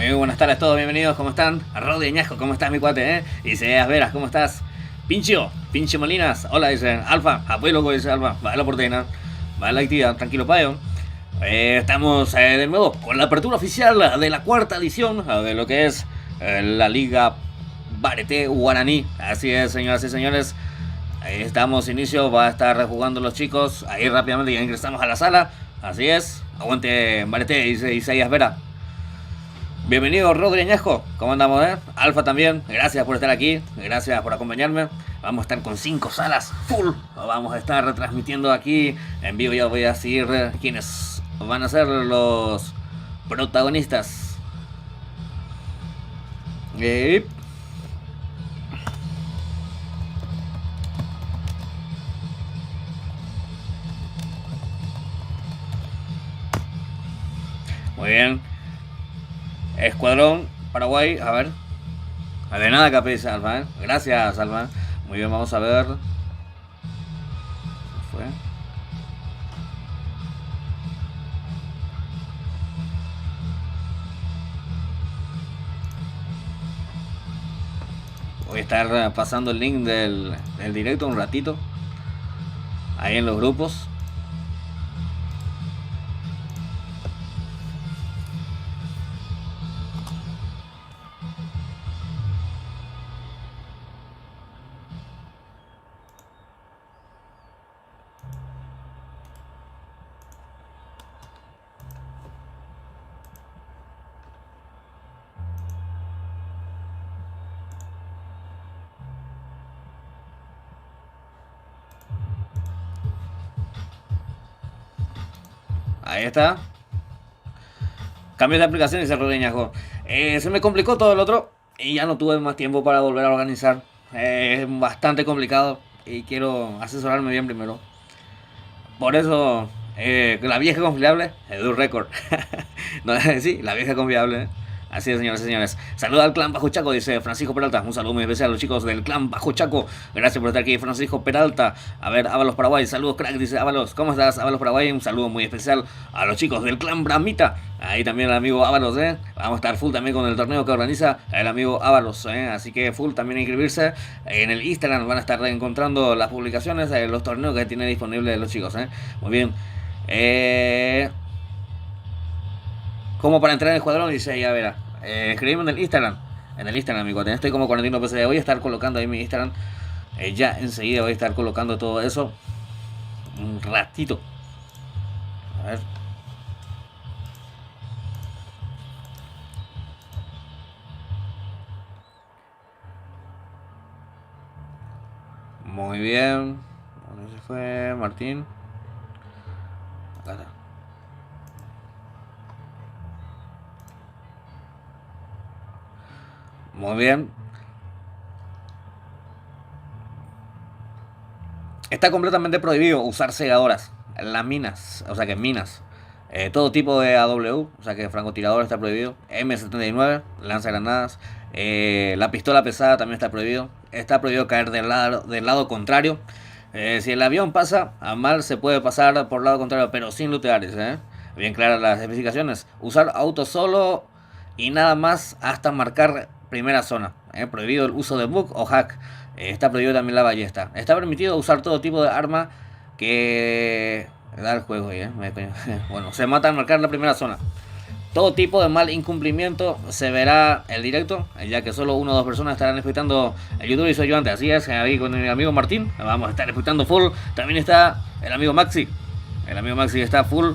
Muy buenas tardes a todos, bienvenidos, ¿cómo están? Rodi Añasco, ¿cómo estás mi cuate, Isaías Veras, ¿cómo estás? Pinche Molinas, hola, dice Alfa, abuelo, dice Alfa, va a la porteña, va a la actividad, tranquilo payo. Estamos de nuevo con la apertura oficial de la cuarta edición de lo que es la Liga Bareté Guaraní. Así es, señoras y señores. Ahí estamos, inicio, va a estar jugando los chicos. Ahí rápidamente ya ingresamos a la sala. Así es, aguante Bareté, dice Isaías Vera. Bienvenido Rodri Añasco, ¿cómo andamos, Alfa también, gracias por estar aquí, gracias por acompañarme. Vamos a estar con 5 salas full. Vamos a estar retransmitiendo aquí en vivo. Ya voy a decir quiénes van a ser los protagonistas. Muy bien. Escuadrón Paraguay, a ver. De nada, Capisa, Alfa, Gracias, Alfa. Muy bien, vamos a ver. ¿Qué fue? Voy a estar pasando el link del directo un ratito. Ahí en los grupos. Ahí está. Cambio de aplicación y se rodeñajo. Se me complicó todo el otro y ya no tuve más tiempo para volver a organizar. Es bastante complicado y quiero asesorarme bien primero. Por eso, la vieja confiable, Edu Record. No, sí, la vieja confiable. Así es, señores y señores. Saluda al clan Bajo Chaco, dice Francisco Peralta. Un saludo muy especial a los chicos del clan Bajo Chaco. Gracias por estar aquí, Francisco Peralta. A ver, Ábalos Paraguay. Saludos, crack, dice Ábalos. ¿Cómo estás, Ábalos Paraguay? Un saludo muy especial a los chicos del clan Bramita. Ahí también el amigo Ábalos, Vamos a estar full también con el torneo que organiza el amigo Ábalos, Así que full también a inscribirse. En el Instagram van a estar encontrando las publicaciones, los torneos que tienen disponibles los chicos, Muy bien. Como para entrar en el escuadrón, dice ya verá. Escribime en el Instagram. En el Instagram, amigo. Estoy como 41 pesos. Voy a estar colocando ahí mi Instagram. Ya enseguida voy a estar colocando todo eso. Un ratito. A ver. Muy bien. ¿Dónde se fue Martín? Acá está. Muy bien. Está completamente prohibido usar segadoras. Las minas. O sea que minas. Todo tipo de AW. O sea que francotirador está prohibido. M79. Lanzagranadas. La pistola pesada también está prohibido. Está prohibido caer del lado contrario. Si el avión pasa a mal, se puede pasar por el lado contrario, pero sin looteares, Bien claras las especificaciones. Usar auto solo y nada más hasta marcar primera zona. Prohibido el uso de bug o hack. Está prohibido también la ballesta. Está permitido usar todo tipo de arma que da el juego ahí, Bueno, se mata al marcar la primera zona. Todo tipo de mal incumplimiento se verá el directo, ya que solo 1 o 2 personas estarán escuchando el YouTube y soy yo antes. Así es, ahí con el amigo Martín, vamos a estar escuchando full. También está el amigo Maxi. El amigo Maxi está full,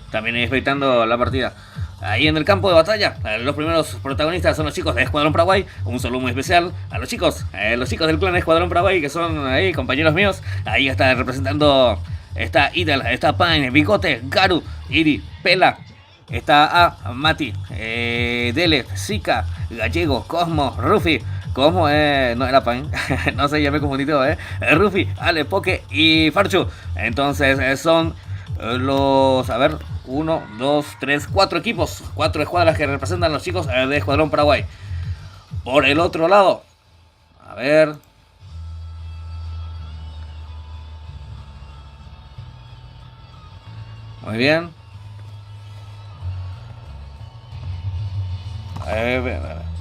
también escuchando la partida. Ahí en el campo de batalla, los primeros protagonistas son los chicos de Escuadrón Paraguay. Un saludo muy especial a los chicos del clan Escuadrón Paraguay, que son ahí compañeros míos. Ahí está representando, está Idel, está Pine, Bigote, Garu, Iri, Pela. Está Mati, Dele, Zika, Gallego, Cosmo, Rufi. Cosmo no era Pine, no sé, ya me confundí todo, Rufi, Ale, Poke y Farchu. Entonces son los, a ver, 1, 2, 3, 4 equipos, 4 escuadras que representan los chicos de Escuadrón Paraguay. Por el otro lado, a ver. Muy bien.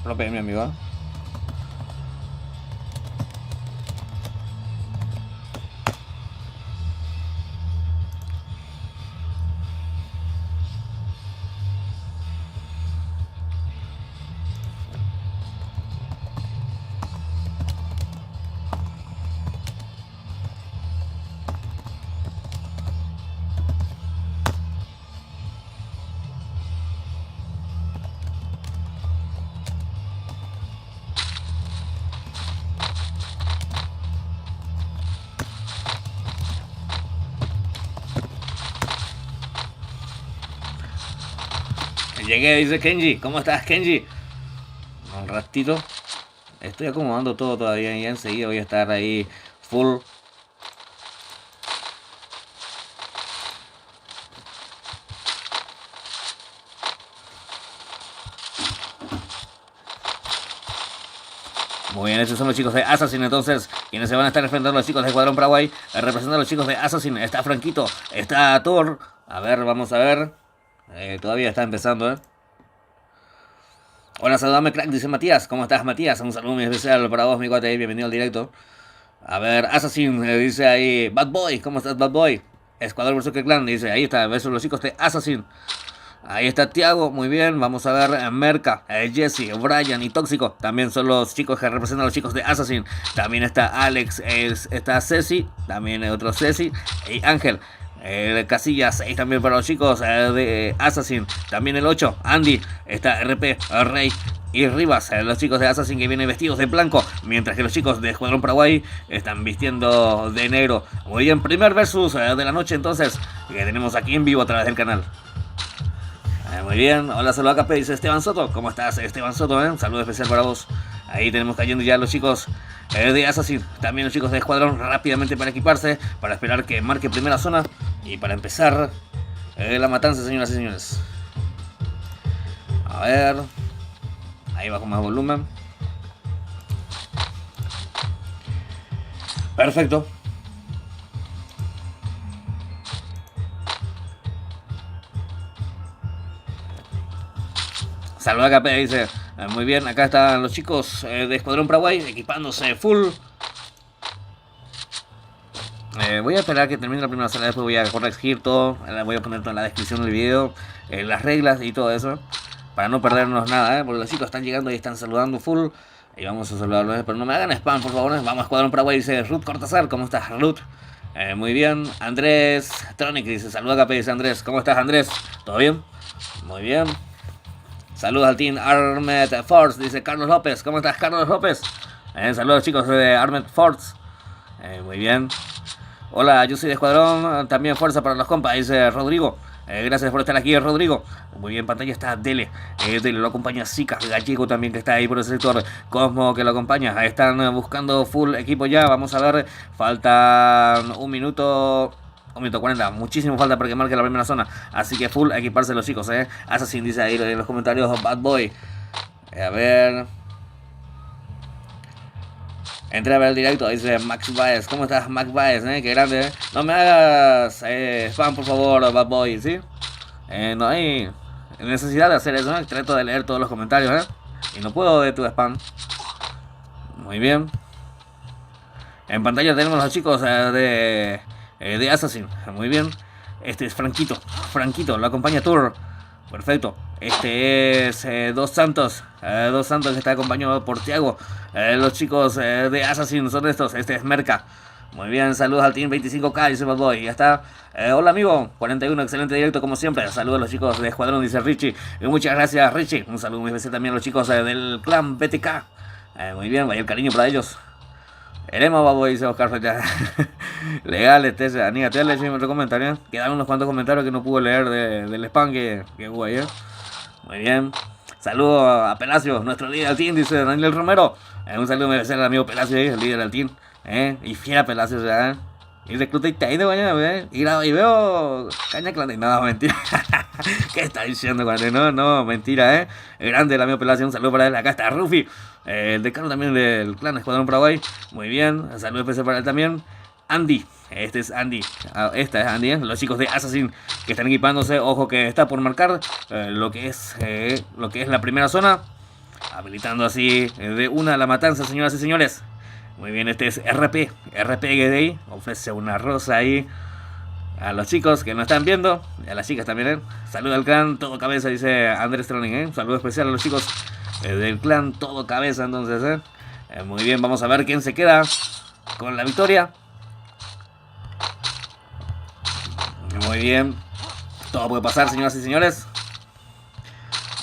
Propio mi amigo. Llegué, dice Kenji. ¿Cómo estás, Kenji? Un ratito. Estoy acomodando todo todavía y ya enseguida voy a estar ahí full. Muy bien, estos son los chicos de Assassin, entonces, quienes se van a estar enfrentando a los chicos de Escuadrón Paraguay. Representando a los chicos de Assassin, está Franquito, está Thor. A ver, vamos a ver. Todavía está empezando, Hola, saludame, crack, dice Matías. ¿Cómo estás, Matías? Un saludo muy especial para vos, mi cuate, bienvenido al directo. A ver, Assassin, dice ahí, Bad Boy, ¿cómo estás, Bad Boy? Escuadrón vs Clan, dice, ahí está, besos los chicos de Assassin. Ahí está Tiago, muy bien, vamos a ver Merca, Jesse, Brian y Tóxico, también son los chicos que representan a los chicos de Assassin. También está Alex, está Ceci, también otro Ceci y Ángel. Casillas 6 también para los chicos de Assassin. También el 8, Andy, está RP, Rey y Rivas, los chicos de Assassin que vienen vestidos de blanco, mientras que los chicos de Escuadrón Paraguay están vistiendo de negro. Muy bien, primer versus de la noche entonces, que tenemos aquí en vivo a través del canal. Muy bien, hola, saludos acá, dice Esteban Soto. ¿Cómo estás, Esteban Soto? Un saludo especial para vos. Ahí tenemos cayendo ya los chicos de Assassin, también los chicos de Escuadrón rápidamente para equiparse, para esperar que marque primera zona y para empezar la matanza, señoras y señores. A ver, ahí bajo más volumen. Perfecto. Saluda KP, dice. Muy bien, acá están los chicos de Escuadrón Paraguay equipándose full. Voy a esperar a que termine la primera sala, después voy a corregir todo. Voy a poner toda la descripción del video, las reglas y todo eso, para no perdernos nada, porque los chicos están llegando y están saludando full. Y vamos a saludarlos, pero no me hagan spam, por favor. Vamos a Escuadrón Paraguay, dice Ruth Cortázar. ¿Cómo estás, Ruth? Muy bien. Andrés Tronic dice, saluda KP, dice Andrés. ¿Cómo estás, Andrés? ¿Todo bien? Muy bien. Saludos al team Armed Force, dice Carlos López. ¿Cómo estás, Carlos López? Saludos, chicos de Armed Force. Muy bien. Hola, yo soy de Escuadrón. También fuerza para los compas, dice Rodrigo. Gracias por estar aquí, Rodrigo. Muy bien, en pantalla está Dele. Dele lo acompaña Zika, Gallego también, que está ahí por el sector. Cosmo, que lo acompaña. Están buscando full equipo ya. Vamos a ver. Faltan un minuto 40, muchísimo falta para que marque la primera zona. Así que full equiparse los chicos, Assassin dice ahí en los comentarios, Bad Boy. A ver. Entré a ver el directo, dice Max Baez. ¿Cómo estás, Max Baez? Qué grande, No me hagas spam, por favor, Bad Boy, ¿sí? No hay necesidad de hacer eso, Trato de leer todos los comentarios, y no puedo de tu spam. Muy bien. En pantalla tenemos a los chicos de Assassin. Muy bien. Este es Franquito. Franquito, lo acompaña Tour. Perfecto. Este es Dos Santos. Dos Santos que está acompañado por Tiago. Los chicos de Assassin son estos. Este es Merca. Muy bien, saludos al Team 25K, dice Bad Boy. Ya está. Hola, amigo. 41, excelente directo como siempre. Saludos a los chicos de Escuadrón, dice Richie. Y muchas gracias, Richie. Un saludo muy especial también a los chicos del clan BTK. Muy bien, vaya el cariño para ellos. Eremos, Bad Boy, dice Oscar Fecha. Legal, anígate a leer otro comentario. Quedaron unos cuantos comentarios que no pude leer del spam que hubo ayer. Muy bien. Saludos a Pelacio, nuestro líder del team, dice Daniel Romero. Un saludo muy especial al amigo Pelacio, el líder del team. Y fiera Pelacio, y recluta y te de mañana, y veo caña clandestina. No, mentira. ¿Qué está diciendo, cuarentena? No, mentira, Grande el amigo Pelacio, un saludo para él. Acá está Rufi, el decano también del clan Escuadrón Paraguay. Muy bien, un saludo especial para él también. Andy, este es Andy. Esta es Andy, los chicos de Assassin que están equipándose. Ojo que está por marcar lo que es la primera zona. Habilitando así de una la matanza, señoras y señores. Muy bien, este es RP Gay. Ofrece una rosa ahí a los chicos que nos están viendo. Y a las chicas también, Saluda al clan Todo Cabeza, dice Andrés Troning, Un saludo especial a los chicos del clan Todo Cabeza, entonces, muy bien, vamos a ver quién se queda con la victoria. Muy bien. Todo puede pasar, señoras y señores.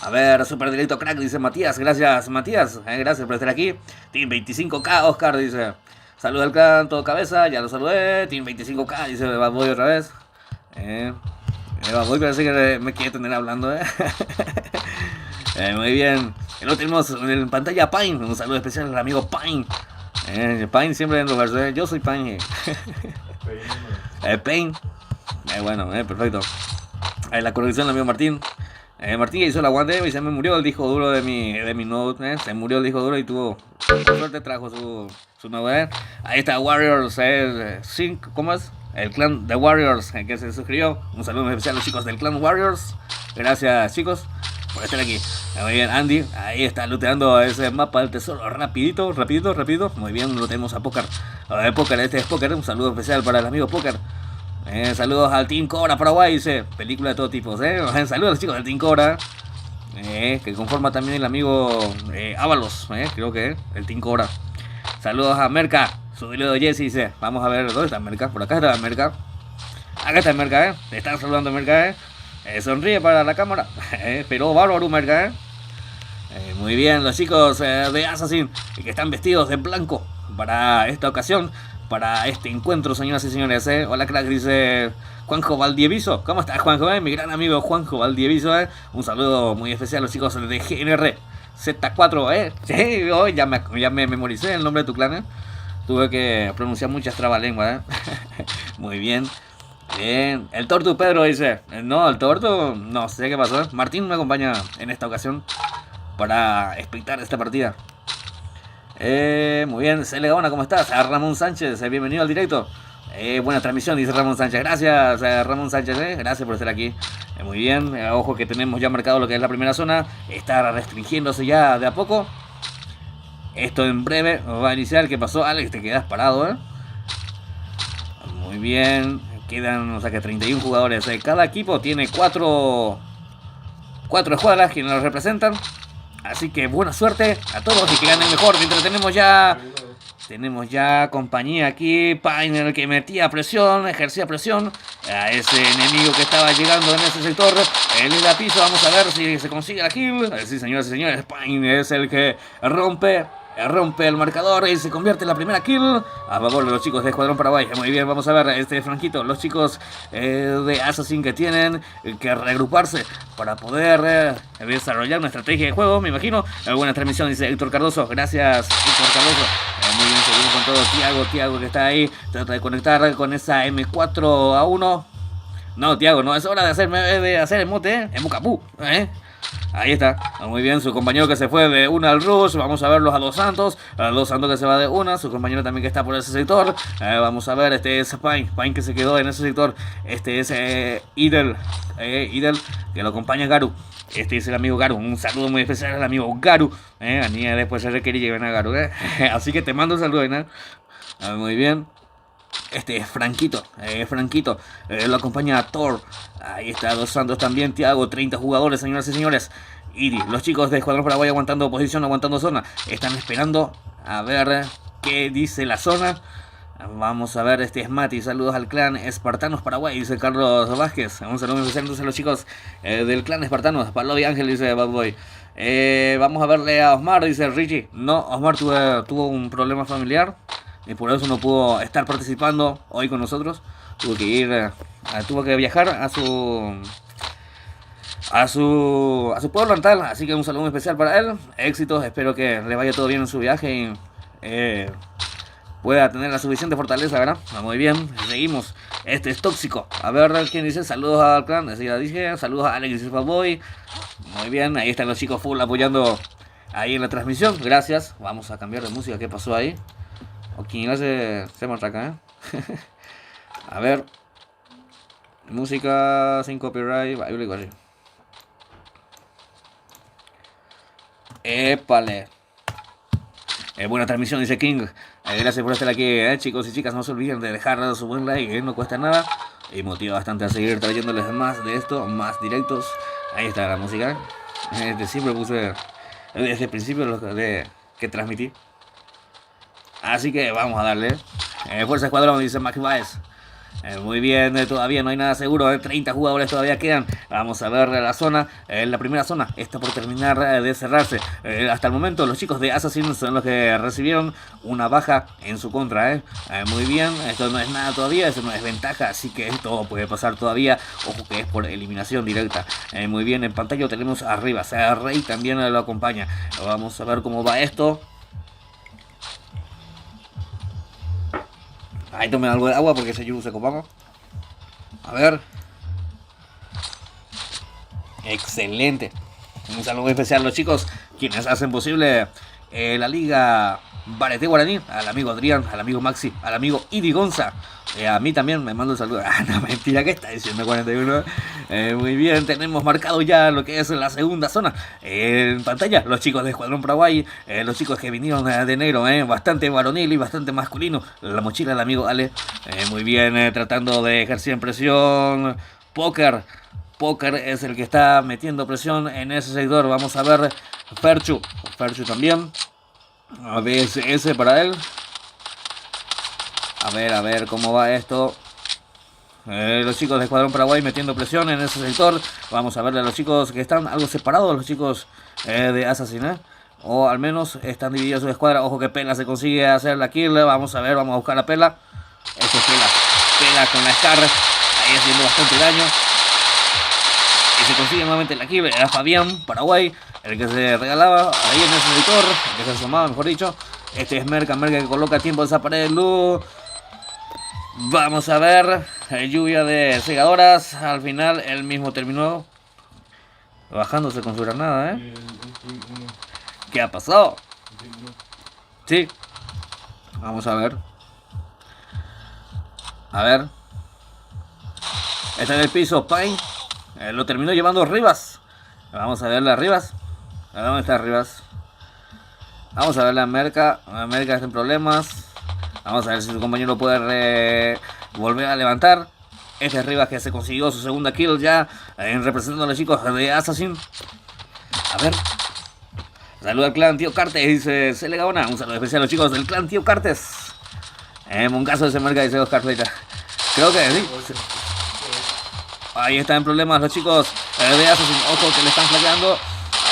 A ver, super directo crack, dice Matías. Gracias, Matías. Gracias por estar aquí. Team 25K, Oscar, dice. Saluda al clan Todo Cabeza, ya lo saludé. Team 25K, dice Bad Boy otra vez. Bad Boy parece que me quiere tener hablando, muy bien. Y lo tenemos en pantalla Pine. Un saludo especial al amigo Pine. Pine siempre en lugar. Yo soy Pine. Pine. Bueno, perfecto. La corrección del amigo Martín. Martín hizo el aguante y se me murió el disco duro de mi Note. Se murió el disco duro y tuvo suerte, trajo su novedad. Ahí está Warriors 5, ¿cómo es? El clan de Warriors que se suscribió. Un saludo especial a los chicos del clan Warriors. Gracias, chicos, por estar aquí. Muy bien, Andy, ahí está looteando ese mapa del tesoro rapidito. Muy bien, lo tenemos a Poker. Este es Poker. Un saludo especial para el amigo Poker. Saludos al Team Cobra Paraguay, dice. Película de todo tipo, Saludos a los chicos del Team Cobra. Que conforma también el amigo Ábalos, creo que el Team Cobra. Saludos a Merca, su de Jesse, dice. Vamos a ver, ¿dónde está Merca? Por acá está Merca. Acá está Merca, Te están saludando Merca, sonríe para la cámara. Pero bárbaro Merca, muy bien, los chicos de Assassin, que están vestidos de blanco para esta ocasión, para este encuentro, señoras y señores. Hola, crack, dice Juanjo Valdieviso. ¿Cómo estás, Juanjo? Mi gran amigo Juanjo Valdieviso. Un saludo muy especial a los chicos de GNR Z4. Sí, hoy ya me memoricé el nombre de tu clan. Tuve que pronunciar muchas trabalenguas. Muy bien. Bien. El Tortu Pedro dice. No, el Tortu, no sé qué pasó. Martín me acompaña en esta ocasión para explicar esta partida. Muy bien, Cele Gaona, ¿cómo estás? A Ramón Sánchez, bienvenido al directo. Buena transmisión, dice Ramón Sánchez. Gracias, Ramón Sánchez, gracias por estar aquí. Muy bien, ojo que tenemos ya marcado lo que es la primera zona. Está restringiéndose ya de a poco. Esto en breve va a iniciar. ¿Qué pasó, Alex? Te quedas parado, Muy bien, quedan, o sea que 31 jugadores. Cada equipo tiene 4 escuadras que nos representan. Así que buena suerte a todos y que ganen mejor. Mientras tenemos ya compañía aquí. Piner que metía presión, ejercía presión a ese enemigo que estaba llegando en ese sector. Él da piso, vamos a ver si se consigue la kill. Sí, señoras y señores, Pine es el que rompe el marcador y se convierte en la primera kill a favor de los chicos de Escuadrón Paraguay. Muy bien, vamos a ver este franquito. Los chicos de Assassin que tienen que regruparse para poder desarrollar una estrategia de juego, me imagino. Buena transmisión, dice Héctor Cardoso. Gracias, Héctor Cardoso. Muy bien, seguimos con todo. Tiago que está ahí, trata de conectar con esa M4A1. No, Tiago, no es hora de hacer el mote, Emucapú, Ahí está, muy bien, su compañero que se fue de una al Rush. Vamos a verlos a Dos Santos. A Dos Santos que se va de una. Su compañero también que está por ese sector. Vamos a ver, este es Pine que se quedó en ese sector. Este es Idel, que lo acompaña Garu. Este es el amigo Garu. Un saludo muy especial al amigo Garu. A niña después se requiere llegar a Garu. Así que te mando un saludo, muy bien. Este es Franquito, lo acompaña a Thor. Ahí está Dos Santos también, Tiago, 30 jugadores, señoras y señores. Y los chicos de Escuadrón Paraguay aguantando posición, aguantando zona. Están esperando a ver qué dice la zona. Vamos a ver, este es Mati, saludos al clan Espartanos Paraguay, dice Carlos Vázquez. Un saludo especial entonces a los chicos del clan Espartanos. Pablo y Ángel, dice Bad Boy. Vamos a verle a Osmar, dice Richie. No, Osmar tuvo un problema familiar y por eso no pudo estar participando hoy con nosotros. Tuvo que viajar a su pueblo natal, así que un saludo especial para él. Éxitos, espero que le vaya todo bien en su viaje y pueda tener la suficiente fortaleza, ¿verdad? Muy bien, seguimos. Este es Tóxico. A ver quién dice. Saludos al clan. Así ya dije. Saludos a Alex y Boy. Muy bien, ahí están los chicos full apoyando ahí en la transmisión. Gracias. Vamos a cambiar de música. ¿Qué pasó ahí? O quién se muestra acá, A ver. Música sin copyright. Épale. Buena transmisión, dice King. Gracias por estar aquí, chicos y chicas. No se olviden de dejar su buen like, no cuesta nada. Y motiva bastante a seguir trayéndoles más de esto, más directos. Ahí está la música. Siempre puse desde el principio lo que transmití. Así que vamos a darle. Fuerza Escuadrón, dice Max Baez. Muy bien, todavía no hay nada seguro, 30 jugadores todavía quedan. Vamos a ver la zona, la primera zona está por terminar de cerrarse. Hasta el momento los chicos de Assassin son los que recibieron una baja en su contra. Muy bien, esto no es nada todavía, eso no es ventaja, así que esto puede pasar todavía. Ojo que es por eliminación directa. Muy bien, en pantalla lo tenemos arriba, o sea, Rey también lo acompaña. Vamos a ver cómo va esto. Ahí tomen algo de agua porque ese yugo se copamos. A ver. Excelente. Un saludo especial a los chicos quienes hacen posible la liga Barete Guaraní. Al amigo Adrián, al amigo Maxi, al amigo Idi Gonza. A mí también me mando un saludo. No, mentira, ¿qué está diciendo 41? Muy bien, tenemos marcado ya lo que es la segunda zona. En pantalla, los chicos de Escuadrón Paraguay, los chicos que vinieron de negro, bastante varonil y bastante masculino. La mochila del amigo Ale. Muy bien, tratando de ejercer presión. Póker es el que está metiendo presión en ese sector. Vamos a ver Ferchu también. ABS para él. A ver cómo va esto. Los chicos de Escuadrón Paraguay metiendo presión en ese sector. Vamos a verle a los chicos que están algo separados, los chicos de Assassin, o al menos están divididos su escuadra. Ojo que Pela se consigue hacer la kill. Vamos a ver, vamos a buscar a Pela. Este es Pela con la Scar, ahí haciendo bastante daño. Y se consigue nuevamente la kill. Era Fabián, Paraguay, el que se regalaba ahí en ese sector, el que se asomaba, mejor dicho. Este es Merca que coloca tiempo de esa pared de luz. Vamos a ver, lluvia de segadoras. Al final él mismo terminó bajándose con su granada, ¿Qué ha pasado? Sí. Vamos a ver. Está en el piso Pine. Lo terminó llevando Rivas. Vamos a ver las Rivas. ¿Dónde está Rivas? Vamos a ver la Merca. La Merca está en problemas. Vamos a ver si su compañero puede volver a levantar. Este es Rivas que se consiguió su segunda kill ya representando a los chicos de Assassin. A ver. Saluda al clan Tío Cartes, dice Cele Gaona. Un saludo especial a los chicos del clan Tío Cartes. Moncazo de ese Merca, dice Oscar Fleita. Creo que sí. Ahí están en problemas los chicos de Assassin. Ojo que le están flaqueando.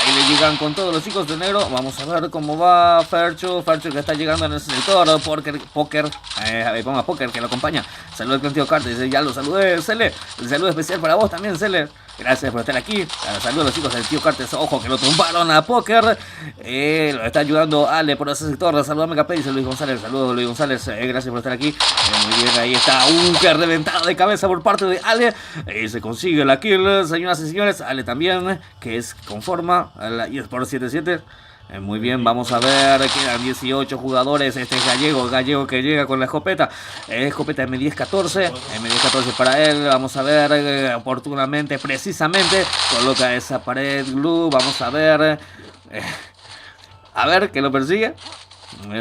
Ahí le llegan con todos los chicos de negro. Vamos a ver cómo va Ferchu que está llegando en el sector. Póker. Ponga Póker que lo acompaña. Saludos al clan Tío Cartes. Dice, ya lo saludé, Cele. Un saludo especial para vos también, Cele. Gracias por estar aquí. Saludos a los chicos del Tío Cartes. Ojo que lo tumbaron a Póker. Lo está ayudando Ale por ese sector. Saludame Capé, dice Luis González. Saludos Luis González. Gracias por estar aquí. Muy bien, ahí está. Que reventado de cabeza por parte de Ale. Se consigue la kill, señoras y señores. Ale también, que es conforma a la eSport 77. Muy bien, vamos a ver, quedan 18 jugadores. Este es Gallego que llega con la escopeta. Escopeta M1014, M1014 para él. Vamos a ver, oportunamente, precisamente, coloca esa pared glue. Vamos a ver que lo persigue.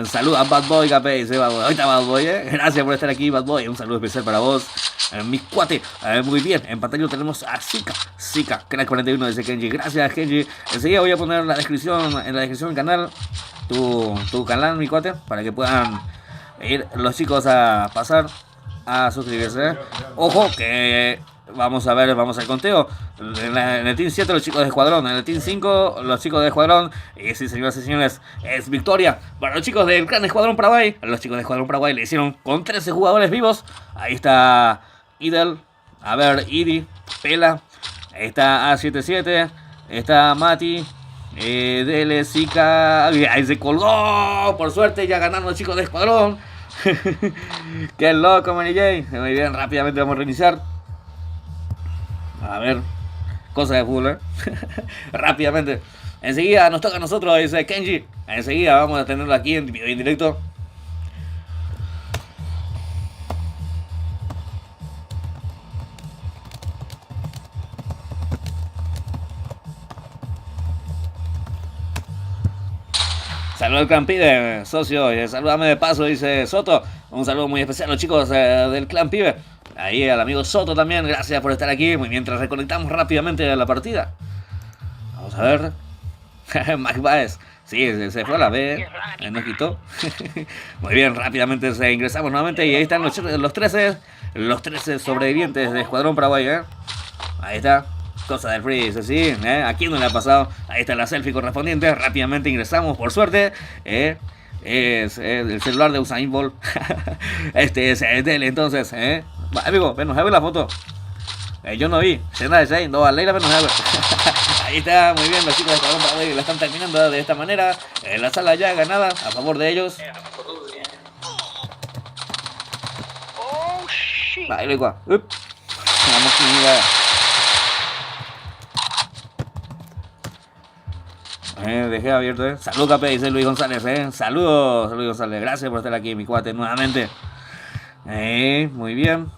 Saludos a Bad Boy, Capé, dice Bad Boy. Ahorita Bad Boy, Gracias por estar aquí, Bad Boy. Un saludo especial para vos, mi cuate. Muy bien, en pantalla tenemos a Zika, Crack 41, dice Kenji. Gracias, Kenji. Enseguida voy a poner en la descripción del canal tu canal, mi cuate, para que puedan ir los chicos a pasar a suscribirse. Ojo que vamos al conteo. En el Team 7 los chicos de Escuadrón, en el Team 5 los chicos de Escuadrón. Y sí, señoras y señores, es victoria para los chicos del clan Escuadrón Paraguay. Los chicos de Escuadrón Paraguay le hicieron con 13 jugadores vivos. Ahí está Idel, a ver, Idi, Pela, está A77, está Mati, Dele, Zika. Ahí se colgó, por suerte ya ganaron los chicos de Escuadrón. Qué loco, Mary J. Muy bien, rápidamente vamos a reiniciar. A ver, cosa de fútbol, rápidamente. Enseguida nos toca a nosotros, dice Kenji. Enseguida vamos a tenerlo aquí en directo. Saludos al clan Pibe, socio. Saludame de paso, dice Soto. Un saludo muy especial a los chicos del clan Pibe. Ahí al amigo Soto también, gracias por estar aquí. Mientras reconectamos rápidamente a la partida. Vamos a ver. Mac Baez. Sí, se fue a la B, nos quitó. Muy bien, rápidamente ingresamos nuevamente y ahí están los 13 sobrevivientes de Escuadrón Paraguay, ¿eh? Ahí está, cosa del Freeze, ¿sí? Aquí no le ha pasado. Ahí está la selfie correspondiente, rápidamente ingresamos, por suerte. Es el celular de Usain Bolt. Este es Dele, entonces, Va, amigo, ven, nos a ver la foto. Yo no vi, Sena de Shane, no, Leila menos a ver. Ahí está, muy bien, los chicos de Escuadrón Paraguay la están terminando de esta manera. La sala ya ganada a favor de ellos. Vale, lo igual. Vamos a ir. Dejé abierto, Salud, Cape, dice Luis González, Saludos, Luis González. Gracias por estar aquí, mi cuate, nuevamente. Muy bien.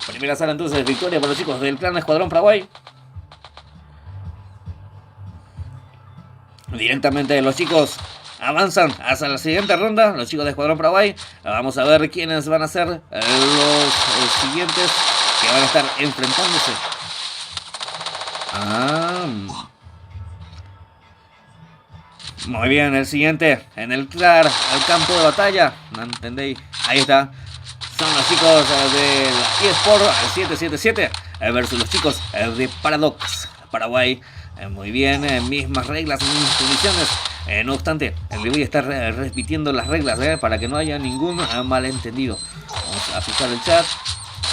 Primera sala entonces, victoria para los chicos del clan Escuadrón Paraguay. Directamente los chicos avanzan hasta la siguiente ronda. Los chicos de Escuadrón Paraguay. Vamos a ver quiénes van a ser los siguientes que van a estar enfrentándose. Muy bien, el siguiente en el campo de batalla. ¿No entendéis? Ahí está. Son los chicos de la eSport 777 versus los chicos de Paradox Paraguay. Muy bien, mismas reglas, mismas condiciones. No obstante, le voy a estar repitiendo las reglas para que no haya ningún malentendido. Vamos a fijar el chat.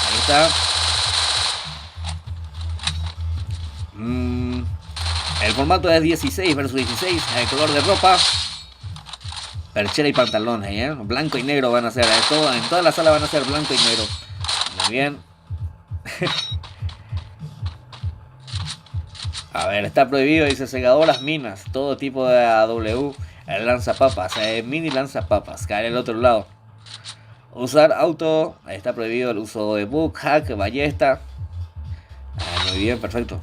Ahí está. El formato es 16 versus 16. El color de ropa, perchera y pantalones, blanco y negro van a ser. En toda la sala van a ser blanco y negro. Muy bien. A ver, está prohibido, dice segadoras, minas, todo tipo de AW, lanzapapas, mini lanzapapas, caer al otro lado. Usar auto, está prohibido el uso de book, hack, ballesta. Muy bien, perfecto.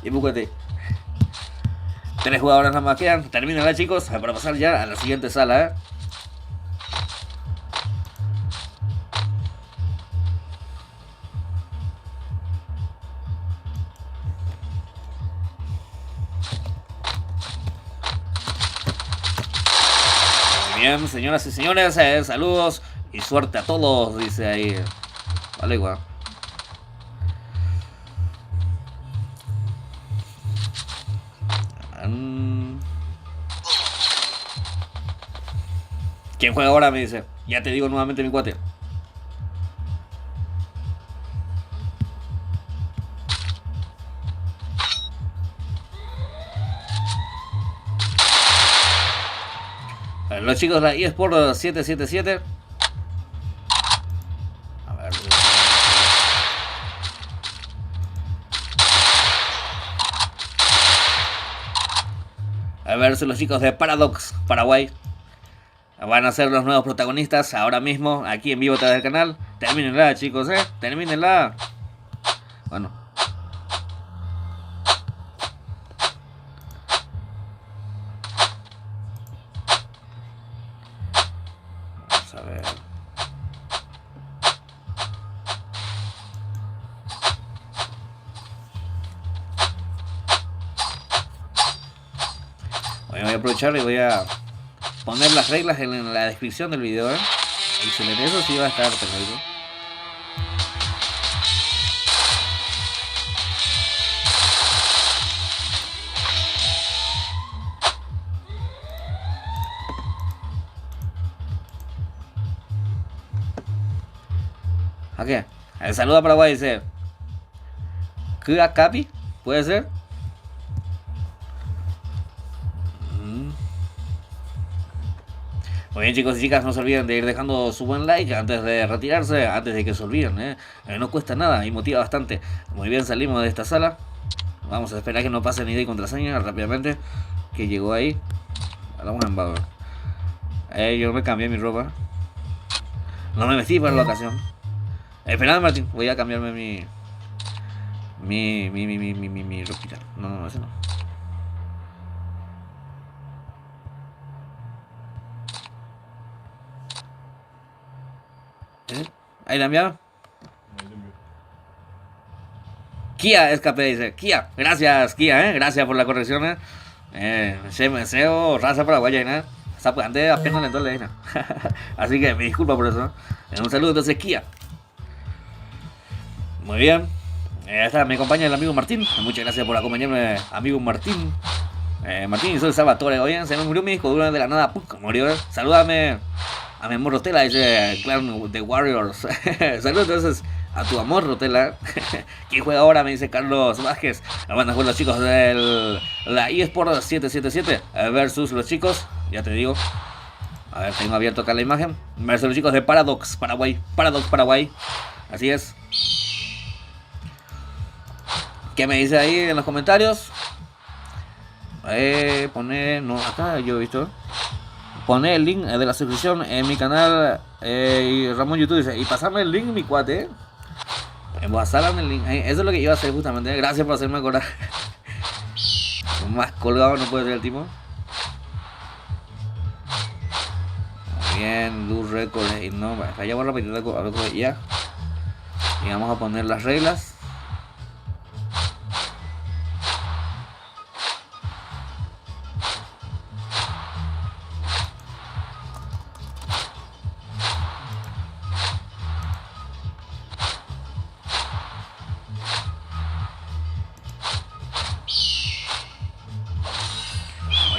Y búscate. 3 jugadores nada más quedan, termínala chicos, para pasar ya a la siguiente sala, Bien, señoras y señores, saludos y suerte a todos, dice ahí. Vale, igual. ¿Quién juega ahora? Me dice. Ya te digo nuevamente, mi cuate. Los chicos de la eSport 777. A ver. A ver si los chicos de Paradox Paraguay van a ser los nuevos protagonistas ahora mismo aquí en vivo a través del canal. Termínenla, chicos, termínenla. Bueno. Vamos a ver. Voy a aprovechar y voy a poner las reglas en la descripción del video, Excelente, eso sí va a estar perfecto. Ok, el saludo a Paraguay dice Capi, ¿puede ser? Muy bien, chicos y chicas, no se olviden de ir dejando su buen like antes de retirarse, antes de que se olviden, no cuesta nada y motiva bastante. Muy bien, salimos de esta sala. Vamos a esperar que no pase ni de contraseña rápidamente, que llegó ahí. Vamos a embadar. Yo me cambié mi ropa. No me vestí para la ocasión. Esperad, Martín, voy a cambiarme mi ropita. No, ese no. ¿Eh? Ahí la enviaron. Kia Escape dice. Kia. Gracias, Kia, Gracias por la corrección, SEO, raza paraguaya, ¿no? Antes apenas le entró la isla. Así que me disculpa por eso. Un saludo entonces, Kia. Muy bien. Esta me acompaña el amigo Martín. Muchas gracias por acompañarme, amigo Martín. Martín y soy Salvatore. Oye, se me murió mi disco duro de la nada. Murió. Salúdame a mi amor Rotela, dice el clan de Warriors. Saludos entonces a tu amor Rotela. ¿Quién juega ahora? Me dice Carlos Vázquez. Van a jugar los chicos de la eSport 777 versus los chicos. Ya te digo. A ver, tengo abierto acá la imagen. Versus los chicos de Paradox Paraguay. Paradox Paraguay. Así es. ¿Qué me dice ahí en los comentarios? Pone... No, acá yo he visto. Pone el link de la suscripción en mi canal. Y Ramón YouTube dice, y pasarme el link, mi cuate. Pasarme el link. Eso es lo que iba a hacer justamente. Gracias por hacerme acordar. Más colgado no puede ser el tipo. Bien, Luz Record. No, ya voy a repetir algo ya. Y vamos a poner las reglas.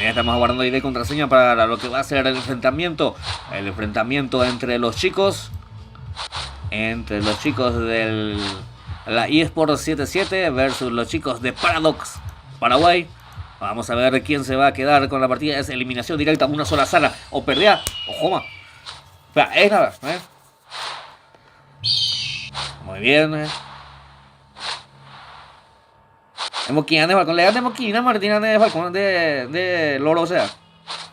Estamos guardando ID y contraseña para lo que va a ser el enfrentamiento. El enfrentamiento entre los chicos. Entre los chicos de la eSport 77 versus los chicos de Paradox Paraguay. Vamos a ver quién se va a quedar con la partida. Es eliminación directa, una sola sala. O perdía, o joma. Es nada, Muy bien, Moquina de Falcón, le de Moquina, Martín de Falcón de Loro, o sea.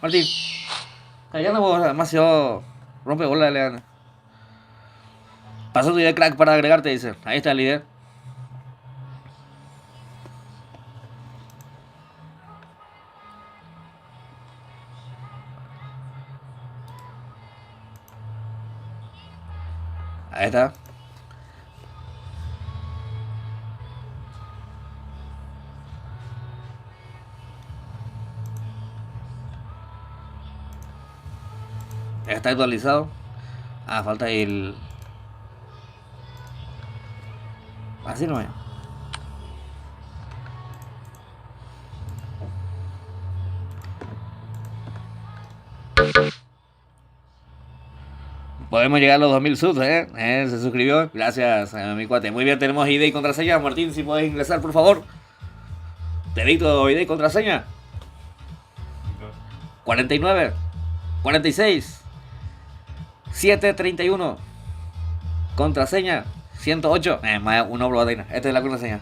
Martín. Ya no demasiado rompe bola, le gana. Pasó tu idea crack para agregarte, dice. Ahí está el líder. Ahí está. Está actualizado. Falta el... Así no es. Podemos llegar a los 2000 subs, se suscribió. Gracias a mi cuate. Muy bien, tenemos ID y contraseña. Martín, si podés ingresar, por favor. Te dicto ID y contraseña. 49 46 731. Contraseña 108. Más una blogatina. Esta es la contraseña.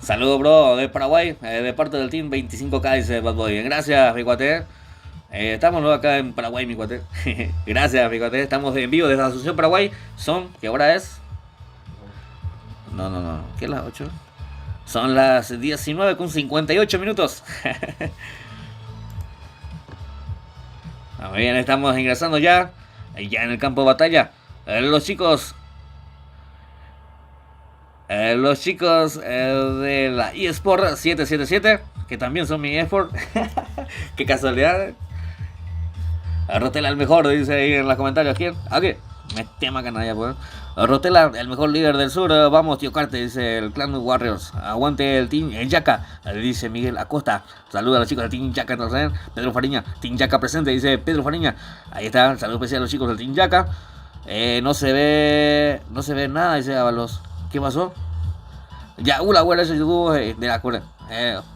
Saludos, bro, de Paraguay, de parte del team 25K, dice Bad Boy. Gracias, mi cuate. Estamos nuevos acá en Paraguay, mi cuate. Gracias, mi cuate. Estamos en vivo desde la Asunción, Paraguay. ¿Qué hora es? No. ¿Qué es las 8? Son las 19:58 minutos. Muy bien, estamos ingresando ya en el campo de batalla. Los chicos de la eSport 777, que también son mi eSport. Qué casualidad. Rotela el mejor, dice ahí en los comentarios. ¿Quién? ¿Qué? Me tema canalla, pues. Rotela, el mejor líder del sur. Vamos, tío Carte, dice el clan Warriors. Aguante el Team Yaca, dice Miguel Acosta. Saluda a los chicos del Team Yaca, entonces. Pedro Fariña, Team Yaca presente, dice Pedro Fariña. Ahí está, saludo especial a los chicos del Team Yaca. No se ve nada, dice Ábalos. ¿Qué pasó? Ya, la abuela ese YouTube de la cura.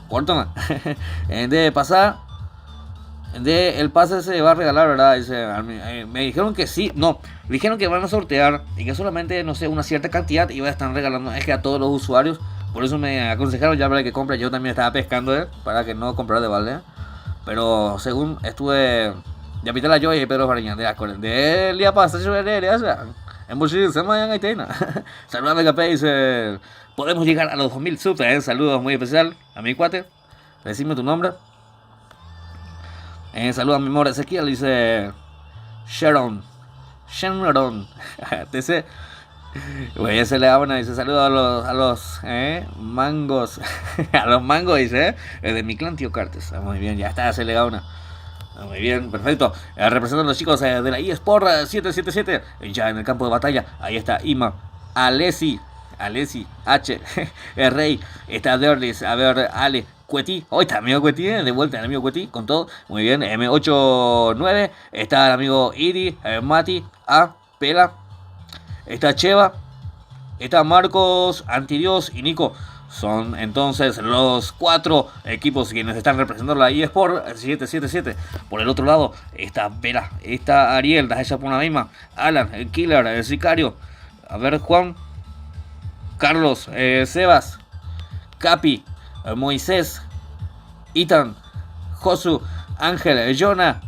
Corto más. De pasar. El pase se va a regalar, ¿verdad? Dice, me dijeron que sí. No, dijeron que van a sortear. Y que solamente, no sé, una cierta cantidad iba a estar regalando. Es que a todos los usuarios. Por eso me aconsejaron ya para que compre. Yo también estaba pescando, para que no comprara de balde. Pero según estuve. Ya pité la Joy y Pedro Fariña. De el día pasado, En Bushi, se llaman Aitena. Saludos a KP, dice. Podemos llegar a los 2000 subs, saludos muy especial a mi cuate. Decime tu nombre. Saludos a mi amor Ezequiel, dice. Sharon. TC. Güey, se le da una, dice saludos a los mangos. A los mangos, dice, de mi clan, tío Cartes. Muy bien, ya está, se le da una. Muy bien, perfecto. Representando a los chicos de la eSport 777. Ya en el campo de batalla. Ahí está Ima, Alessi, H, el Rey. Está Derlis, a ver, Ale, Cueti. Hoy está el amigo Cueti, de vuelta el amigo Cueti con todo. Muy bien, M89. Está el amigo Idi, Mati, A, Pela. Está Cheva, está Marcos, Antidios y Nico. Son entonces los 4 equipos quienes están representando la eSport 777. Por el otro lado está Vera, está Ariel, ella por una misma, Alan, el Killer, el Sicario. A ver, Juan, Carlos, Sebas, Capi, Moisés, Ethan, Josu, Ángel, Jonah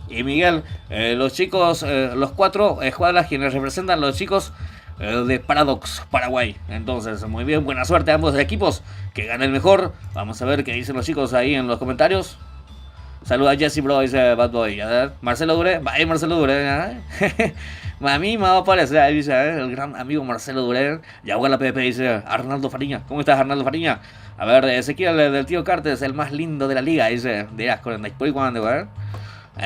y Miguel, los chicos, los 4 escuadras quienes representan los chicos de Paradox, Paraguay. Entonces, muy bien, buena suerte a ambos equipos, que gane el mejor. Vamos a ver qué dicen los chicos ahí en los comentarios. Saluda a Jesse Bro, dice Bad Boy. A ver, Marcelo Dure, vaya Marcelo Dure. A mí me va a aparecer, dice el gran amigo Marcelo Dure. Ya la PP, dice Arnaldo Fariña. ¿Cómo estás, Arnaldo Fariña? A ver, Ezequiel del tío Cartes, el más lindo de la liga, dice. Dirás, con el cuando,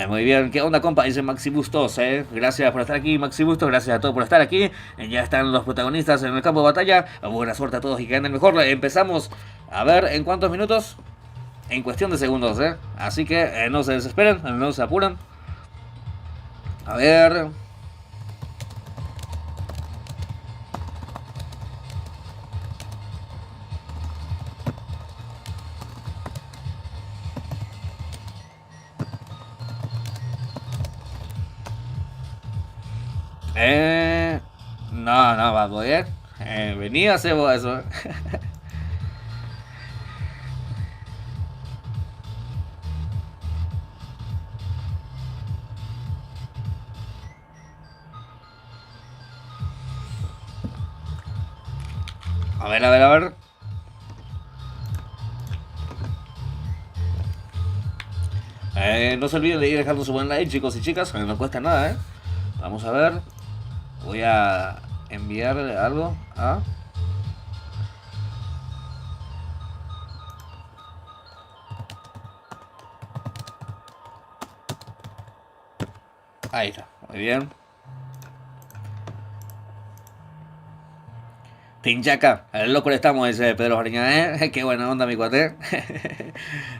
muy bien, ¿qué onda, compa? Dice Maxi Bustos, Gracias por estar aquí, Maxi Bustos, gracias a todos por estar aquí. Ya están los protagonistas en el campo de batalla. Buena suerte a todos y que anden mejor. Empezamos a ver en cuántos minutos. En cuestión de segundos, Así que no se desesperen, no se apuran. A ver. No, va a poder. Venía a hacer eso. A ver. No se olviden de ir dejando su buen like, chicos y chicas, no cuesta nada, Vamos a ver. Voy a enviar algo a... Ahí está, muy bien. Tinchaca, el loco le estamos, dice Pedro Fariña, Qué buena onda, mi cuate.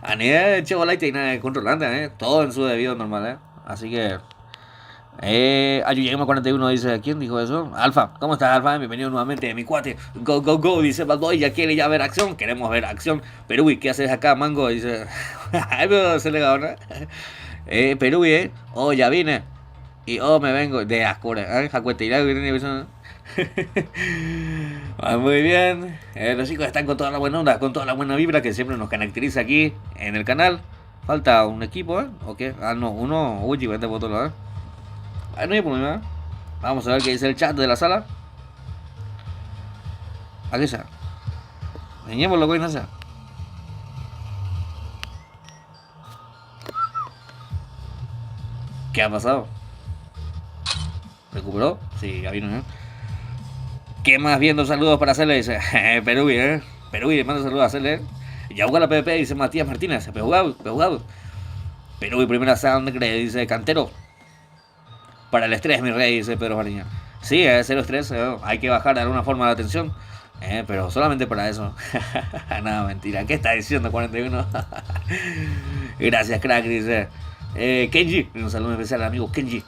A nivel Chevrolet tiene controlante, Todo en su debido normal, Así que... Ayuyama 41 dice, ¿quién dijo eso? Alfa, ¿cómo estás, Alfa? Bienvenido nuevamente, mi cuate. Go, dice Bad Boy, ya quiere ya ver acción. Queremos ver acción. Perú, ¿qué haces acá, Mango? Dice, ay, pero se le gana. Perú, oh, ya vine. Y me vengo de Ascura, muy bien. Los chicos están con toda la buena onda, con toda la buena vibra que siempre nos caracteriza aquí en el canal. Falta un equipo, ¿O qué? No, uno. Uy, vente por otro lado, no hay problema. Vamos a ver qué dice el chat de la sala. Aquí está. Veñemos lo que no sé. ¿Qué ha pasado? ¿Recuperó? Sí, ya vino, ¿Qué más viendo? Saludos para hacerle? Dice Perú, Perú, le mando saludos a hacerle. Ya jugó la PvP, dice Matías Martínez. Jugado. Perú, primera sangre, dice Cantero. Para el estrés, mi rey, dice Pedro Fariña. Sí, cero estrés, hay que bajar de alguna forma la tensión. Pero solamente para eso. Nada, mentira. ¿Qué está diciendo 41? Gracias, crack, dice Kenji. Un saludo especial al amigo Kenji.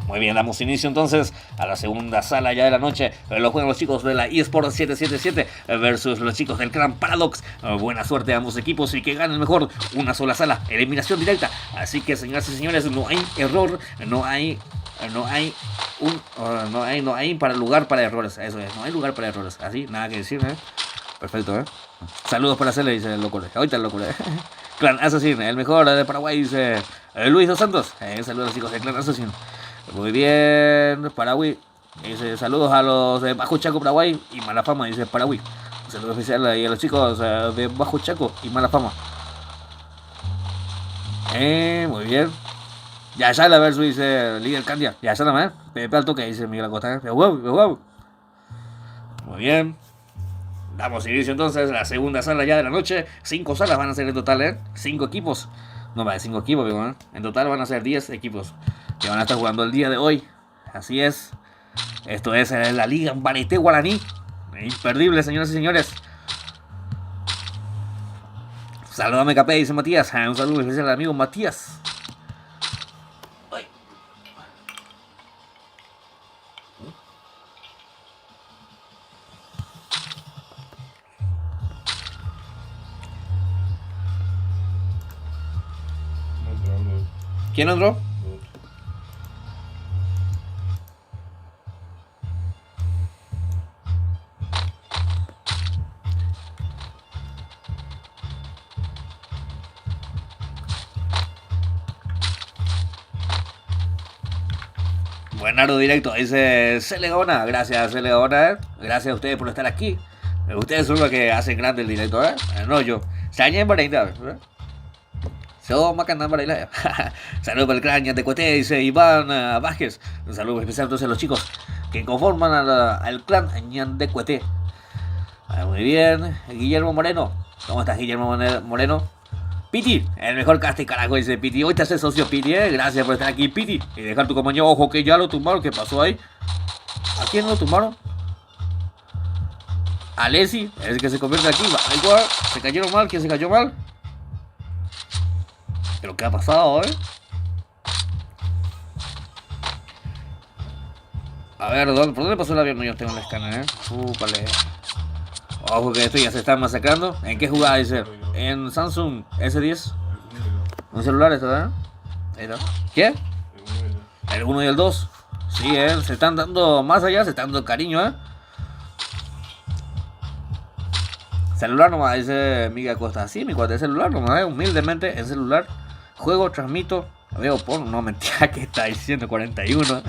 Muy bien, damos inicio entonces a la segunda sala ya de la noche. Lo juegan los chicos de la eSport 777 versus los chicos del clan Paradox. Buena suerte a ambos equipos y que gane el mejor. Una sola sala, eliminación directa. Así que, señoras y señores, no hay error, no hay lugar para errores. Eso es, no hay lugar para errores. Así, nada que decir, Perfecto, Saludos para hacerle, dice el loco. Ahorita el loco. Clan Assassin, el mejor de Paraguay, dice Luis Dos Santos. Saludos a los chicos de Clan Assassin. Muy bien, Paraguay. Dice saludos a los de Bajo Chaco, Paraguay y Mala Fama, dice Paraguay. Un saludo especial ahí a los chicos de Bajo Chaco y Mala Fama. Muy bien. Ya sale a ver su dice líder Candia. Ya sale más. Pepe al toque, dice Miguel Acosta. Muy bien. Damos inicio entonces a la segunda sala ya de la noche. 5 salas van a ser en total, 5 equipos. No más de 5 equipos, pero en total van a ser 10 equipos que van a estar jugando el día de hoy. Así es. Esto es la Liga Baneté Guaraní. Imperdible, señoras y señores. Saludame, Capé, dice Matías. Un saludo especial al amigo Matías. ¿Quién entró? Buenardo directo, dice Celegona. Gracias, Celegona. Gracias a ustedes por estar aquí. Ustedes son los que hacen grande el directo, no yo. Sañen para ir, so makan para ir. Saludos para el clan de Cuete, dice Iván Vázquez. Un saludo especial a todos los chicos que conforman al clan de Cuete. Muy bien, Guillermo Moreno. ¿Cómo estás, Guillermo Moreno? Piti, el mejor casting, carajo, dice Piti. Hoy te haces socio, Piti, Gracias por estar aquí, Piti. Y dejar tu compañero. Ojo que ya lo tumbaron. ¿Qué pasó ahí? ¿A quién lo tumbaron? A Leslie, el que se convierte aquí. Igual, se cayeron mal. ¿Quién se cayó mal? ¿Pero qué ha pasado, A ver, ¿por dónde pasó el avión? No, yo tengo el escáner, vale. Ojo que esto ya se está masacrando. ¿En qué jugada dice? En Samsung S10. Un celular esto, Ahí está. ¿Qué? El 1 y el 2. Sí, se están dando más allá, se están dando cariño, Celular nomás, dice Miguel Acosta. Sí, mi cuate, celular nomás, humildemente, en celular. Juego, transmito. Veo porno, no, mentira, que está diciendo 41.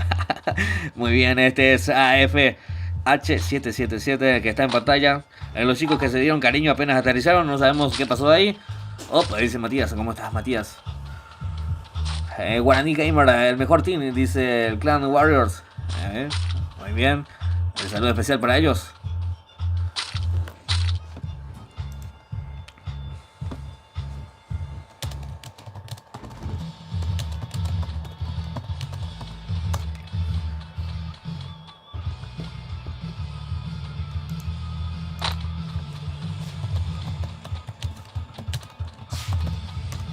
Muy bien, este es AFH777 que está en pantalla. Los chicos que se dieron cariño apenas aterrizaron, no sabemos qué pasó ahí. Opa, dice Matías, ¿cómo estás, Matías? Guaraní Gamer, el mejor team, dice el Clan Warriors. Muy bien, un saludo especial para ellos.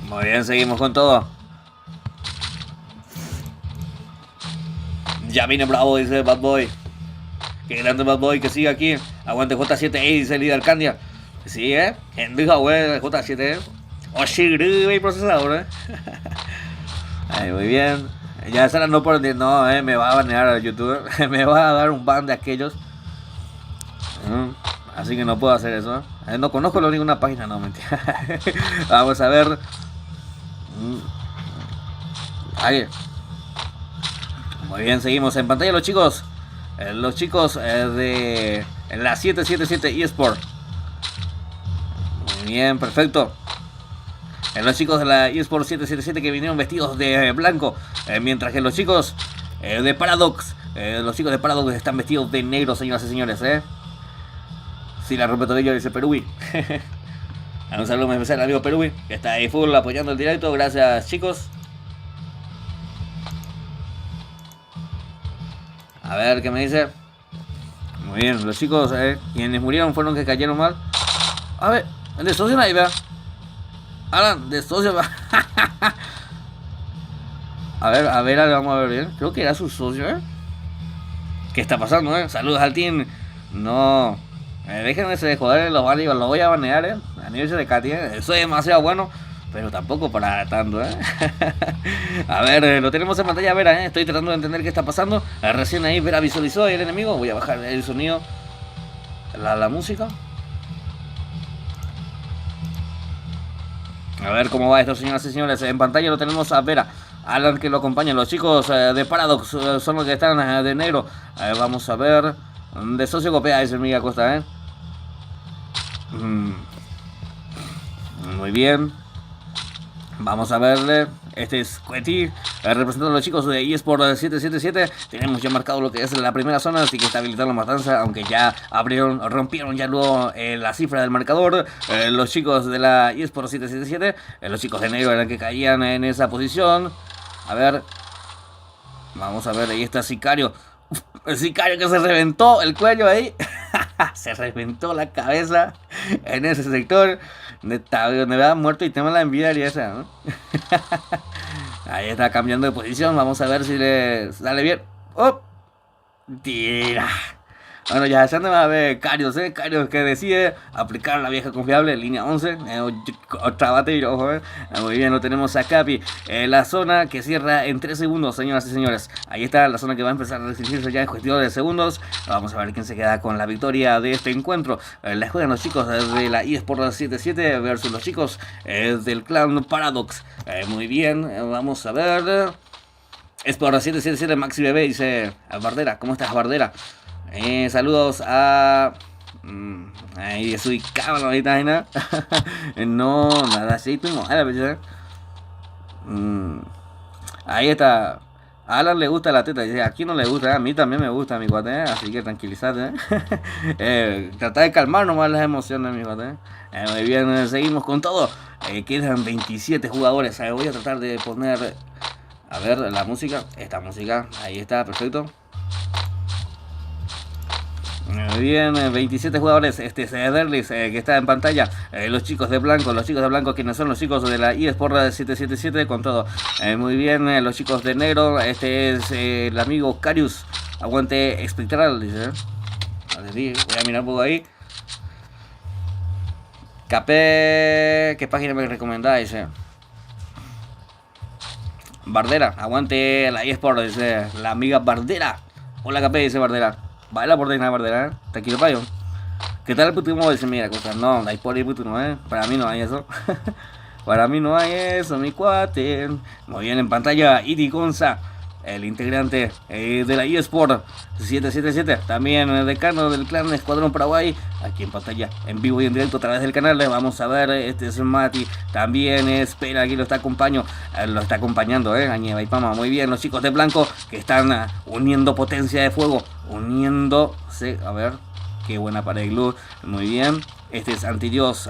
Muy bien, seguimos con todo. Ya viene Bravo, dice Bad Boy. Qué grande Bad Boy, que sigue aquí. Aguante J7, dice el líder Candia. Sí, Henry Howell, J7, Oshigri procesador, Ay, muy bien. Ya Sara no por decir, no, me va a banear a YouTube. Me va a dar un ban de aquellos. Así que no puedo hacer eso. No conozco ninguna página, no, mentira. Vamos a ver. Ahí. Muy bien, seguimos en pantalla los chicos. Los chicos de la 777 eSport. Muy bien, perfecto. Los chicos de la eSport 777 que vinieron vestidos de blanco. Mientras que los chicos de Paradox. Los chicos de Paradox están vestidos de negro, señoras y señores. Sí, la rompe todillo, dice Perui. Un saludo muy especial al amigo Perui, que está ahí full apoyando el directo. Gracias, chicos. A ver qué me dice. Muy bien, los chicos quienes murieron fueron los que cayeron mal. A ver, de socio ahí, vea. Alan, de socio. A ver, vamos a ver bien. Creo que era su socio, ¿Qué está pasando, Saludos al team. No. Déjenme de joder, los voy a banear, a nivel de Katy, Eso es demasiado bueno. Pero tampoco para tanto, A ver, lo tenemos en pantalla, Vera, Estoy tratando de entender qué está pasando. Recién ahí Vera visualizó el enemigo. Voy a bajar el sonido. La música. A ver cómo va esto, señoras y señores. En pantalla lo tenemos a Vera, Alan que lo acompañan. Los chicos de Paradox son los que están de negro. Vamos a ver. De socio copia dice Miguel Acosta, Muy bien. Vamos a verle. Este es Cueti, representando a los chicos de eSport 777. Tenemos ya marcado lo que es la primera zona, así que está habilitando la matanza, aunque ya rompieron ya luego la cifra del marcador. Los chicos de la eSport 777, los chicos de negro eran que caían en esa posición. A ver, vamos a ver, ahí está Sicario. El Sicario que se reventó el cuello ahí. Se reventó la cabeza en ese sector. Me había muerto y tengo la envidia y esa, ¿no? Ahí está cambiando de posición. Vamos a ver si le sale bien. ¡Oh! Tira. Bueno, ya se anda a ver Carios, Carios que decide aplicar la vieja confiable, línea 11, otra batería, ojo, Muy bien, lo tenemos a Capi, la zona que cierra en 3 segundos, señoras y señores. Ahí está la zona que va a empezar a restringirse ya en cuestión de segundos. Vamos a ver quién se queda con la victoria de este encuentro. La juegan los chicos de la eSport 77 versus los chicos del clan Paradox. Muy bien, vamos a ver. eSport 777 Maxi Bebé dice Bardera, ¿cómo estás, Bardera? Saludos a... ahí soy cabrón ahorita, ¿no? No, nada así, tuvimos a la belleza. Ahí está. A Alan le gusta la teta, dice, aquí no le gusta, a mí también me gusta, mi cuate, así que tranquilízate, trata de calmar nomás las emociones, mi cuate. Muy bien, seguimos con todo. Quedan 27 jugadores, voy a tratar de poner, a ver, la música, esta música, ahí está, perfecto. Muy bien, 27 jugadores. Este es Derlis, que está en pantalla. Los chicos de blanco, quienes son los chicos de la eSport 777 con todo. Muy bien, los chicos de negro. Este es el amigo Carius. Aguante espectral, dice. Voy a mirar un poco ahí. Capé, ¿qué página me recomendáis? Bardera, aguante la eSport, dice la amiga Bardera. Hola Capé, dice Bardera. Baila por dentro, Bardera, tranquilo, payo. ¿Qué tal el putismo? Dice, mira, cosas, no, hay por ahí putismo, Para mí no hay eso. Para mí no hay eso, mi cuate. Muy bien, en pantalla, Iri Gonza, el integrante de la eSport 777, también el decano del clan Escuadrón Paraguay, aquí en pantalla, en vivo y en directo a través del canal. Vamos a ver, este es Mati, también espera, aquí lo está acompañando, Añeva y Pama. Muy bien, los chicos de blanco que están uniendo potencia de fuego, uniéndose, a ver, qué buena pared de glue, muy bien. Este es Antidios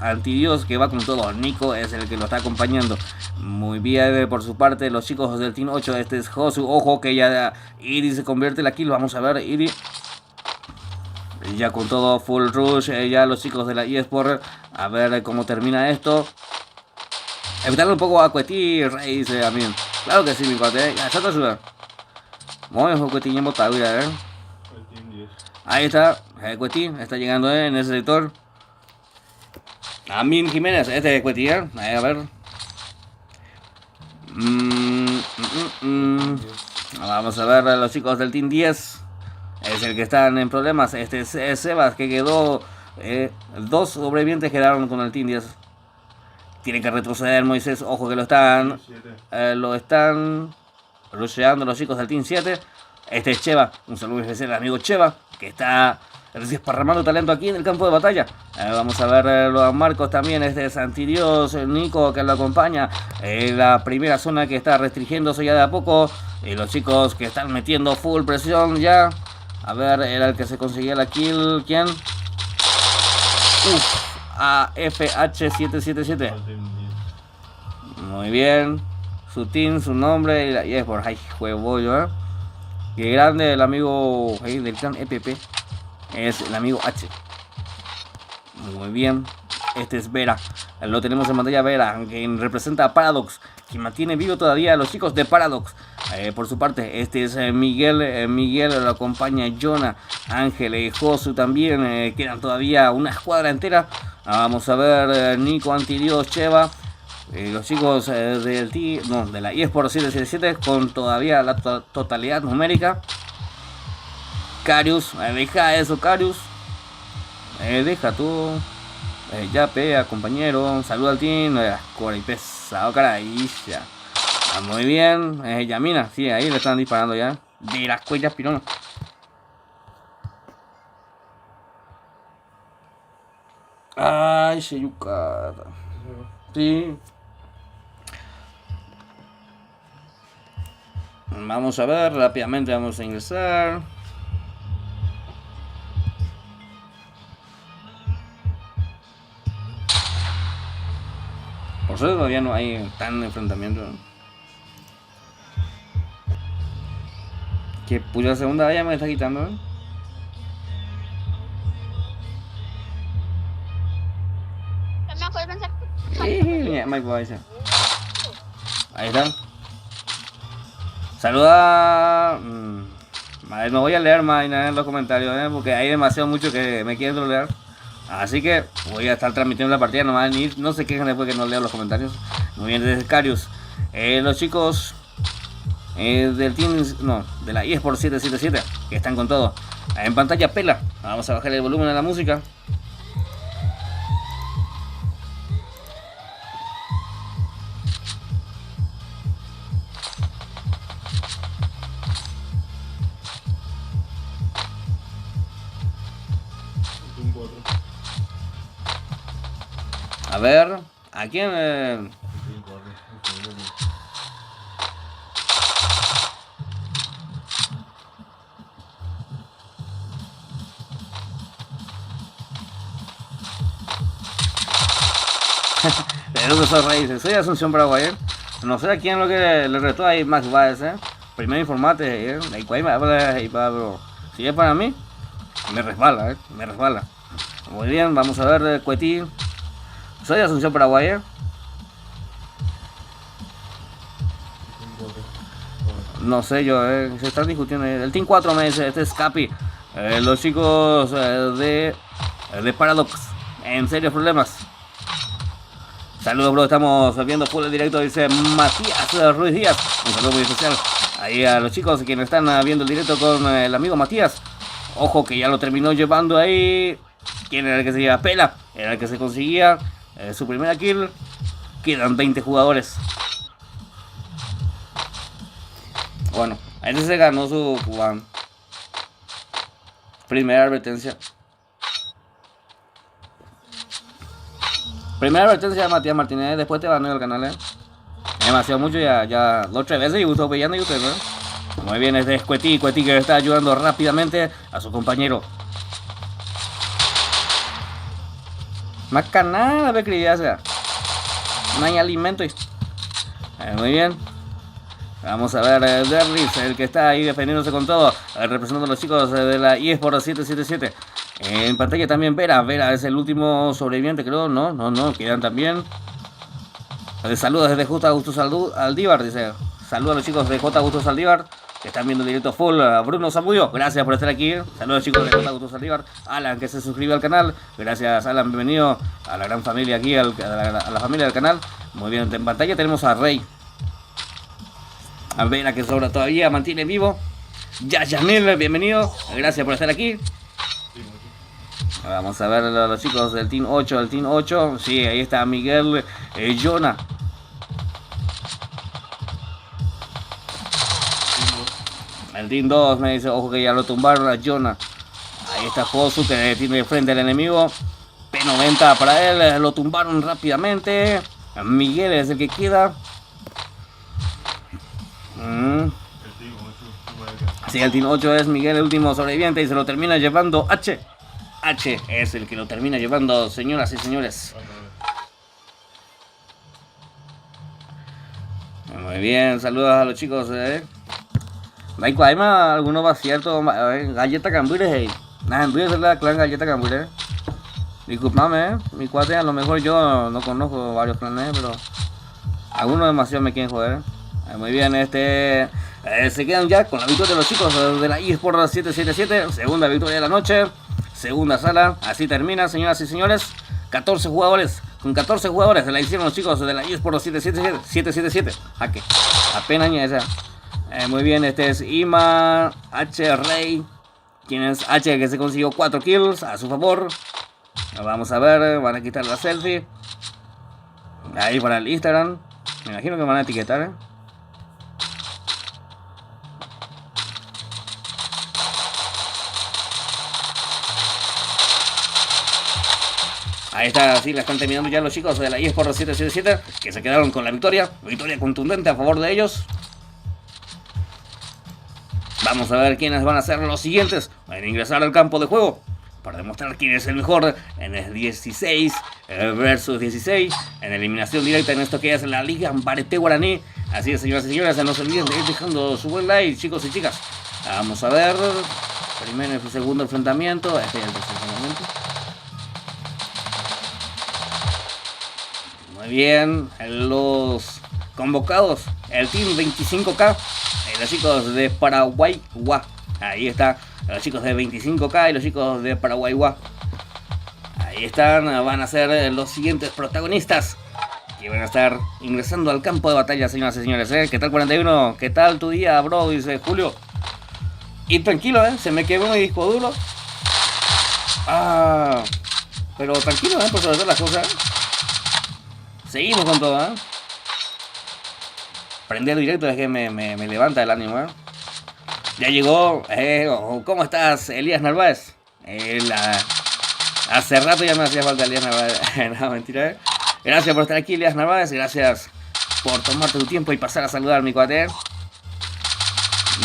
que va con todo. Nico es el que lo está acompañando. Muy bien, por su parte, los chicos del Team 8. Este es Josu. Ojo que ya Iri se convierte en la kill. Vamos a ver, Iri. Ya con todo, full rush. Ya los chicos de la eSport. A ver cómo termina esto. Evitarle un poco a Cueti Rey, dice a mí. Claro que sí, mi cuate. Ya está ayuda. Muy bien, Cueti, ya botado, Ahí está. Cueti está llegando en ese sector. Amin Jiménez, este de Cuetilla, a ver. Vamos a ver a los chicos del Team 10. Es el que están en problemas. Este es Sebas, que quedó. 2 sobrevivientes quedaron con el Team 10. Tienen que retroceder, Moisés. Ojo que lo están rusheando los chicos del Team 7. Este es Cheva, un saludo especial al amigo Cheva, que está desparramando talento aquí en el campo de batalla. Vamos a ver los Marcos también. Este es Antidios, Nico que lo acompaña. La primera zona que está restringiéndose ya de a poco. Y los chicos que están metiendo full presión ya. A ver, era el que se conseguía la kill. ¿Quién? AFH777. Muy bien. Su team, su nombre y es por ahí, juego yo, Qué grande el amigo del clan EPP. Es el amigo H. Muy bien. Este es Vera. Lo tenemos en pantalla, Vera, quien representa a Paradox, quien mantiene vivo todavía a los chicos de Paradox. Por su parte, este es Miguel. Miguel lo acompaña Jonah, Ángel y Josu también. Quedan todavía una escuadra entera. Vamos a ver, Nico, Antidios, Cheva. Los chicos de la eSport 777 con todavía la totalidad numérica. Carius, deja eso, Carius. Deja tú. Ya pega, compañero. Saluda al team. Core y pesado, caray. Ya. Muy bien. Yamina, sí, ahí le están disparando ya. De las cuellas, pirón. Ay, Sheyukata. Sí. Vamos a ver, rápidamente vamos a ingresar. Por suerte todavía no hay tan enfrentamiento. Que puya segunda ya me está quitando. Mike Boyce. Ahí está. Saluda. No voy a leer más en los comentarios, porque hay demasiado mucho que me quieren trolear. Así que voy a estar transmitiendo la partida nomás. No se quejen después que no leo los comentarios. Muy bien, desde Carius. Los chicos del team, no, de la eSport 777, que están con todo. En pantalla pela. Vamos a bajar el volumen de la música. A ver, ¿a quién? El profesor Reyes, soy Asunción Paraguay. No sé a quién lo que le retó ahí Max Baez, Primero informate, pero si es para mí, me resbala, me resbala. Muy bien, vamos a ver, Cuetí. Soy Asunción Paraguay. No sé yo, se están discutiendo. El Team 4 me dice, este es Capi. Los chicos de Paradox, en serios problemas. Saludos, bro, estamos viendo full el directo, dice Matías Ruiz Díaz. Un saludo muy especial ahí a los chicos quienes están viendo el directo con el amigo Matías. Ojo que ya lo terminó llevando ahí. ¿Quién era el que se lleva? Pela, era el que se conseguía su primera kill. Quedan 20 jugadores. Bueno, ahí se ganó su primera advertencia. Primera advertencia de Matías Martínez, después te baneo el canal, demasiado mucho, ya 2 o 3 veces y gustó pillando y usted, Muy bien, este es Cuetí que está ayudando rápidamente a su compañero. Más canal, ve que ya sea. No hay alimento. Muy bien. Vamos a ver, Derris, el que está ahí defendiéndose con todo, representando a los chicos de la eSport 777. En pantalla también Vera es el último sobreviviente, creo. No, quedan también. Saludos desde J. Augusto Aldívar, dice. Saludos a los chicos de J. Augusto Aldívar, que están viendo el directo full. Bruno Zamudio, gracias por estar aquí. Saludos chicos de J. Augusto Aldívar. Alan, que se suscribió al canal. Gracias, Alan, bienvenido a la gran familia aquí, a la familia del canal. Muy bien, en pantalla tenemos a Rey. A Vera, que sobra todavía, mantiene vivo. Yamil, bienvenido. Gracias por estar aquí. Vamos a ver a los chicos del Team 8. El Team 8, sí, ahí está Miguel Jonah. El Team 2 me dice, ojo que ya lo tumbaron a Jonah. Ahí está Josu, que tiene frente al enemigo. P90 para él, lo tumbaron rápidamente. Miguel es el que queda. Sí, el Team 8 es Miguel, el último sobreviviente, y se lo termina llevando H. H es el que lo termina llevando, señoras y señores. Muy bien, saludos a los chicos. Maiko, hay más, alguno va cierto. Galleta Cambures, Nada, en es la clan Galleta Cambures. Disculpame, mi cuate, a lo mejor yo no conozco varios clanes, pero algunos demasiado me quieren joder. Muy bien, se quedan ya con la victoria de los chicos de la eSport 777. Segunda victoria de la noche. Segunda sala. Así termina, señoras y señores. 14 jugadores. Con 14 jugadores se la hicieron los chicos de la eSport 777. Jaque. Apenas ya esa. Muy bien, este es Ima H. Rey. Quien es H, que se consiguió 4 kills a su favor. Vamos a ver, van a quitar la selfie. Ahí para el Instagram. Me imagino que van a etiquetar, ¿eh? Ahí está, sí, la están terminando ya los chicos de la eSport 777, que se quedaron con la victoria. Victoria contundente a favor de ellos. Vamos a ver quiénes van a ser los siguientes en ingresar al campo de juego, para demostrar quién es el mejor en el 16 versus 16, en eliminación directa en esto que es la Liga Mbarete Guaraní. Así es, señoras y señores, no se olviden de ir dejando su buen like, chicos y chicas. Vamos a ver, primero y segundo enfrentamiento, este es el tercer enfrentamiento. Muy bien, los convocados, el Team 25K, los chicos de Paraguay Gua. Ahí está, los chicos de 25K y los chicos de Paraguay Gua. Ahí están, van a ser los siguientes protagonistas que van a estar ingresando al campo de batalla, señoras y señores. ¿Qué tal 41? ¿Qué tal tu día, bro? Dice Julio. Y tranquilo, se me quedó mi disco duro. Pero tranquilo, por sobre todas las cosas. Seguimos con todo, Prender directo es que me levanta el ánimo, Ya llegó, ¿cómo estás, Elías Narváez? Hace rato ya me hacía falta Elías Narváez. No, mentira, Gracias por estar aquí, Elías Narváez. Gracias por tomarte tu tiempo y pasar a saludar a mi cuate.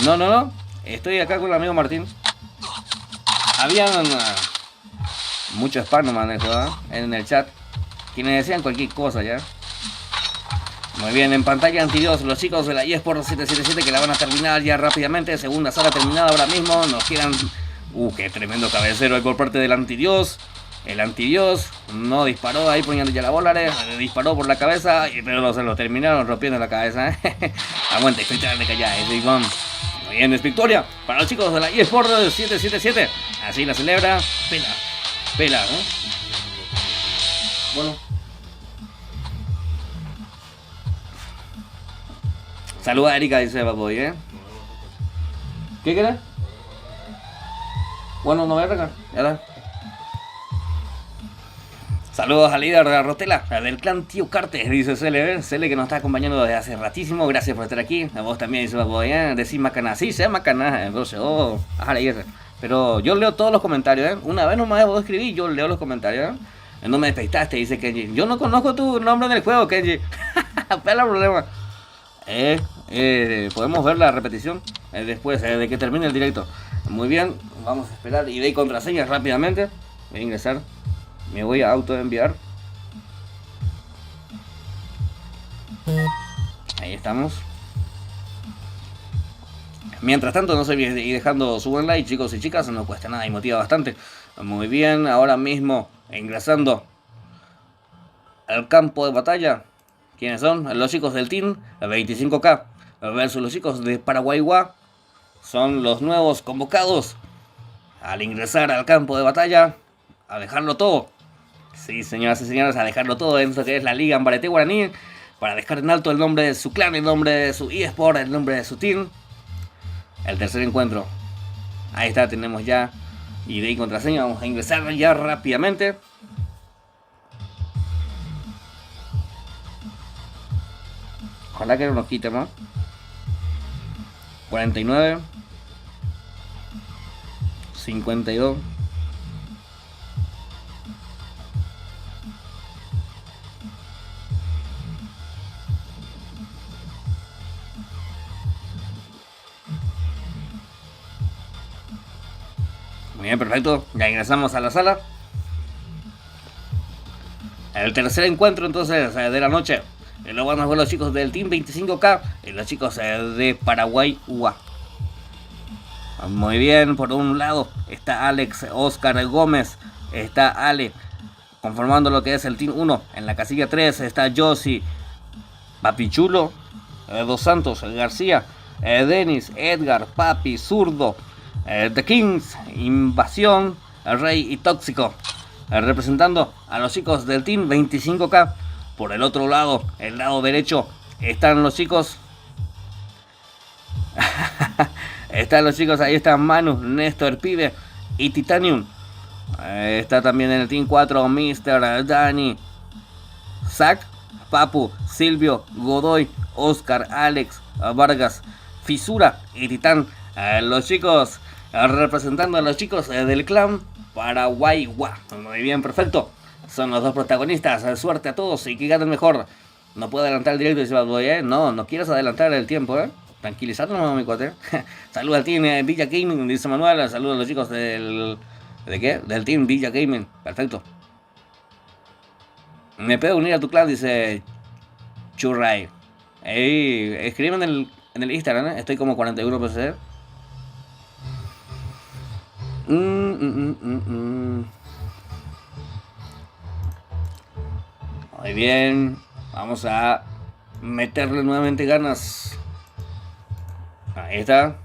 No. Estoy acá con el amigo Martín. Habían mucho spam nomás en el chat, quienes decían cualquier cosa ya. Muy bien, en pantalla antidios los chicos de la eSport 777 que la van a terminar ya rápidamente. Segunda sala terminada ahora mismo. Nos quedan... qué tremendo cabecero ahí por parte del antidios. El antidios no disparó ahí poniendo ya la bola, disparó por la cabeza, pero se lo terminaron rompiendo la cabeza. Aguante, estoy de callar, es Iván. Muy bien, es victoria para los chicos de la eSport 777. Así la celebra. Pela, Bueno. Saluda a Erika, dice Baboy, ¿Qué querés? Bueno, no voy a arrancar, ya está. Saludos al líder de la Rotela, del clan Tío Cartes, dice Cele que nos está acompañando desde hace ratísimo. Gracias por estar aquí. A vos también, dice Baboy, Decís Macaná. Sí, sea Macaná, entonces, pero yo leo todos los comentarios, Una vez nomás vos escribí, yo leo los comentarios, No me despeitaste, dice Kenji. Yo no conozco tu nombre en el juego, Kenji. Pela problema. Podemos ver la repetición después de que termine el directo. Muy bien, vamos a esperar ID y contraseñas rápidamente. Voy a ingresar, me voy a autoenviar. Ahí estamos. Mientras tanto, no se olviden de ir dejando su buen like, chicos y chicas, no cuesta nada y motiva bastante. Muy bien, ahora mismo ingresando al campo de batalla. ¿Quiénes son? Los chicos del Team 25K versus los chicos de Paraguay Gua. Son los nuevos convocados al ingresar al campo de batalla, a dejarlo todo. Sí, señoras y señores, a dejarlo todo en lo que es la Liga Mbarete Guaraní, para dejar en alto el nombre de su clan, el nombre de su eSport, el nombre de su team. El tercer encuentro. Ahí está, tenemos ya ID y contraseña. Vamos a ingresar ya rápidamente. Ojalá que no nos quite más. 49 52 Muy bien, perfecto. Ya ingresamos a la sala. El tercer encuentro entonces de la noche. Luego van a jugar los chicos del Team 25K y los chicos de Paraguay UA. Muy bien, por un lado está Alex Oscar Gómez, está Ale conformando lo que es el Team 1. En la casilla 3 está Josie Papichulo, Dos Santos García, Denis, Edgar, Papi, Zurdo, The Kings, Invasión, Rey y Tóxico. Representando a los chicos del Team 25K. Por el otro lado, el lado derecho, están los chicos. Están los chicos, ahí están Manu, Néstor, Pibe y Titanium. Está también en el Team 4 Mr. Dani, Zack, Papu, Silvio, Godoy, Oscar, Alex, Vargas, Fisura y Titán. Los chicos representando a los chicos del clan Paraguay. Muy bien, perfecto. Son los dos protagonistas. Suerte a todos y que ganen mejor. No puedo adelantar el directo, dice Bad Boy, No quieras adelantar el tiempo, Tranquilizate nomás, mi cuate. Saludos al team Villa Gaming, dice Manuel. Saludos a los chicos del... ¿De qué? Del team Villa Gaming. Perfecto. Me puedo unir a tu clan, dice Churray. Escribe en el Instagram, Estoy como 41 PC. Muy bien. Vamos a meterle nuevamente ganas. Ahí está.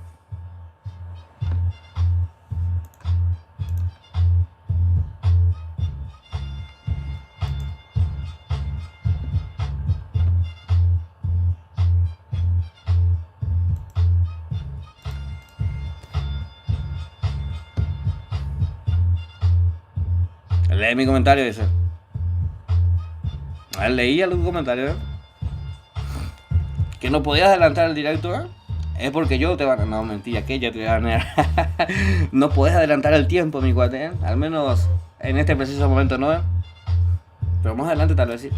Lee mi comentario, dice. A ver, leí algún comentario, Que no podías adelantar el directo, Es porque yo te van a... No, mentira, que ya te voy a ganar. No puedes adelantar el tiempo, mi cuate, Al menos en este preciso momento no, Pero más adelante tal vez sí.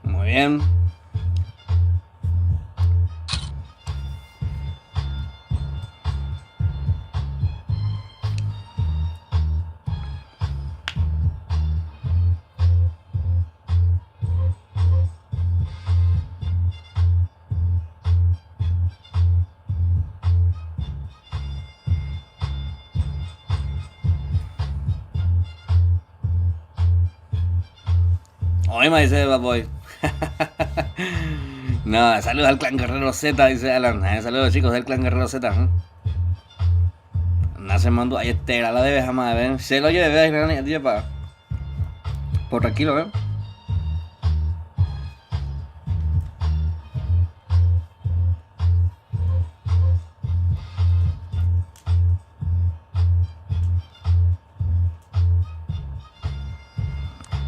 Muy bien. Hoy me dice Bad Boy. No, saludos al clan Guerrero Z, dice Alan. Saludos chicos del clan Guerrero Z. Nace mando, ahí está, la debes jamás ver. Se lo lleve, ve, para. Por tranquilo,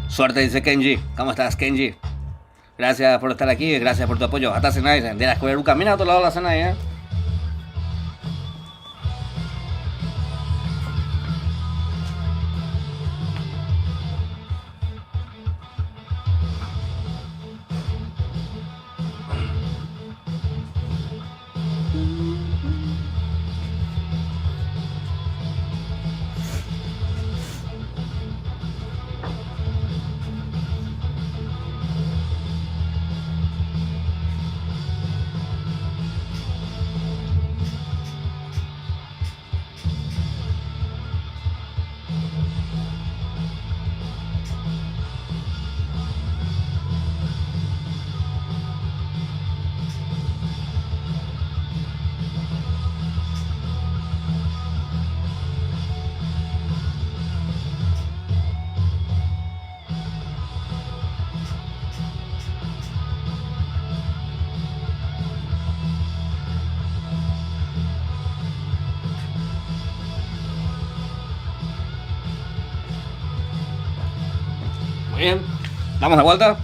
Suerte, dice Kenji. ¿Cómo estás, Kenji? Gracias por estar aquí, gracias por tu apoyo. Hasta Senai, de la escuela Luca. Mira a otro lado de la Senai, Bien, damos la vuelta.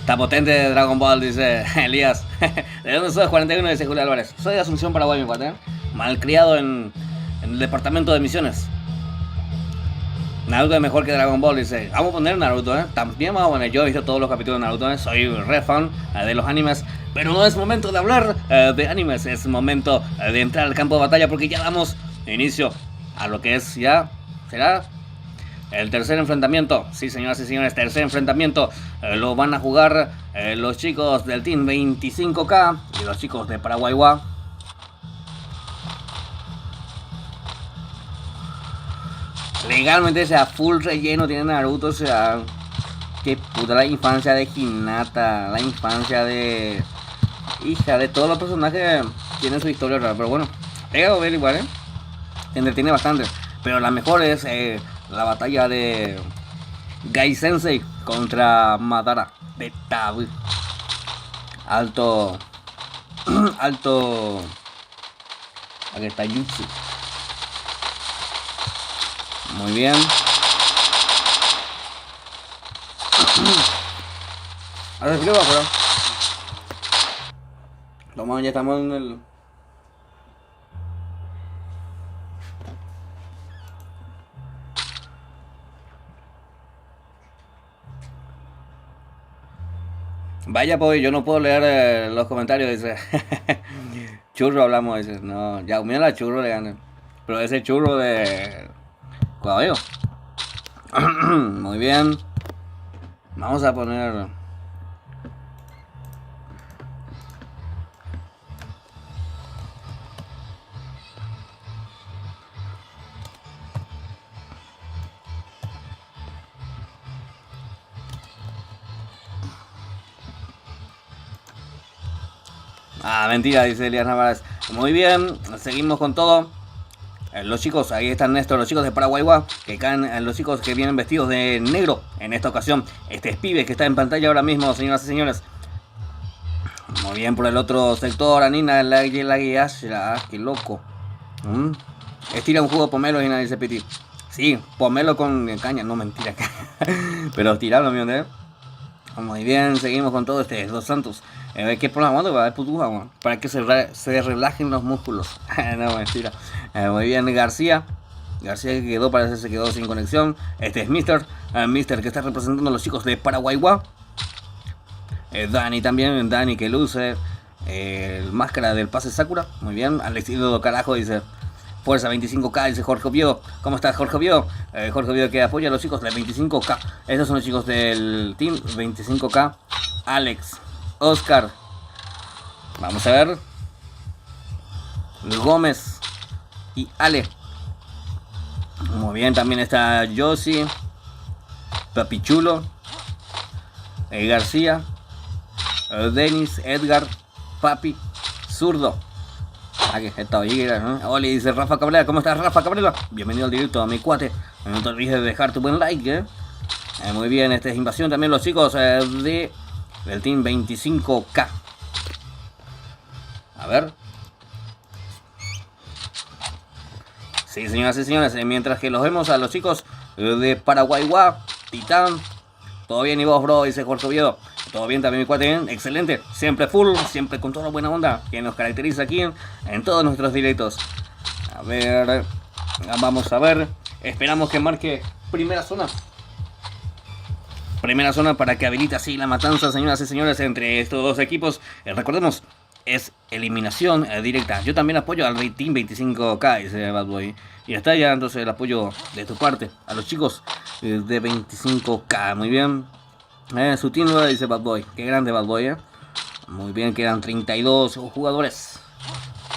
Está potente Dragon Ball, dice Elías. ¿De dónde sos? 41, dice Julio Álvarez. Soy de Asunción, Paraguay, mi cuate. Malcriado en el departamento de misiones. Naruto es mejor que Dragon Ball, dice. Vamos a poner Naruto, También vamos a poner. Yo he visto todos los capítulos de Naruto, Soy re fan de los animes. Pero no es momento de hablar de animes. Es momento de entrar al campo de batalla porque ya damos inicio a lo que es ya... ¿Será? El tercer enfrentamiento, sí señoras y señores, tercer enfrentamiento, lo van a jugar los chicos del Team 25K y los chicos de Paraguay. Legalmente, o sea, full relleno tiene Naruto, o sea, que puta la infancia de Hinata, la infancia de... Hija, de todos los personajes tienen su historia rara, pero bueno, pega a ver igual, te entretiene bastante. Pero la mejor es la batalla de Gai Sensei contra Madara de Tabi. Alto. Alto. Aquí está Jutsu. Muy bien. Ahora se pero. Toma, ya estamos en el. Vaya, pues yo no puedo leer los comentarios, dice. Churro hablamos, dice. No, ya mira la churro le ganan. Pero ese churro de caballo. Muy bien. Vamos a poner. Ah, mentira, dice Elías Navarez. Muy bien, seguimos con todo. Los chicos, ahí están estos, los chicos de Paraguay, que caen, los chicos que vienen vestidos de negro en esta ocasión. Este es Pibe que está en pantalla ahora mismo, señoras y señores. Muy bien, por el otro sector, Anina, la guía, qué loco. Estira un jugo pomelo y nadie dice Piti. Sí, pomelo con caña, no mentira. Pero tirarlo, mi onda. Muy bien, seguimos con todo este Dos Santos. ¿Qué programa va a dar putuja, para que se relajen los músculos? No, mentira. Muy bien, García. García que quedó, parece que se quedó sin conexión. Este es Mister que está representando a los chicos de Paraguay. Dani también, Dani que luce el máscara del pase Sakura. Muy bien, Alex Ido carajo dice. Fuerza 25K, dice Jorge Oviedo. ¿Cómo estás, Jorge Oviedo? Jorge Oviedo que apoya a los chicos del 25K. Estos son los chicos del team 25K. Alex, Oscar. Vamos a ver. Gómez y Ale. Muy bien, también está Josie, Papichulo, García, Denis, Edgar, Papi, Zurdo. Aquí está Olliguera, ¿no? Oli, dice Rafa Cabrera. ¿Cómo estás, Rafa Cabrera? Bienvenido al directo, a mi cuate. No te olvides de dejar tu buen like, muy bien, esta es invasión también los chicos del Team 25K. A ver. Sí, señoras y señores, mientras que los vemos a los chicos de Paraguay, Titán. Todo bien, y vos, bro, dice Jorge Oviedo. Todo bien también, mi cuate, bien, excelente. Siempre full, siempre con toda la buena onda que nos caracteriza aquí en todos nuestros directos. A ver, vamos a ver. Esperamos que marque primera zona. Primera zona para que habilite así la matanza, señoras y señores, entre estos dos equipos. Recordemos, es eliminación directa. Yo también apoyo al Team 25K, dice Bad Boy. Y está ya entonces el apoyo de tu parte a los chicos de 25K. Muy bien. Su team nueva, dice Bad Boy. Qué grande Bad Boy, Muy bien, quedan 32 jugadores.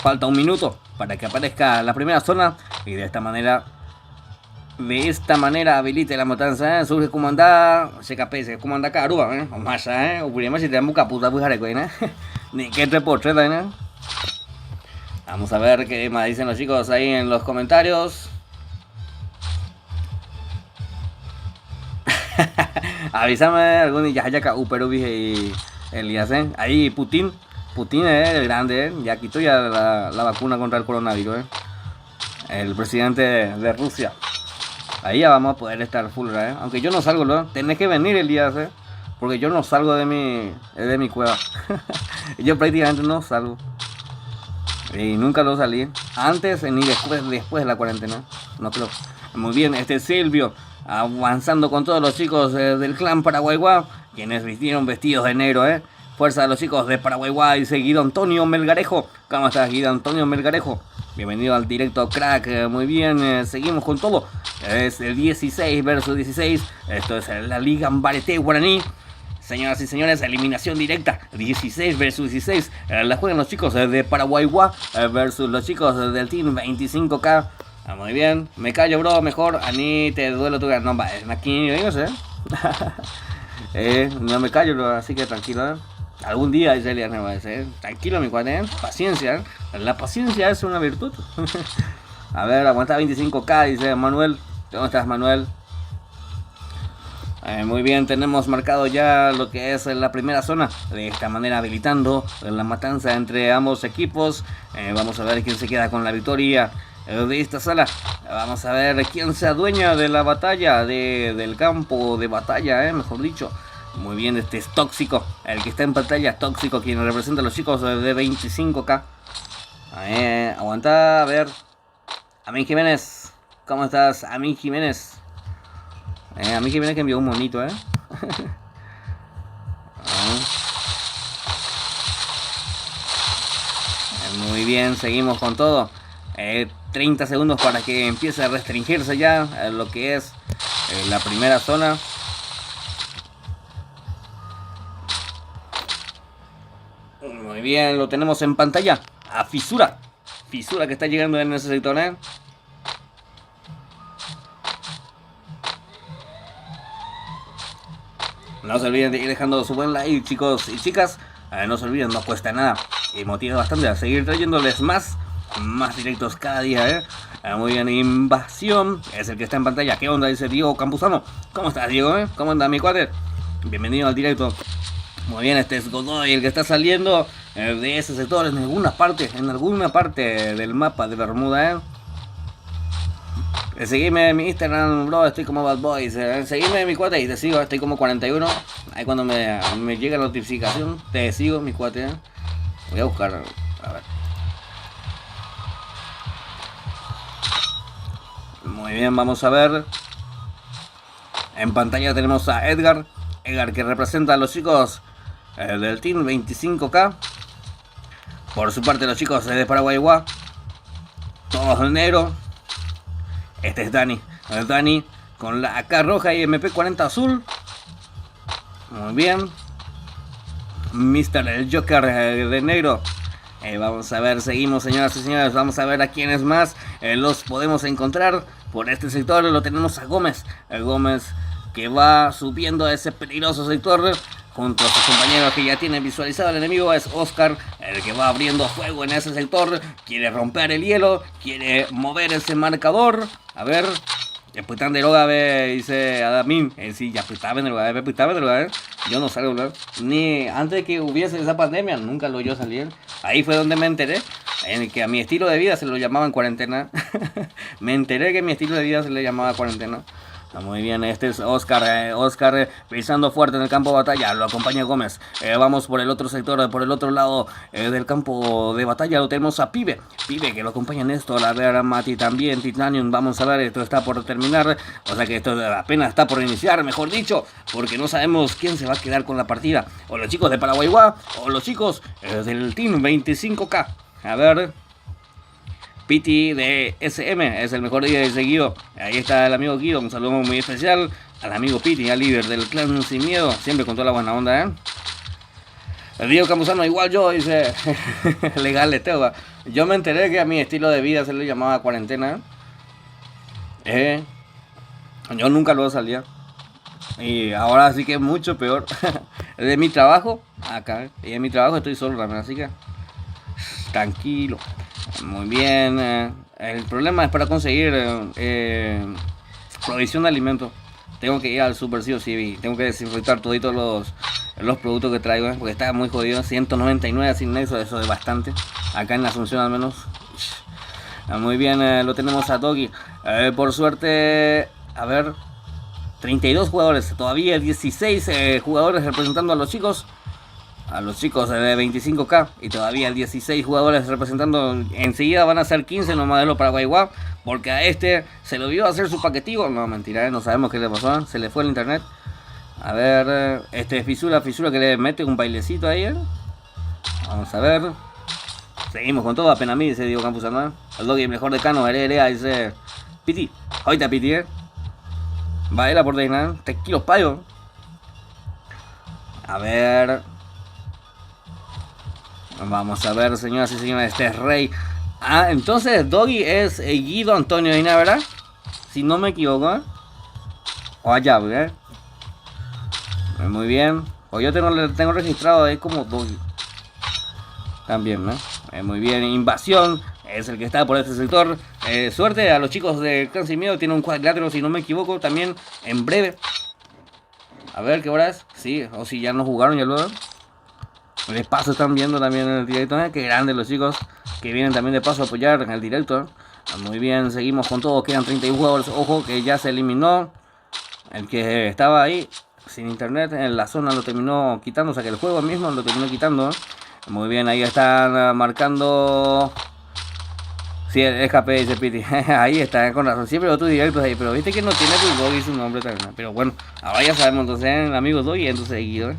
Falta un minuto para que aparezca la primera zona. Y de esta manera habilite la matanza, Surge como anda. CKP, como anda Caruba, O más, O primero si te dan buca puta, Ni que te portreta, Vamos a ver qué más dicen los chicos ahí en los comentarios. Avísame algún ya pero y Elías, ahí Putin es el grande, ya quitó ya la vacuna contra el coronavirus, el presidente de Rusia. Ahí ya vamos a poder estar full, aunque yo no salgo, tenés que venir, Elías, porque yo no salgo de mi cueva. Yo prácticamente no salgo. Y nunca lo salí, antes ni después de la cuarentena, no creo. Muy bien, este Silvio avanzando con todos los chicos del clan Paraguay, quienes vistieron vestidos de negro, Fuerza de los chicos de Paraguay, dice Guido Antonio Melgarejo. ¿Cómo estás, Guido Antonio Melgarejo? Bienvenido al directo, crack. Muy bien, seguimos con todo. Es el 16 versus 16. Esto es la Liga Ambarete Guaraní. Señoras y señores, eliminación directa, 16 versus 16. La juegan los chicos de Paraguay versus los chicos del Team 25K. Muy bien, me callo, bro, mejor. A mí te duele tu no, aquí no sé. No me callo, bro, así que tranquilo. Algún día dice Elias Tranquilo, mi cuate, paciencia. La paciencia es una virtud. A ver, aguanta 25k, dice Manuel. ¿Dónde estás, Manuel? Muy bien, tenemos marcado ya lo que es la primera zona. De esta manera habilitando la matanza entre ambos equipos. Vamos a ver quién se queda con la victoria de esta sala. Vamos a ver quién se adueña de la batalla, del campo de batalla, mejor dicho. Muy bien, este es Tóxico. El que está en pantalla es Tóxico, quien representa a los chicos de 25k. Aguanta, a ver. Amin Jiménez, ¿cómo estás? Amin Jiménez. Amin Jiménez que envió un monito, Muy bien, seguimos con todo. 30 segundos para que empiece a restringirse ya lo que es la primera zona. Muy bien, lo tenemos en pantalla. A Fisura. Fisura que está llegando en ese sector, No se olviden de ir dejando su buen like, chicos y chicas. No se olviden, no cuesta nada. Y motiva bastante a seguir trayéndoles más directos cada día, Muy bien, Invasión es el que está en pantalla. ¿Qué onda? Dice Diego Campuzano. ¿Cómo estás, Diego? ¿Cómo anda, mi cuate? Bienvenido al directo. Muy bien, este es Godoy, el que está saliendo de ese sector en alguna parte del mapa de Bermuda, Seguime en mi Instagram, bro, estoy como Bad Boys. Seguime en mi cuate y te sigo, estoy como 41. Ahí cuando me llega la notificación, te sigo, mi cuate. Voy a buscar, a ver. Muy bien, vamos a ver. En pantalla tenemos a Edgar. Edgar que representa a los chicos del Team 25k. Por su parte los chicos de Paraguay, todos en negro. Este es Dani. Dani con la AK roja y MP40 azul. Muy bien. Mr. el Joker de negro. Vamos a ver, seguimos, señoras y señores. Vamos a ver a quiénes más los podemos encontrar. Por este sector lo tenemos a Gómez. El Gómez que va subiendo a ese peligroso sector. Junto a sus compañeros que ya tienen visualizado el enemigo es Oscar, el que va abriendo fuego en ese sector. Quiere romper el hielo, quiere mover ese marcador. A ver, después tan de droga, dice Adamín. Sí, ya pues estaba en droga, Yo no salgo, ¿verdad? Ni antes de que hubiese esa pandemia, nunca lo oyó salir. Ahí fue donde me enteré, en que a mi estilo de vida se lo llamaban cuarentena. Me enteré que mi estilo de vida se le llamaba cuarentena. Muy bien, este es Oscar, Oscar pisando fuerte en el campo de batalla, lo acompaña Gómez. Vamos por el otro sector, por el otro lado del campo de batalla lo tenemos a Pibe que lo acompaña Néstor, a ver a Mati también, Titanium. Vamos a ver, esto está por terminar, o sea que esto apenas está por iniciar, mejor dicho, porque no sabemos quién se va a quedar con la partida, o los chicos de Paraguay o los chicos del Team 25k. A ver, Piti de SM es el mejor día de seguido. Ahí está el amigo Guido, un saludo muy especial al amigo Piti, al líder del clan Sin Miedo, siempre con toda la buena onda, El Diego Campuzano, igual yo, dice legal de Teuba. Yo me enteré que a mi estilo de vida se le llamaba cuarentena. Yo nunca lo salía. Y ahora sí que es mucho peor. De mi trabajo, acá, y en mi trabajo estoy solo también, así que tranquilo. Muy bien, el problema es para conseguir provisión de alimentos. Tengo que ir al super sí o sí, tengo que desinfectar toditos los productos que traigo, porque está muy jodido. 199 sin nexo, eso es bastante. Acá en la Asunción al menos. Muy bien, lo tenemos a Doggy. Por suerte, a ver, 32 jugadores, todavía 16 jugadores representando a los chicos. A los chicos de 25k y todavía 16 jugadores representando. Enseguida van a ser 15 los modelos Paraguay, porque a este se lo vio hacer su paquetivo. No, mentira, no sabemos qué le pasó, se le fue el internet. A ver, este Fisura que le mete un bailecito ahí, Vamos a ver. Seguimos con todo, apenas a mí, dice Diego Campuzano. El Doggy mejor decano, heredea, dice Piti. Ahorita Piti, Baila por Deina, 3 kilos payo. A ver. Vamos a ver, señoras y señores, este es Rey. Entonces Doggy es Guido Antonio Deina, ¿verdad? Si no me equivoco, O allá, Muy bien. O yo tengo registrado ahí como Doggy. También, Muy bien, Invasión es el que está por este sector. Suerte a los chicos de Clan Sin Miedo. Tiene un cuadrilátero, si no me equivoco, también en breve. A ver qué hora es. Sí, o si ya no jugaron, ya luego. De paso están viendo también en el directo. Qué grandes los chicos que vienen también de paso a apoyar en el directo. Muy bien, seguimos con todo. Quedan 31 jugadores. Ojo que ya se eliminó el que estaba ahí sin internet en la zona, lo terminó quitando. O sea que el juego mismo lo terminó quitando. Muy bien, ahí están marcando. Sí, es KP, dice Piti. Ahí está, con razón. Siempre otros directos ahí, pero viste que no tiene Bulldog y su nombre también. Pero bueno, ahora ya sabemos, entonces, amigos Doggy, entonces Guido.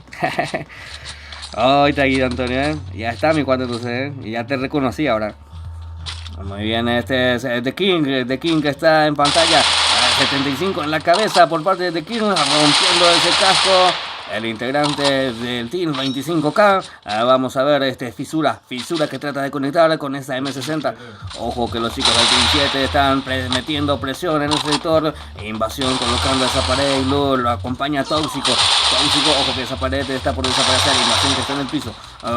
Ahí está Guido, Antonio. Ya está mi cuate, entonces. Y ya te reconocí ahora. Muy bien, este es The King que está en pantalla. 75 en la cabeza por parte de The King, rompiendo ese casco. El integrante del Team 25K. Vamos a ver fisura que trata de conectar con esa M60. Ojo que los chicos del Team 7 están metiendo presión en el sector. Invasión colocando esa pared y luego lo acompaña Tóxico, ojo que esa pared está por desaparecer. Invasión que está en el piso.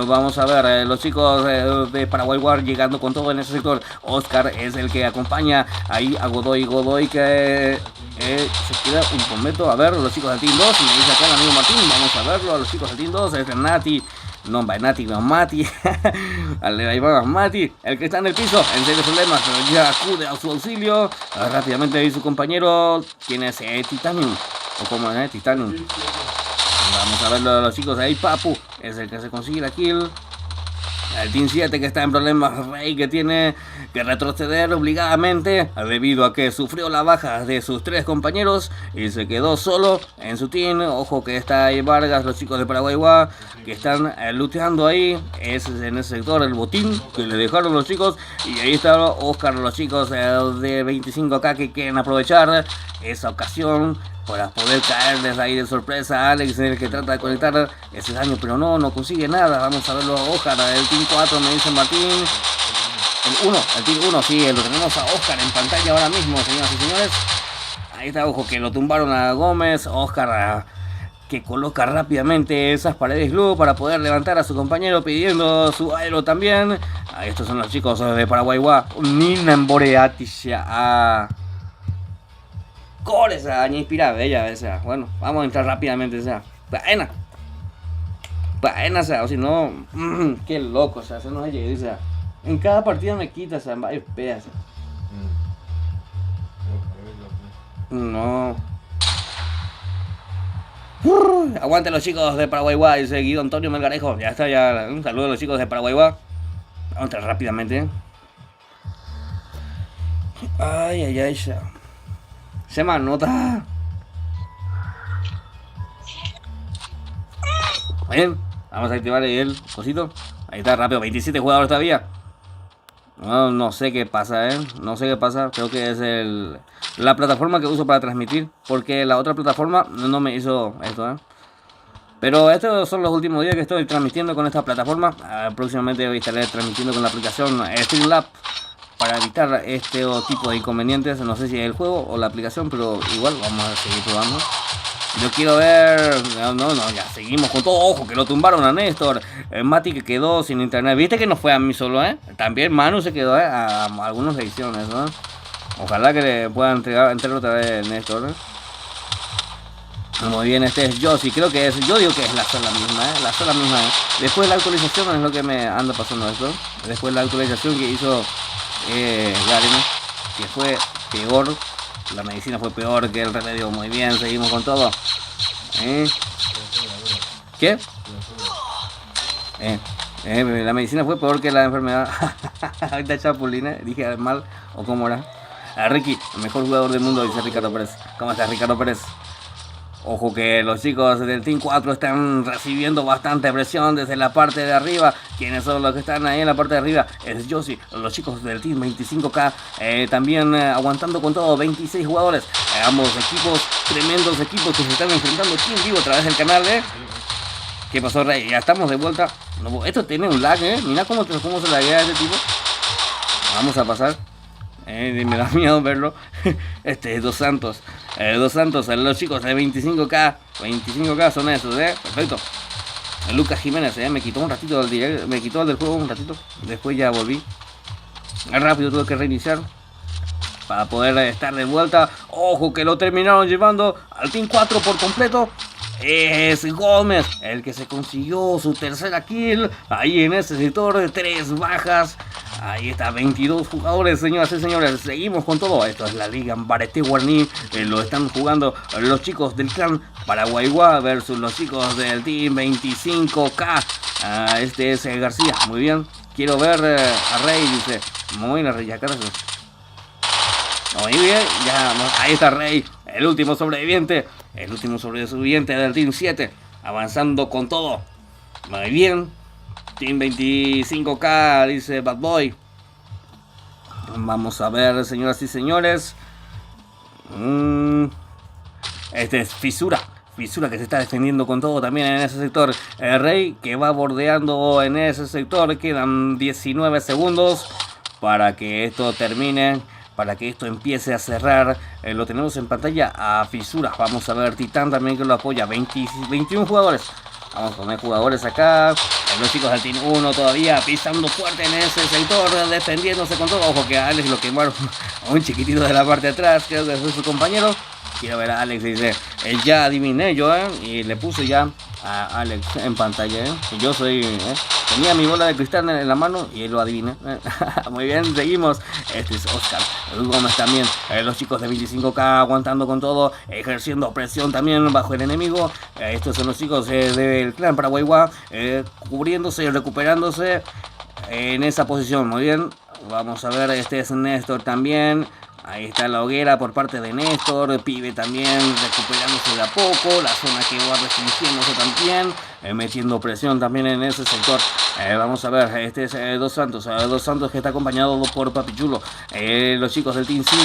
Vamos a ver los chicos de Paraguay War llegando con todo en ese sector. Oscar es el que acompaña ahí a Godoy que se queda un momento. A ver los chicos del Team 2. Y me dice acá el amigo Martín. Vamos a verlo a los chicos del Team 2. Es Nati. No, Nati, no, Mati. Ahí va Mati, el que está en el piso. En serio problemas, pero ya acude a su auxilio. Rápidamente ahí su compañero. ¿Quién es? Titanium. ¿O cómo es? Titanium. Vamos a verlo a los chicos de ahí. Papu es el que se consigue la kill. El Team 7 que está en problemas, Rey que tiene que retroceder obligadamente debido a que sufrió la baja de sus 3 compañeros y se quedó solo en su team. Ojo que está ahí Vargas, los chicos de Paraguay que están looteando ahí. Ese es en ese sector el botín que le dejaron los chicos. Y ahí está Oscar, los chicos de 25K que quieren aprovechar esa ocasión para poder caerles ahí de sorpresa. Alex es el que trata de conectar ese daño, pero no consigue nada. Vamos a verlo a Oscar, el Team 4 me dice Martín. El Team 1, sí, lo tenemos a Oscar en pantalla ahora mismo, señoras y señores. Ahí está, ojo que lo tumbaron a Gómez. Oscar que coloca rápidamente esas paredes glue para poder levantar a su compañero pidiendo su aero también. Estos son los chicos de Paraguay. Nina Boreatisha Core esa inspirada bella, o sea, bueno, vamos a entrar rápidamente, o sea, o sea, o si no, qué loco, o sea, se nos llega, o sea, en cada partida me quita, o sea, en varios pedazos. No. Aguante los chicos de Paraguay, dice Guido Antonio Melgarejo, ya está, ya, un saludo a los chicos de Paraguay. Vamos a entrar rápidamente. Ay, ya. Se me anota. Bien, vamos a activar el cosito. Ahí está, rápido, 27 jugadores todavía. No sé qué pasa, no sé qué pasa. Creo que es la plataforma que uso para transmitir, porque la otra plataforma no me hizo esto, Pero estos son los últimos días que estoy transmitiendo con esta plataforma. Próximamente estaré transmitiendo con la aplicación Streamlabs para evitar este tipo de inconvenientes. No sé si es el juego o la aplicación, pero igual vamos a seguir probando. Yo quiero ver. No, ya seguimos con todo. Ojo que lo tumbaron a Néstor. Mati que quedó sin internet. Viste que no fue a mí solo, También Manu se quedó, a algunas ediciones, ¿no? Ojalá que le puedan entrar otra vez Néstor, Muy bien, este es Josie. Creo que yo digo que es la sola misma, La sola misma, Después de la actualización es lo que me anda pasando esto. Después de la actualización que hizo Garen, que fue peor. La medicina fue peor que el remedio. Muy bien, seguimos con todo. ¿Qué? La medicina fue peor que la enfermedad. Ahorita Chapulina, dije mal o cómo era. Ricky, el mejor jugador del mundo, dice Ricardo Pérez. ¿Cómo estás, Ricardo Pérez? Ojo que los chicos del Team 4 están recibiendo bastante presión desde la parte de arriba. ¿Quiénes son los que están ahí en la parte de arriba? Es Josie, los chicos del Team 25K también aguantando con todo, 26 jugadores. Ambos equipos, tremendos equipos que se están enfrentando aquí en vivo a través del canal, ¿Qué pasó, Rey? Ya estamos de vuelta. No, esto tiene un lag, Mira cómo se laguea este tipo. Vamos a pasar. Me da miedo verlo. Dos Santos. Los chicos de 25K. 25K son esos, perfecto. Lucas Jiménez, me quitó un ratito del directo, me quitó del juego un ratito. Después ya volví. Rápido tuve que reiniciar para poder estar de vuelta. Ojo que lo terminaron llevando al Team 4 por completo. Es Gómez el que se consiguió su tercera kill. Ahí en ese sector de 3 bajas. Ahí está, 22 jugadores, señoras y señores. Seguimos con todo. Esto es la Liga Mbarete Guarní. Lo están jugando los chicos del clan Paraguayguá versus los chicos del Team 25K. Este es García. Muy bien. Quiero ver a Rey, dice. Muy bien, Rey, ya carajo. Muy bien, ya, ahí está Rey, el último sobreviviente. El último sobreviviente del Team 7. Avanzando con todo. Muy bien. Team 25K, dice Bad Boy. Vamos a ver, señoras y señores. Este es Fisura. Fisura que se está defendiendo con todo también en ese sector. El Rey que va bordeando en ese sector. Quedan 19 segundos para que esto termine. Para que esto empiece a cerrar. Lo tenemos en pantalla a Fisura. Vamos a ver Titán también que lo apoya. 21 jugadores. Vamos a poner jugadores acá. Los chicos del Team 1 todavía pisando fuerte en ese sector. Defendiéndose con todo. Ojo que a Alex lo quemaron un chiquitito de la parte de atrás. Creo que fue su compañero. Quiero ver a Alex, dice, ya adiviné yo, y le puse ya a Alex en pantalla, yo soy, tenía mi bola de cristal en la mano y él lo adiviné. Muy bien, seguimos. Este es Oscar Gómez también, los chicos de 25K aguantando con todo, ejerciendo presión también bajo el enemigo. Estos son los chicos del clan Paraguayguá, cubriéndose y recuperándose en esa posición. Muy bien, vamos a ver, este es Néstor también. Ahí está la hoguera por parte de Néstor, el pibe también recuperándose de a poco, la zona que va restringiéndose también, metiendo presión también en ese sector. Vamos a ver, este es Dos Santos que está acompañado por Papi Chulo, los chicos del Team 5,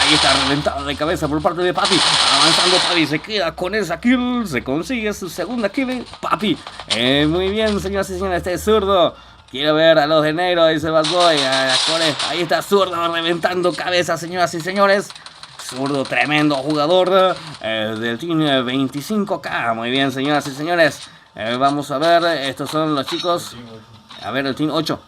ahí está reventado de cabeza por parte de Papi, avanzando Papi, se queda con esa kill, se consigue su segunda kill, Papi, muy bien señoras y señores, este es Zurdo. Quiero ver a los de negro, dice Bad Boy. Ahí está Zurdo reventando cabezas, señoras y señores. Zurdo, tremendo jugador del Team 25K. Muy bien, señoras y señores. Vamos a ver, estos son los chicos. A ver, el Team 8.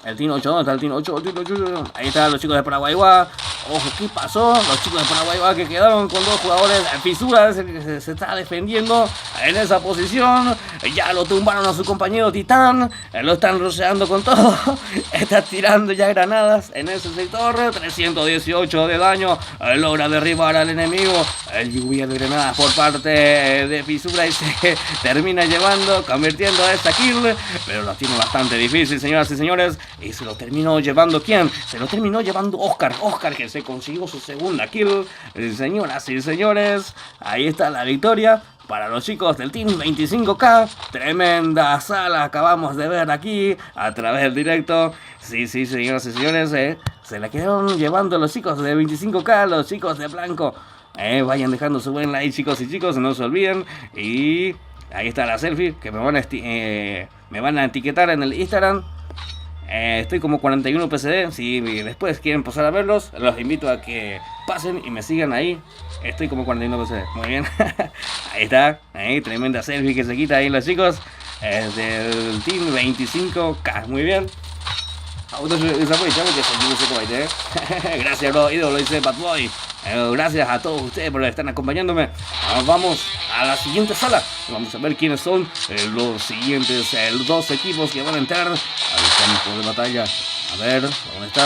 El Team 8, ¿dónde está el Team 8? Ahí están los chicos de Paraguayguá. Ojo, ¿qué pasó? Los chicos de Paraguayguá que quedaron con 2 jugadores. Fisura es el que se está defendiendo en esa posición. Ya lo tumbaron a su compañero Titán. Lo están roceando con todo. Está tirando ya granadas en ese sector. 318 de daño. Logra derribar al enemigo. Lluvia de granadas por parte de Fisura y se termina llevando, convirtiendo a esta kill. Pero lo tiene bastante difícil, señoras y señores. Y se lo terminó llevando, ¿quién? Se lo terminó llevando Oscar. Oscar que se consiguió su segunda kill. Señoras y señores, ahí está la victoria para los chicos del Team 25K. Tremenda sala acabamos de ver aquí a través del directo. Sí, señoras y señores, se la quedaron llevando los chicos de 25K, los chicos de blanco. Vayan dejando su buen like, chicos y chicos, no se olviden. Y ahí está la selfie que me van a etiquetar en el Instagram. Estoy como 41 PCD. Si después quieren pasar a verlos, los invito a que pasen y me sigan ahí. Estoy como 41 PCD. Muy bien. Ahí está. Tremenda selfie que se quita ahí los chicos del Team 25K. Muy bien. Gracias, bro. Ídolo, dice Bad Boy. Gracias a todos ustedes por estar acompañándome. Vamos a la siguiente sala. Vamos a ver quiénes son los siguientes 2 equipos que van a entrar al campo de batalla. A ver, ¿dónde está?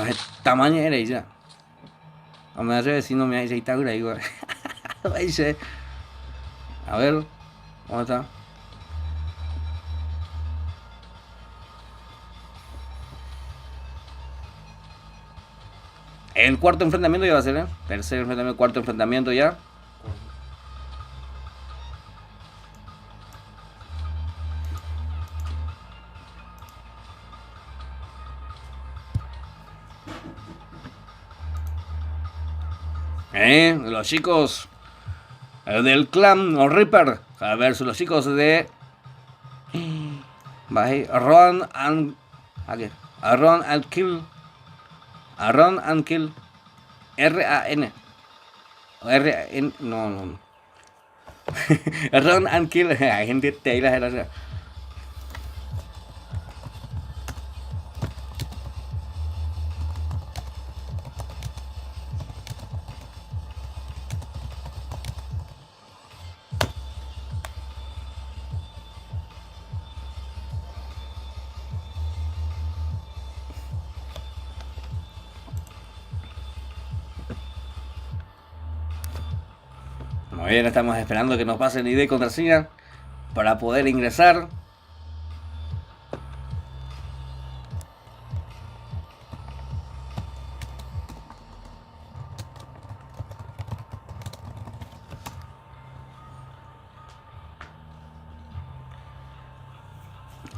Esta manera ya. Vamos a ver si no me hay aceitadura igual. A ver, ¿dónde está? El cuarto enfrentamiento ya va a ser, tercer enfrentamiento, cuarto enfrentamiento ya. Los chicos del clan Reaper versus los chicos de Run and Kill. Run and Kill. R-A-N. R-A-N. No. Run and Kill, agente Taylor de la ciudad. Muy bien, estamos esperando que nos pasen ID y contraseña para poder ingresar.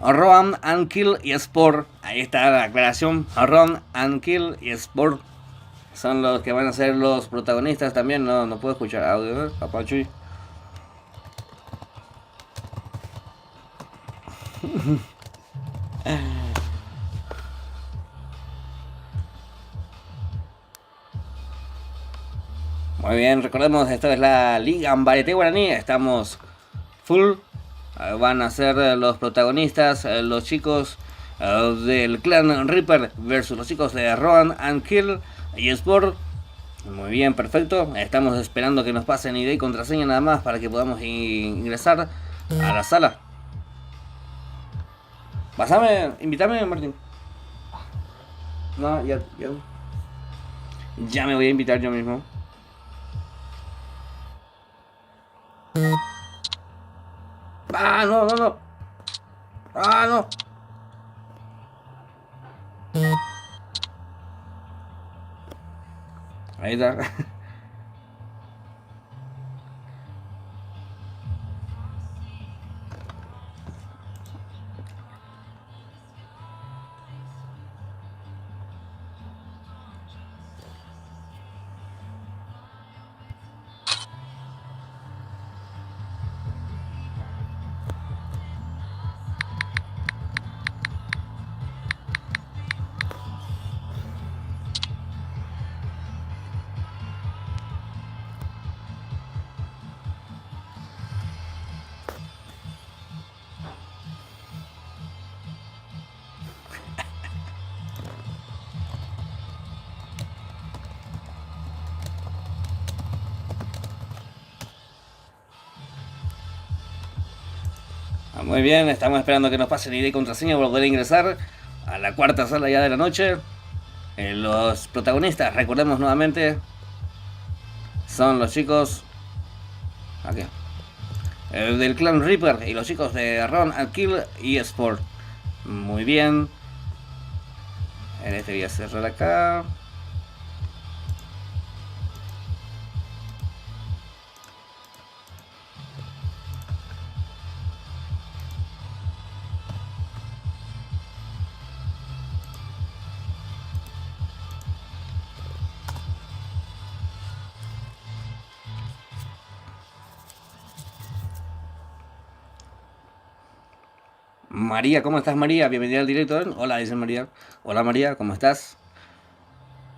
Run and Kill y Sport. Ahí está la aclaración. Run and Kill y Sport son los que van a ser los protagonistas también. No puedo escuchar audio, ¿eh? Papachuy. Muy bien, recordemos, esto es la Liga Ambarete Guaraní. Estamos full. Van a ser los protagonistas, los chicos del clan Reaper versus los chicos de Run and Kill y Sport. Muy bien, perfecto. Estamos esperando que nos pasen ID y contraseña nada más para que podamos ingresar a la sala. Invítame, Martín. No, ya me voy a invitar yo mismo. Ah, no. Ah, no. Ahí está. Muy bien, estamos esperando que nos pasen ID y contraseña para poder ingresar a la cuarta sala ya de la noche. Los protagonistas, recordemos nuevamente, son los chicos aquí, del clan Reaper y los chicos de Run and Kill y Sport. Muy bien. En este voy a cerrar acá. María, ¿cómo estás, María? Bienvenida al directo. Hola, dice María. Hola, María, ¿cómo estás?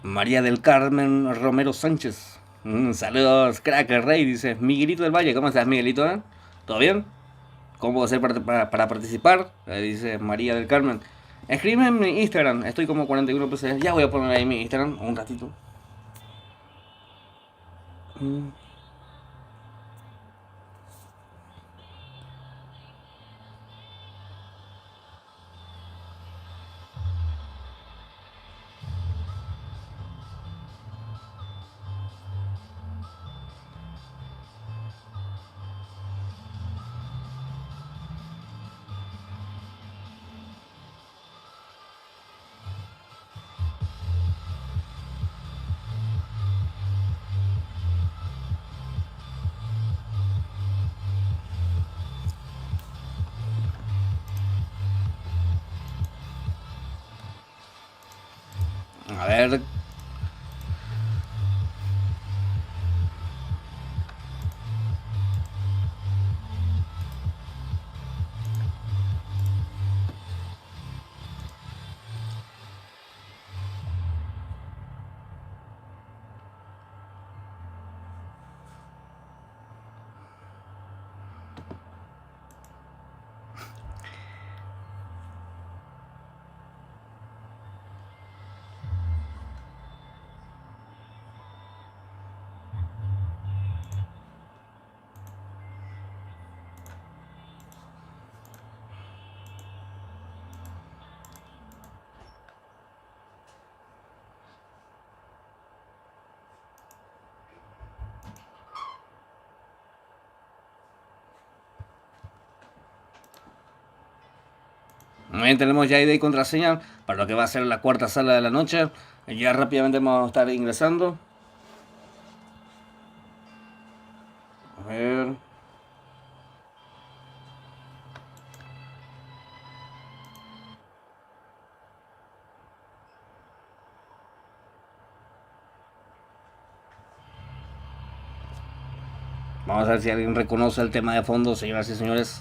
María del Carmen Romero Sánchez. Saludos, Cracker Rey, dice Miguelito del Valle. ¿Cómo estás, Miguelito? ¿Todo bien? ¿Cómo puedo hacer para participar? Dice María del Carmen. Escríbeme en mi Instagram. Estoy como 41 pesos. Ya voy a poner ahí mi Instagram un ratito. A ver. También tenemos ya ID y contraseña para lo que va a ser la cuarta sala de la noche. Ya rápidamente vamos a estar ingresando. A ver. Vamos a ver si alguien reconoce el tema de fondo, señoras y señores.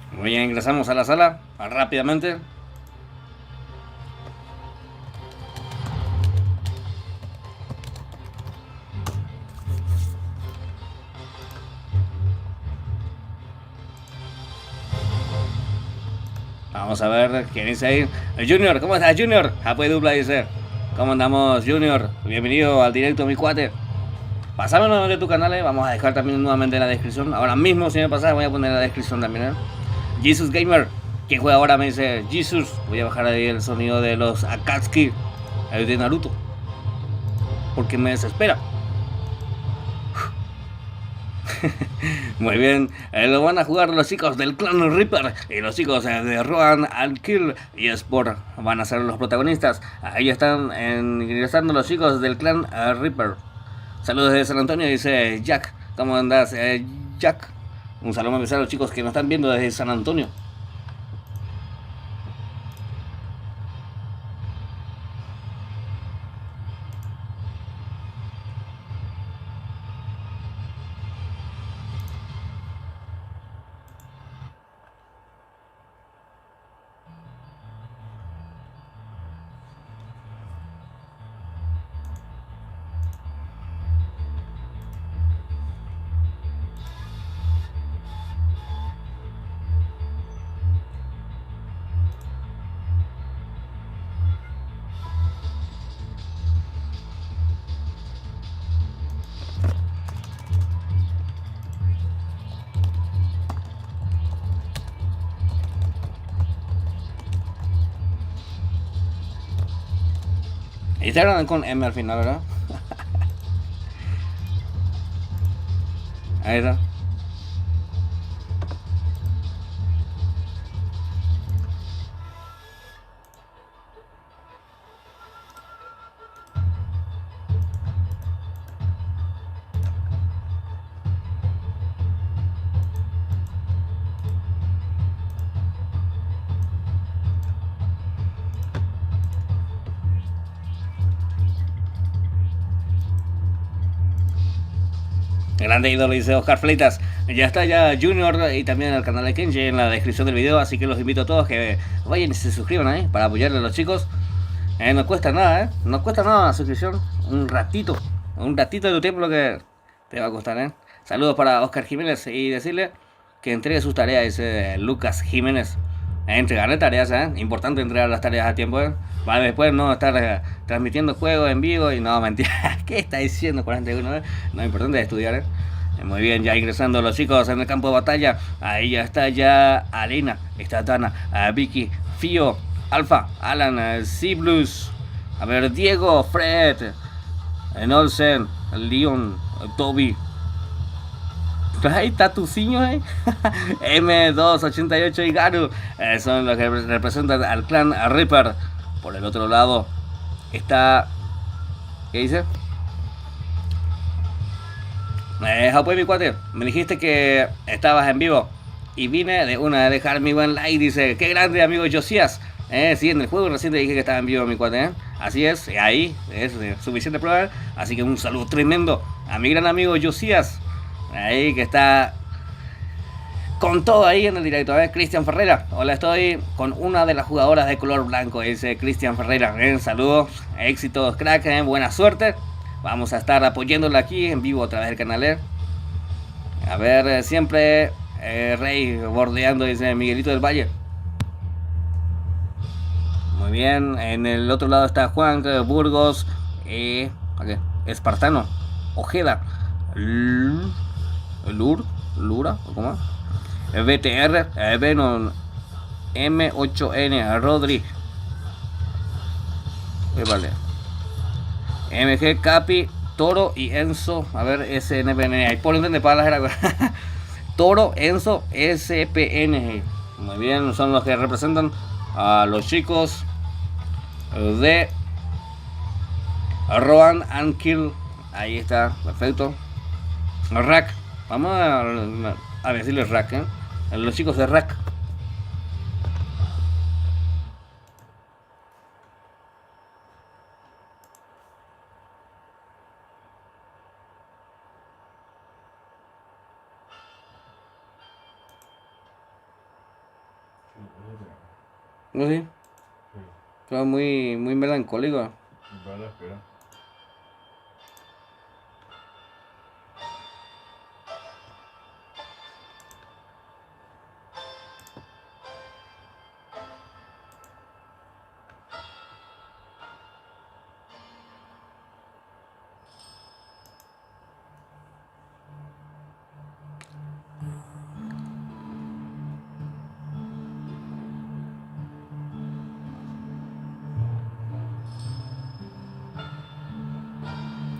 Muy bien, ingresamos a la sala rápidamente. Vamos a ver quién dice ahí. Junior, ¿cómo estás, Junior? Happy Dupla dice. ¿Cómo andamos, Junior? Bienvenido al directo, mi cuate. Pasame nuevamente tu canal, vamos a dejar también nuevamente en la descripción. Ahora mismo, si me pasas, voy a poner en la descripción también. Jesus Gamer, quien juega ahora, me dice Jesus. Voy a bajar ahí el sonido de los Akatsuki de Naruto, porque me desespera. Muy bien, lo van a jugar los chicos del clan Reaper y los chicos de Rohan al Kill y Sport van a ser los protagonistas. Ahí están ingresando los chicos del clan Reaper. Saludos desde San Antonio, dice Jack. ¿Cómo andas, Jack? Un saludo a los chicos que nos están viendo desde San Antonio. Y te hablan con M al final, ¿verdad? Ahí está. Grande ídolo, dice Oscar Fleitas. Ya está ya Junior y también el canal de Kenji en la descripción del video, así que los invito a todos que vayan y se suscriban ahí para apoyarle a los chicos. No cuesta nada, no cuesta nada la suscripción. Un ratito de tu tiempo lo que te va a costar, Saludos para Oscar Jiménez y decirle que entregue sus tareas, dice Lucas Jiménez. Entregarle tareas, importante entregar las tareas a tiempo, Vale, después no estar transmitiendo juegos en vivo y no, mentira. ¿Qué está diciendo 41? No, importante estudiar, Muy bien, ya ingresando los chicos en el campo de batalla. Ahí ya está ya Alina, está Dana, Vicky, Fio, Alfa, Alan, C-Blues. A ver, Diego, Fred, Olsen, Leon, Toby. Ahí está tu ciño, M288 y Garu son los que representan al clan Reaper. Por el otro lado está... ¿Qué dice? Japón, mi cuate, me dijiste que estabas en vivo y vine de una de dejar mi buen like. Dice, qué grande, amigo Josías. Sí, en el juego recién te dije que estaba en vivo, mi cuate, Así es, ahí es suficiente prueba. Así que un saludo tremendo a mi gran amigo Josías, ahí que está con todo ahí en el directo. Cristian Ferreira, hola, estoy con una de las jugadoras de color blanco, dice Cristian Ferreira. Saludos, éxitos, crack, buena suerte. Vamos a estar apoyándola aquí en vivo a través del canal. A ver, siempre Rey bordeando, dice Miguelito del Valle. Muy bien. En el otro lado está Juan Burgos. ¿Qué? Espartano. Ojeda. Lur. Lura. ¿Cómo? BTR. Venom. M8N. Rodri. Vale. MG, Capi, Toro y Enzo. A ver, SNPN. Ahí por orden para las era. Toro, Enzo, SPN. Muy bien, son los que representan a los chicos de Roan and Kill. Ahí está, perfecto. Rack. Vamos a decirles Rack, ¿eh? Los chicos de Rack. ¿No sé? Sí. Está muy melancólico. Vale, espera.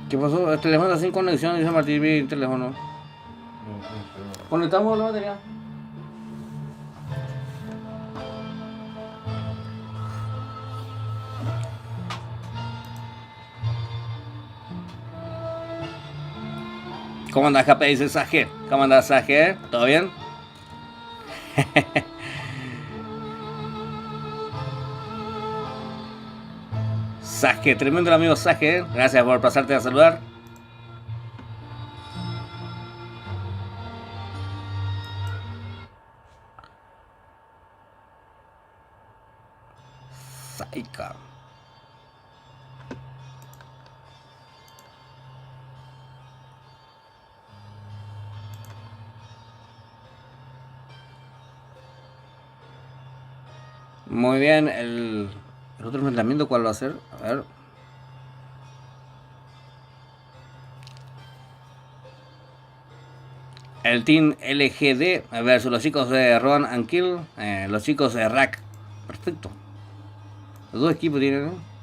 ¿Qué pasó? El teléfono está sin conexión, dice Martín, mi teléfono. No funciona. ¿Conectamos la batería? ¿Cómo andas, Cape? Dice Saje. ¿Cómo andas, Saje? ¿Todo bien? Saje, tremendo el amigo Saje. Gracias por pasarte a saludar. Saika. Muy bien, el otro enfrentamiento, ¿cuál va a ser? A ver. El Team LGD versus los chicos de Roan and Kill, los chicos de Rack. Perfecto. Los dos equipos tienen, ¿no?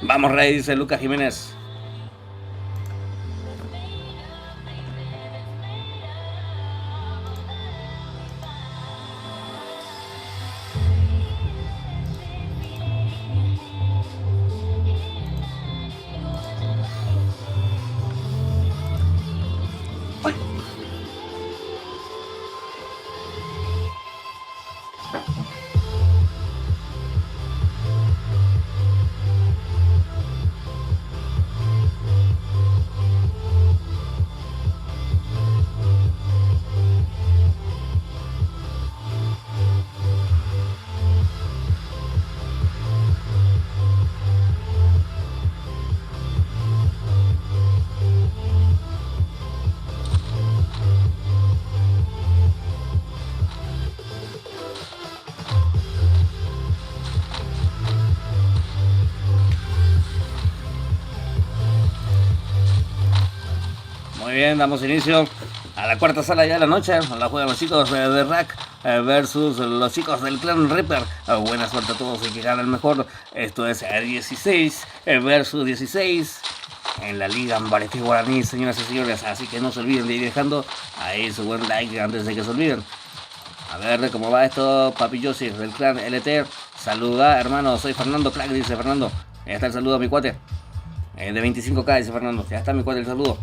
Vamos, Rey, dice Lucas Jiménez. Muy bien, damos inicio a la cuarta sala ya de la noche. La juegan los chicos de Rack versus los chicos del Clan Reaper. Buena suerte a todos y que gana el mejor. Esto es 16 versus 16 en la Liga Ambarete Guaraní, señoras y señores. Así que no se olviden de ir dejando ahí su buen like antes de que se olviden. A ver cómo va esto, Papi Yossi del Clan LT. Saluda, hermano, soy Fernando Clark, dice Fernando. Ya está el saludo a mi cuate. De 25K, dice Fernando. Ya está mi cuate el saludo.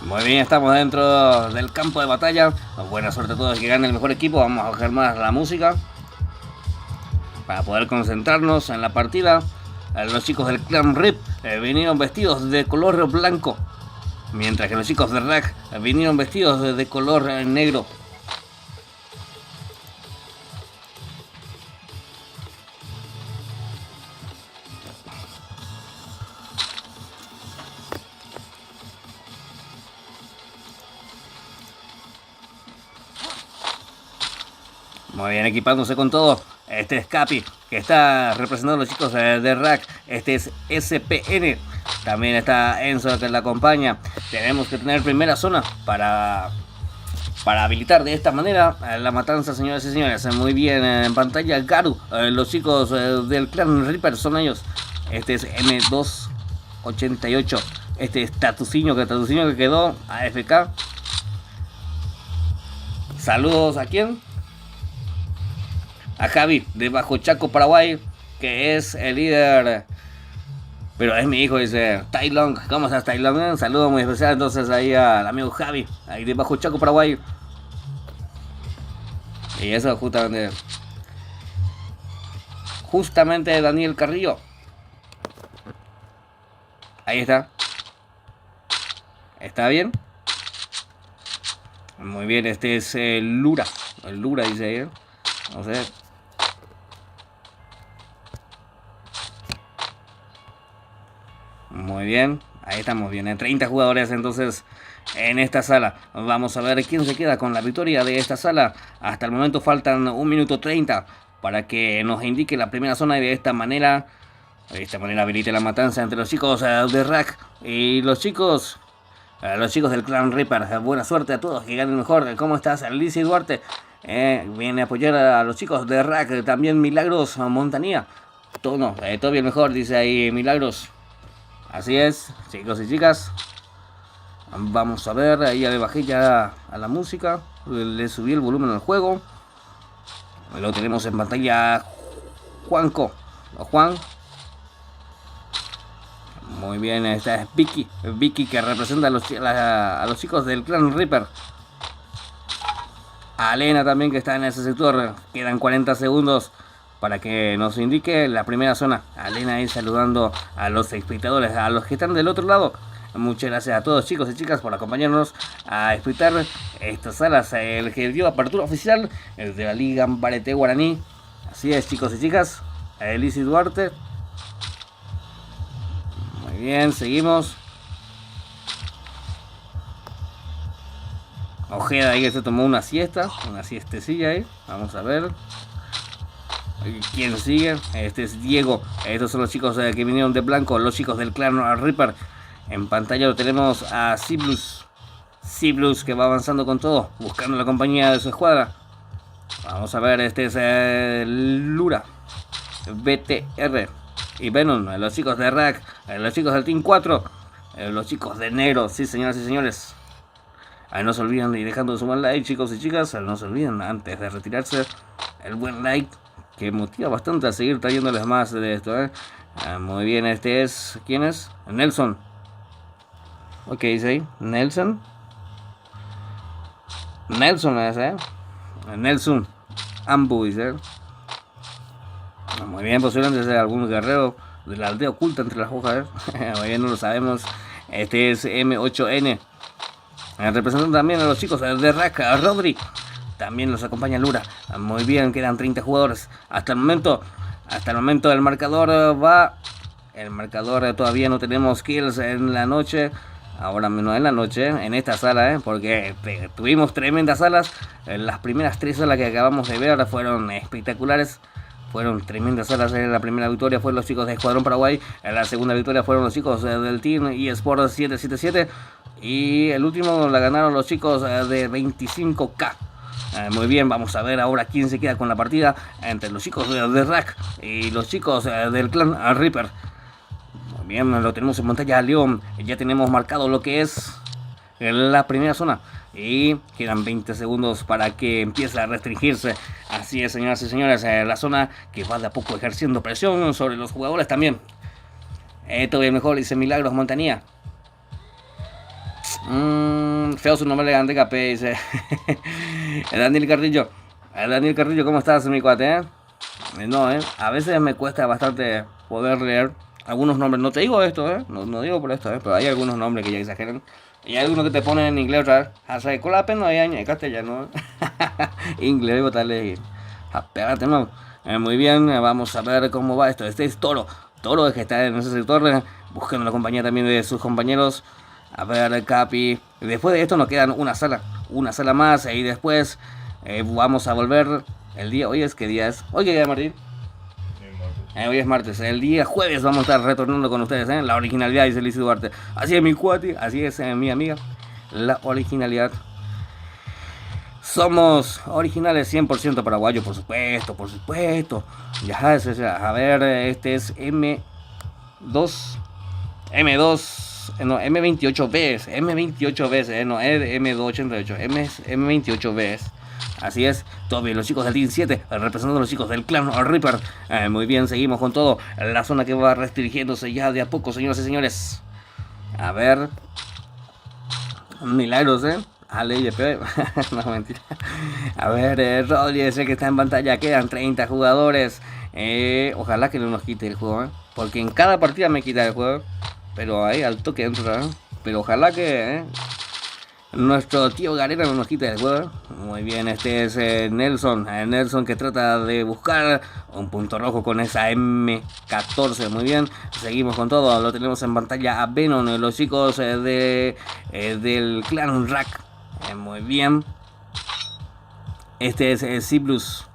Muy bien, estamos dentro del campo de batalla. Buena suerte a todos, que gane el mejor equipo. Vamos a bajar más la música para poder concentrarnos en la partida. Los chicos del clan RIP vinieron vestidos de color blanco, mientras que los chicos de RAC vinieron vestidos de color negro. Muy bien, equipándose con todo. Este es Capi, que está representando a los chicos de RAC. Este es SPN. También está Enzo, que la acompaña. Tenemos que tener primera zona para habilitar de esta manera la matanza, señoras y señores. Muy bien, en pantalla Garu. Los chicos del clan Reaper son ellos. Este es M288. Este es Tatuciño que quedó AFK. Saludos, ¿a quién? A Javi, de Bajo Chaco, Paraguay, que es el líder. Pero es mi hijo, dice Tai Long. ¿Cómo estás, Tai Long? Un saludo muy especial entonces ahí al amigo Javi, ahí de Bajo Chaco, Paraguay. Y eso justamente Daniel Carrillo. Ahí está. ¿Está bien? Muy bien, este es el Lura. El Lura dice ahí. Vamos a ver. Muy bien, ahí estamos bien, 30 jugadores entonces en esta sala. Vamos a ver quién se queda con la victoria de esta sala. Hasta el momento faltan 1 minuto 30 para que nos indique la primera zona, y de esta manera habilite la matanza entre los chicos de RAC y los chicos del clan Reaper. Buena suerte a todos, que ganen mejor. ¿Cómo estás, Alicia Duarte? Viene a apoyar a los chicos de RAC. También Milagros Montanía. Todo bien mejor, dice ahí Milagros. Así es, chicos y chicas. Vamos a ver, ahí ya le bajé ya a la música. Le subí el volumen al juego. Lo tenemos en pantalla Juanco. Juan. Muy bien, esta es Vicky. Vicky, que representa a los chicos del clan Reaper. A Elena también, que está en ese sector. Quedan 40 segundos para que nos indique la primera zona. Elena ahí saludando a los espectadores, a los que están del otro lado. Muchas gracias a todos, chicos y chicas, por acompañarnos a disfrutar estas salas. El que dio apertura oficial, el de la Liga Barete Guaraní. Así es, chicos y chicas. Elisi Duarte. Muy bien, seguimos. Ojeda ahí, que se tomó una siestecilla ahí. Vamos a ver quién sigue. Este es Diego. Estos son los chicos que vinieron de blanco, los chicos del clan Reaper. En pantalla lo tenemos a Ciblus, que va avanzando con todo, buscando la compañía de su escuadra. Vamos a ver, este es Lura, BTR y Venom, los chicos de RAC, los chicos del Team 4, los chicos de Negro. Sí, señoras y señores. No se olviden de ir dejando su buen like, chicos y chicas. No se olviden, antes de retirarse, el buen like, que motiva bastante a seguir trayéndoles más de esto. Muy bien, este es... ¿Quién es? Nelson. Ok, dice ahí. Nelson es, Nelson Ambu, dice. Muy bien, posiblemente sea algún guerrero de la aldea oculta entre las hojas. Muy bien, no lo sabemos. Este es M8N. Representando también a los chicos de RAC, a Rodri. También los acompaña Lura. Muy bien, quedan 30 jugadores. Hasta el momento el marcador va. El marcador todavía no tenemos kills en la noche. ahora menos en la noche, en esta sala, porque tuvimos tremendas salas. Las primeras 3 salas que acabamos de ver fueron espectaculares. Fueron tremendas salas. La primera victoria fue los chicos de Escuadrón Paraguay. La segunda victoria fueron los chicos del Team eSport 777. Y el último la ganaron los chicos de 25K. Muy bien, vamos a ver ahora quién se queda con la partida entre los chicos de Rack y los chicos del clan Reaper. Muy bien, lo tenemos en pantalla, León. Ya tenemos marcado lo que es la primera zona. Y quedan 20 segundos para que empiece a restringirse. Así es, señoras y señores, la zona que va de a poco ejerciendo presión sobre los jugadores también. Todavía mejor, dice Milagros Montanía. Feo su nombre elegante, capé, dice Daniel Carrillo. Daniel Carrillo, ¿cómo estás, mi cuate? No, a veces me cuesta bastante poder leer algunos nombres. No te digo esto, no digo por esto, pero hay algunos nombres que ya exageran. Y hay algunos que te ponen en inglés otra vez. Así, con la pena hay años en castellano. Inglés, botarle. Espérate, no. Muy bien, vamos a ver cómo va esto. Este es Toro. Toro es que está en ese sector, buscando la compañía también de sus compañeros. A ver, Capi. Después de esto nos quedan una sala más. Y después vamos a volver el día. Hoy es, ¿qué día es? ¿Hoy qué día, Martín? Hoy es martes, el día jueves vamos a estar retornando con ustedes, la originalidad, dice Lizy Duarte. Así es, mi cuate, así es, mi amiga, la originalidad. Somos originales 100% paraguayos, por supuesto. Ya, a ver, este es M2, no, M28B, no, es M288, M28B. Así es, todavía los chicos del Team 7 representando a los chicos del clan Reaper. Muy bien, seguimos con todo. La zona que va restringiéndose ya de a poco, señoras y señores. A ver. Milagros, Ale, no, mentira. A ver, Rodri es el que está en pantalla. Quedan 30 jugadores. Ojalá que no nos quite el juego, porque en cada partida me quita el juego. Pero ahí al toque entra, pero ojalá que nuestro tío Garena no nos quite el juego. Muy bien, este es Nelson. Nelson que trata de buscar un punto rojo con esa M14. Muy bien, seguimos con todo. Lo tenemos en pantalla a Venom, los chicos del clan Rack. Muy bien. Este es Ciblus.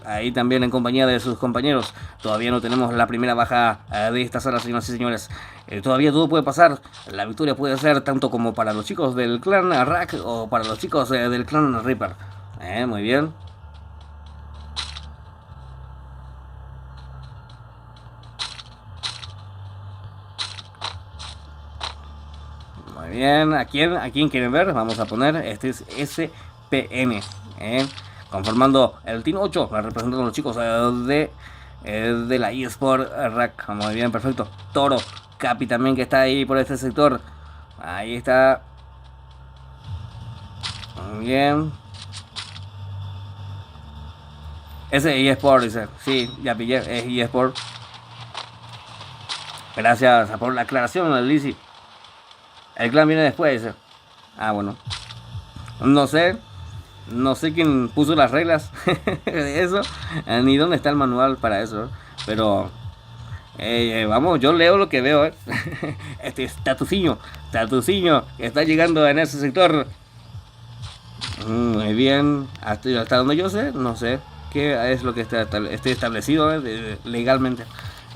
Ahí también en compañía de sus compañeros. Todavía no tenemos la primera baja de esta sala, señoras y señores. Todavía todo puede pasar. La victoria puede ser tanto como para los chicos del clan Rack o para los chicos del clan Reaper. Muy bien. Muy bien. ¿A quién quieren ver? Vamos a poner. Este es SPN. Conformando el Team 8, representando a los chicos de la eSport Rack. Muy bien, perfecto. Toro, Capi también que está ahí por este sector. Ahí está. Muy bien. Ese es eSport, dice. Sí, ya pillé, es eSport. Gracias por la aclaración, Lizzy. El clan viene después, dice. Bueno. No sé quién puso las reglas de eso, ni dónde está el manual para eso, pero vamos, yo leo lo que veo. Este es Tatuciño que está llegando en ese sector. Muy bien, hasta donde yo sé, no sé qué es lo que está establecido legalmente.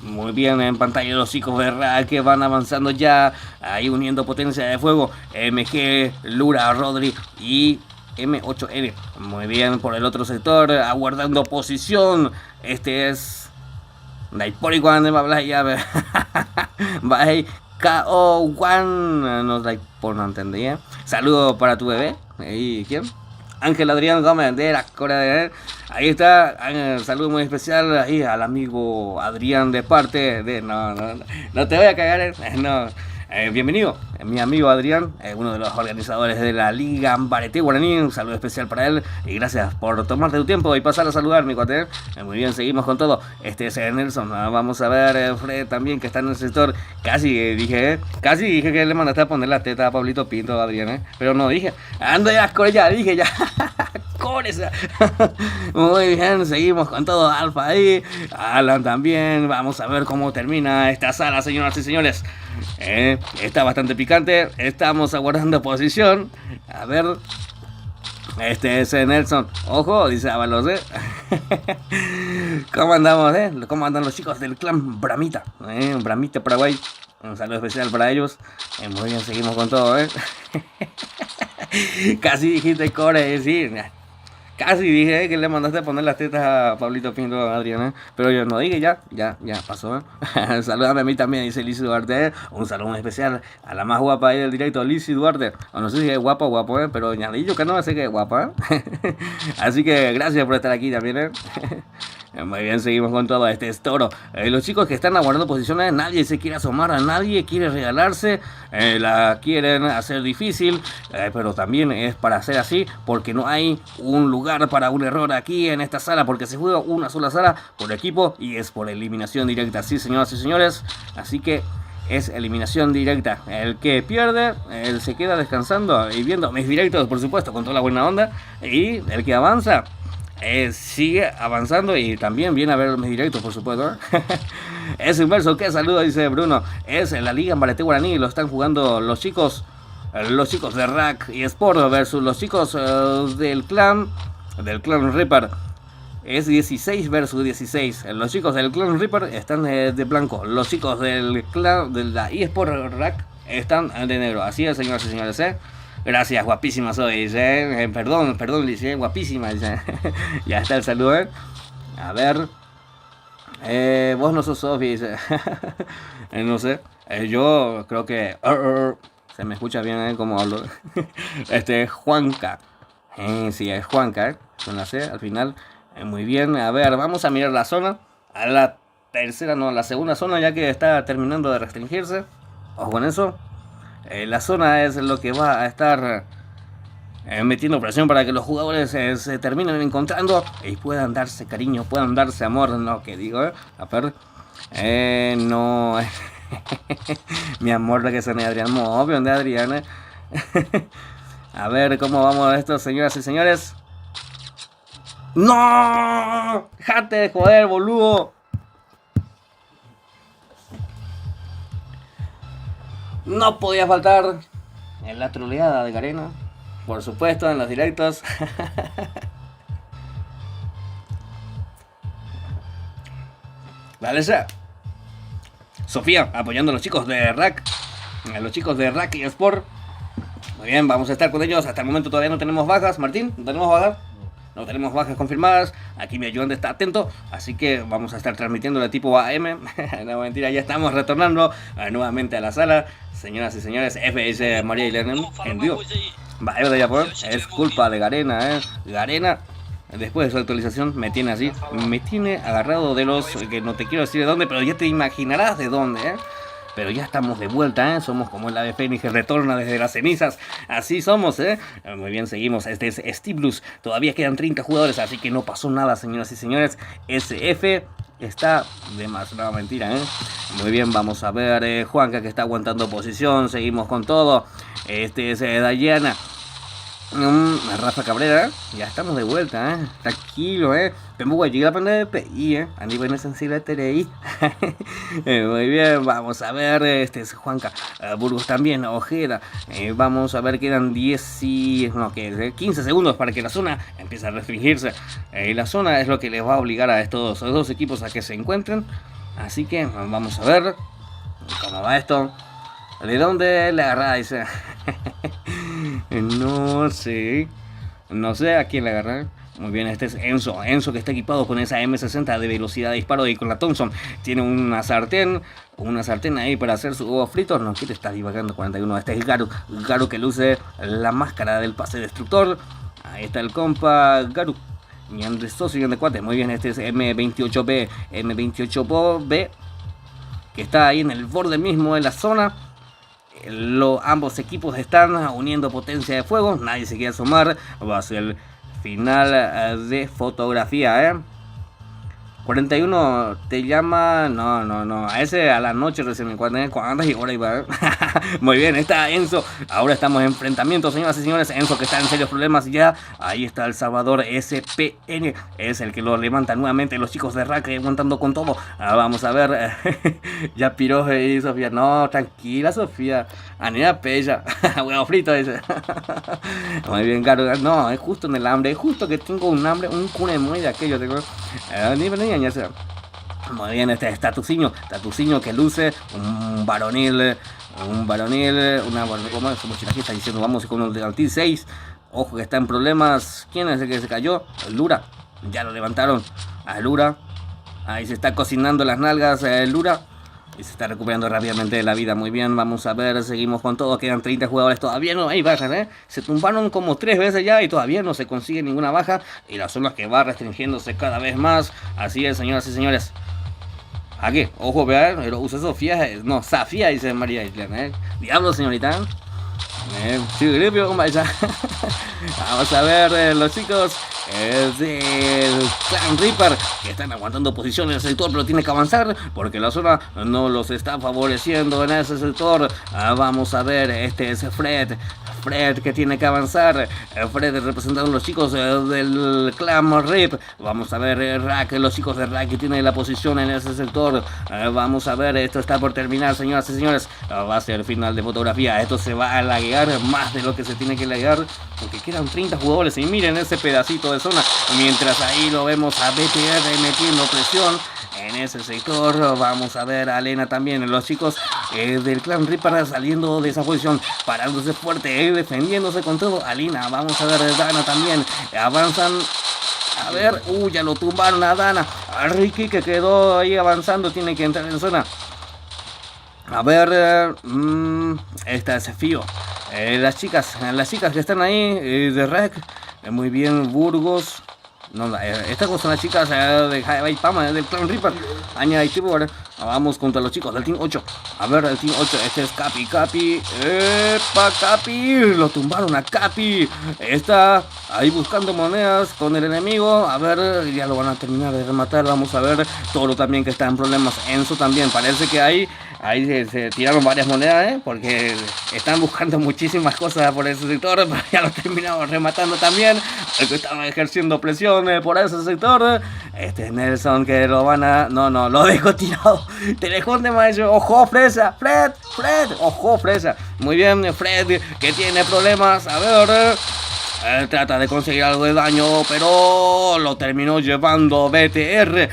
Muy bien, en pantalla los chicos de Rack que van avanzando ya, ahí uniendo potencia de fuego. MG, Lura, Rodri y M8N. Muy bien, por el otro sector, aguardando posición. Este es Daiporiwan de Bablaya. Bye, KO1. No Daipor, no entendía. Saludo para tu bebé. ¿Y quién? Ángel Adrián Gómez de la Corea de... Ahí está, saludo muy especial ahí al amigo Adrián de parte de... No te voy a cagar, no. Bienvenido, mi amigo Adrián, uno de los organizadores de la Liga Ambarete Guaraní. Un saludo especial para él y gracias por tomarte tu tiempo y pasar a saludar, mi cuate. Muy bien, seguimos con todo. Este es Nelson. Vamos a ver Fred también, que está en el sector. Casi dije que le mandaste a poner la teta a Pablito Pinto, Adrián, pero no dije. Ando ya, dije ya. cores. Muy bien, seguimos con todo Alfa ahí. Alan también. Vamos a ver cómo termina esta sala, señoras y señores. Está bastante picante. Estamos aguardando posición. A ver. Este es Nelson. Ojo, dice Ábalos, ¿Cómo andamos, ¿Cómo andan los chicos del clan Bramita? Bramita Paraguay. Un saludo especial para ellos. Muy bien, seguimos con todo, Casi dijiste core, sí. Casi dije que le mandaste a poner las tetas a Pablito Pinto, a Adrián, pero yo no dije, ya pasó, Saludame a mí también, dice Lizzy Duarte, Un saludo muy especial a la más guapa ahí del directo, Lizzy Duarte. O no sé si es guapa o guapo, pero Ñanillo que no sé que es guapa, Así que gracias por estar aquí también, Muy bien, seguimos con todo. Este es Toro. Los chicos que están aguardando posiciones, nadie se quiere asomar, a nadie quiere regalarse, la quieren hacer difícil, pero también es para hacer así, porque no hay un lugar para un error aquí en esta sala, porque se juega una sola sala por equipo y es por eliminación directa, sí, señoras y señores. Así que es eliminación directa. El que pierde, él se queda descansando y viendo mis directos, por supuesto, con toda la buena onda, y el que avanza sigue avanzando y también viene a ver mis directos, por supuesto. Es inverso, qué saludo, dice Bruno. Es en la liga en Barete Guaraní, lo están jugando los chicos de Rack y Sport versus los chicos del clan Reaper. Es 16 versus 16. Los chicos del clan Reaper están de blanco. Los chicos del clan de la eSport Rack están de negro. Así es, señoras y señores, Gracias, guapísima soy, dice. Perdón, dice, guapísima, dice. Ya está el saludo, A ver. Vos no sos Sofi, dice. No sé. Yo creo que... se me escucha bien, como hablo. Este es Juanca. Sí, es Juanca, con la C al final. Muy bien, a ver, vamos a mirar la zona. A la segunda zona, ya que está terminando de restringirse. Ojo con eso. La zona es lo que va a estar metiendo presión para que los jugadores se terminen encontrando y puedan darse cariño, puedan darse amor, no que digo, a ver, no, mi amor, lo que son Adrián, muy obvio de Adrián, A ver cómo vamos a esto, señoras y señores. ¡No! ¡Jate de joder, boludo! No podía faltar en la troleada de Garena, por supuesto, en los directos. Vale, ya. Sofía, apoyando a los chicos de Rack. A los chicos de Rack y Sport. Muy bien, vamos a estar con ellos. Hasta el momento todavía no tenemos bajas. Martín, ¿no tenemos bajas? No tenemos bajas confirmadas. Aquí mi ayudante está atento. Así que vamos a estar transmitiendo de tipo AM. No, mentira, ya estamos retornando nuevamente a la sala. Señoras y señores, FS María y Lernen en vivo. Es culpa de Garena, Garena, después de su actualización, me tiene así. Me tiene agarrado de los... que no te quiero decir de dónde, pero ya te imaginarás de dónde, Pero ya estamos de vuelta, Somos como el ave fénix que retorna desde las cenizas. Así somos, Muy bien, seguimos. Este es Steve Blues. Todavía quedan 30 jugadores, así que no pasó nada, señoras y señores. SF está de más. No, mentira, Muy bien, vamos a ver. Juanca, que está aguantando posición. Seguimos con todo. Este es Dayana. Rafa Cabrera, ya estamos de vuelta, tranquilo, Pembuga llega a aprender de PI, a nivel sensible TRI. Muy bien, vamos a ver, este es Juanca, Burgos también, Ojeda, vamos a ver, quedan 15 segundos para que la zona empiece a restringirse. La zona es lo que les va a obligar a estos dos equipos a que se encuentren, así que vamos a ver cómo va esto. ¿De dónde le agarra? Dice. No sé a quién le agarra. Muy bien, este es Enzo. Enzo, que está equipado con esa M60 de velocidad de disparo y con la Thompson. Tiene una sartén ahí para hacer sus huevos fritos. No quiere estar divagando 41. Este es Garu. Garu, que luce la máscara del pase destructor. Ahí está el compa Garu. Y Andrés Soso y Andrés Cuate. Muy bien, este es M28B. M28B, que está ahí en el borde mismo de la zona. Ambos equipos están uniendo potencia de fuego. Nadie se quiere asomar. Va a ser el final de fotografía, 41 te llama. No. A ese a la noche recién. ¿Cuántas horas iba? Muy bien, está Enzo. Ahora estamos en enfrentamiento, señoras y señores. Enzo que está en serios problemas ya. Ahí está El Salvador SPN. Es el que lo levanta nuevamente. Los chicos de Rack aguantando con todo. Vamos a ver. Ya piró y Sofía. No, tranquila, Sofía. Anida Pella. Huevo frito dice. Muy bien, claro. No, es justo en el hambre. Es justo que tengo un hambre. Un cune muy de aquello. Tengo. Muy bien, este es Tatuciño que luce un varonil, ¿cómo es? Aquí está diciendo, vamos con el Altil 6, ojo que está en problemas. ¿Quién es el que se cayó? El Lura, ya lo levantaron, a Lura, ahí se está cocinando las nalgas el Lura, y se está recuperando rápidamente de la vida. Muy bien, vamos a ver, seguimos con todo, quedan 30 jugadores, todavía no hay bajas, se tumbaron como 3 veces ya y todavía no se consigue ninguna baja, y la zona que va restringiéndose cada vez más. Así es, señoras y señores. Aquí, ojo, vean, pero usa Sofía, no, Safía dice María Isla, Diablo, señorita. Vamos a ver los chicos del Clan Reaper que están aguantando posiciones en el sector, pero tiene que avanzar porque la zona no los está favoreciendo en ese sector. Vamos a ver, este es Fred que tiene que avanzar. Fred representando a los chicos del Clan Rip. Vamos a ver Rack, los chicos de Rack que tienen la posición en ese sector. Vamos a ver, esto está por terminar, señoras y señores. Va a ser el final de fotografía. Esto se va a laguear más de lo que se tiene que laguear porque quedan 30 jugadores. Y miren ese pedacito de zona. Mientras ahí lo vemos a BTR metiendo presión en ese sector. Vamos a ver a Elena también, los chicos del Clan Reaper saliendo de esa posición, parándose fuerte, defendiéndose con todo. Alina, vamos a ver Dana también, avanzan. A ver, ya lo tumbaron a Dana. A Ricky que quedó ahí avanzando, tiene que entrar en zona. A ver, esta es Fío. Las chicas que están ahí de Rec. Muy bien, Burgos. No, estas son las chicas de Haibama, del Clan Reaper. Aña y tipo, vamos contra los chicos del Team 8. A ver, el Team 8, este es Capi. ¡Epa, Capi! Lo tumbaron a Capi. Está ahí buscando monedas con el enemigo. A ver, ya lo van a terminar de rematar. Vamos a ver, Toro también que está en problemas. Enzo también, parece que ahí se tiraron varias monedas, porque están buscando muchísimas cosas por ese sector, pero ya lo terminamos rematando también, porque estaban ejerciendo presión por ese sector. Este Nelson que lo van a... No, lo dejó tirado. Te dejó de maestro. Ojo, fresa. Fred. Ojo, fresa. Muy bien, Fred, que tiene problemas. A ver... trata de conseguir algo de daño, pero lo terminó llevando BTR.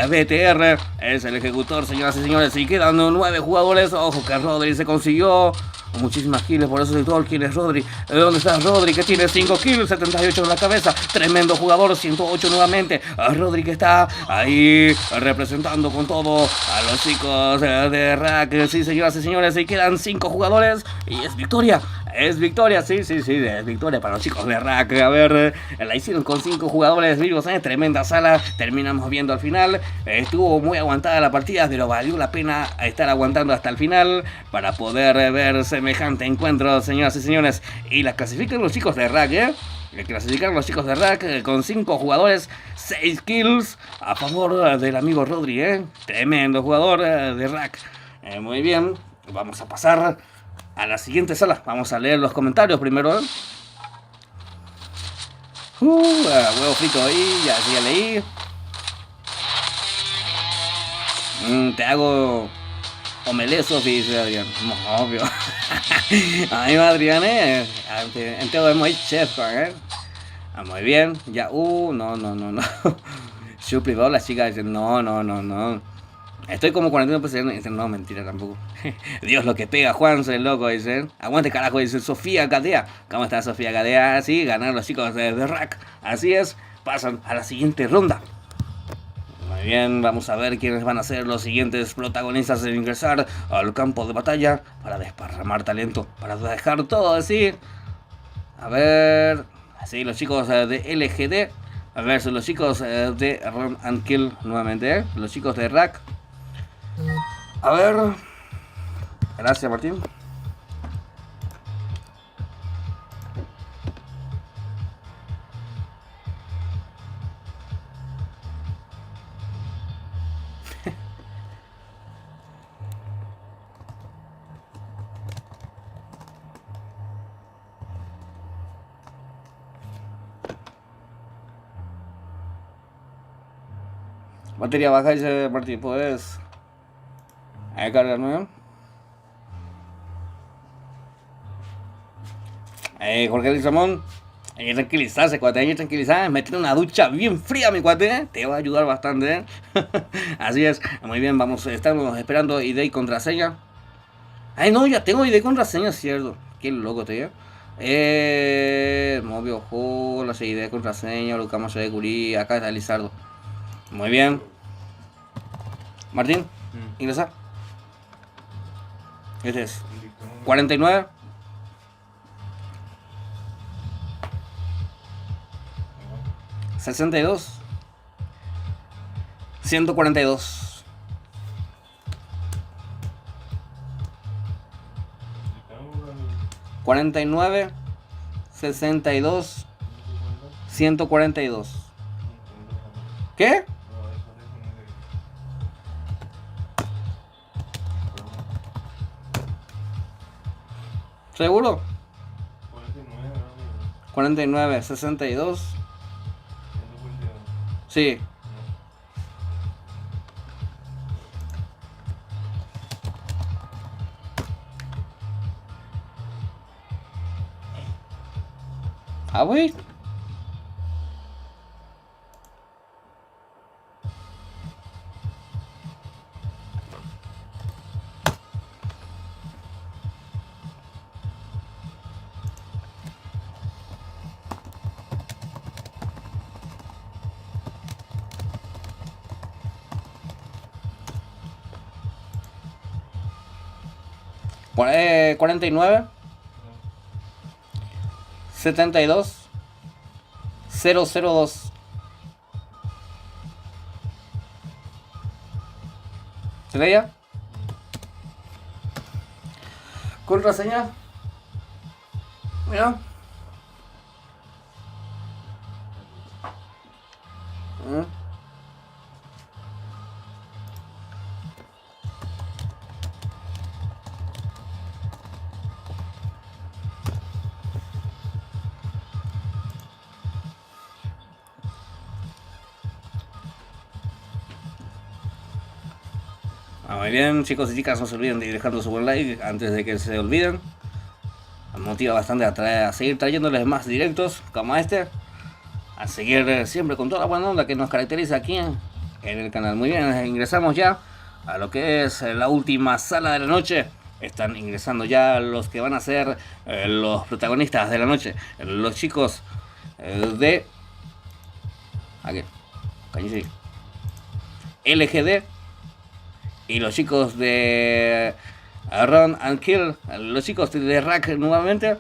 BTR es el ejecutor, señoras y señores. Y quedan 9 jugadores. Ojo que Rodri se consiguió muchísimas kills por ese sector. ¿Quién es Rodri? ¿Dónde está Rodri? Que tiene 5 kills, 78 en la cabeza. Tremendo jugador, 108 nuevamente. Rodri que está ahí representando con todo a los chicos de Rack. Sí, señoras y señores, y quedan 5 jugadores. Y es victoria. Es victoria, sí, es victoria para los chicos de Rack. A ver, la hicieron con 5 jugadores vivos, tremenda sala. Terminamos viendo al final. Estuvo muy aguantada la partida, pero valió la pena estar aguantando hasta el final para poder ver semejante encuentro, señoras y señores. Y la clasifican los chicos de Rack, clasificaron los chicos de Rack con 5 jugadores, 6 kills a favor del amigo Rodri, tremendo jugador de Rack. Muy bien, vamos a pasar a la siguiente sala. Vamos a leer los comentarios primero. Huevo frito ahí, ya leí. Te hago omeleso, dice Adrián. No, obvio. A mí, Adrián, en todo es muy chef, muy bien, ya, no. Su privado, las chicas dicen, no. Estoy como 41%, dicen, no, mentira tampoco. Dios, lo que pega, Juan, soy loco, dicen. Aguante carajo, dice Sofía Gadea. ¿Cómo está Sofía Gadea? Sí, ganaron los chicos de Rack. Así es, pasan a la siguiente ronda. Muy bien, vamos a ver quiénes van a ser los siguientes protagonistas en ingresar al campo de batalla para desparramar talento, para dejar todo así. A ver, así los chicos de LGD versus los chicos de Run and Kill nuevamente, los chicos de Rack. A ver, gracias Martín. Batería baja, dice Martín, pues. Hay que cargar, ¿no? Jorge Luis Ramón. Hay que tranquilizarse, cuate, hay que tranquilizarse. Meter una ducha bien fría, mi cuate, ¿eh? Te va a ayudar bastante, ¿eh? Así es, muy bien, estamos esperando ID y contraseña. Ay, no, ya tengo ID y contraseña, cierto. Qué loco te digo. Movio Ojo, la ID, contraseña, Lucas de Curí, acá está Lizardo. Muy bien. Martín, ingresa. Este es 49 62 142 49 62 142. ¿Qué? ¿Seguro? 49 62. Sí. Ah, güey. Pone 49 72 002. ¿Se veía? Contraseña. Mira. Muy bien, chicos y chicas, no se olviden de ir dejando su buen like antes de que se olviden. Me motiva bastante a seguir trayéndoles más directos como este. A seguir siempre con toda la buena onda que nos caracteriza aquí en el canal. Muy bien, ingresamos ya a lo que es la última sala de la noche. Están ingresando ya los que van a ser los protagonistas de la noche. Los chicos de... Aquí, cállese. LGD. Y los chicos de Run and Kill. Los chicos de Rack nuevamente.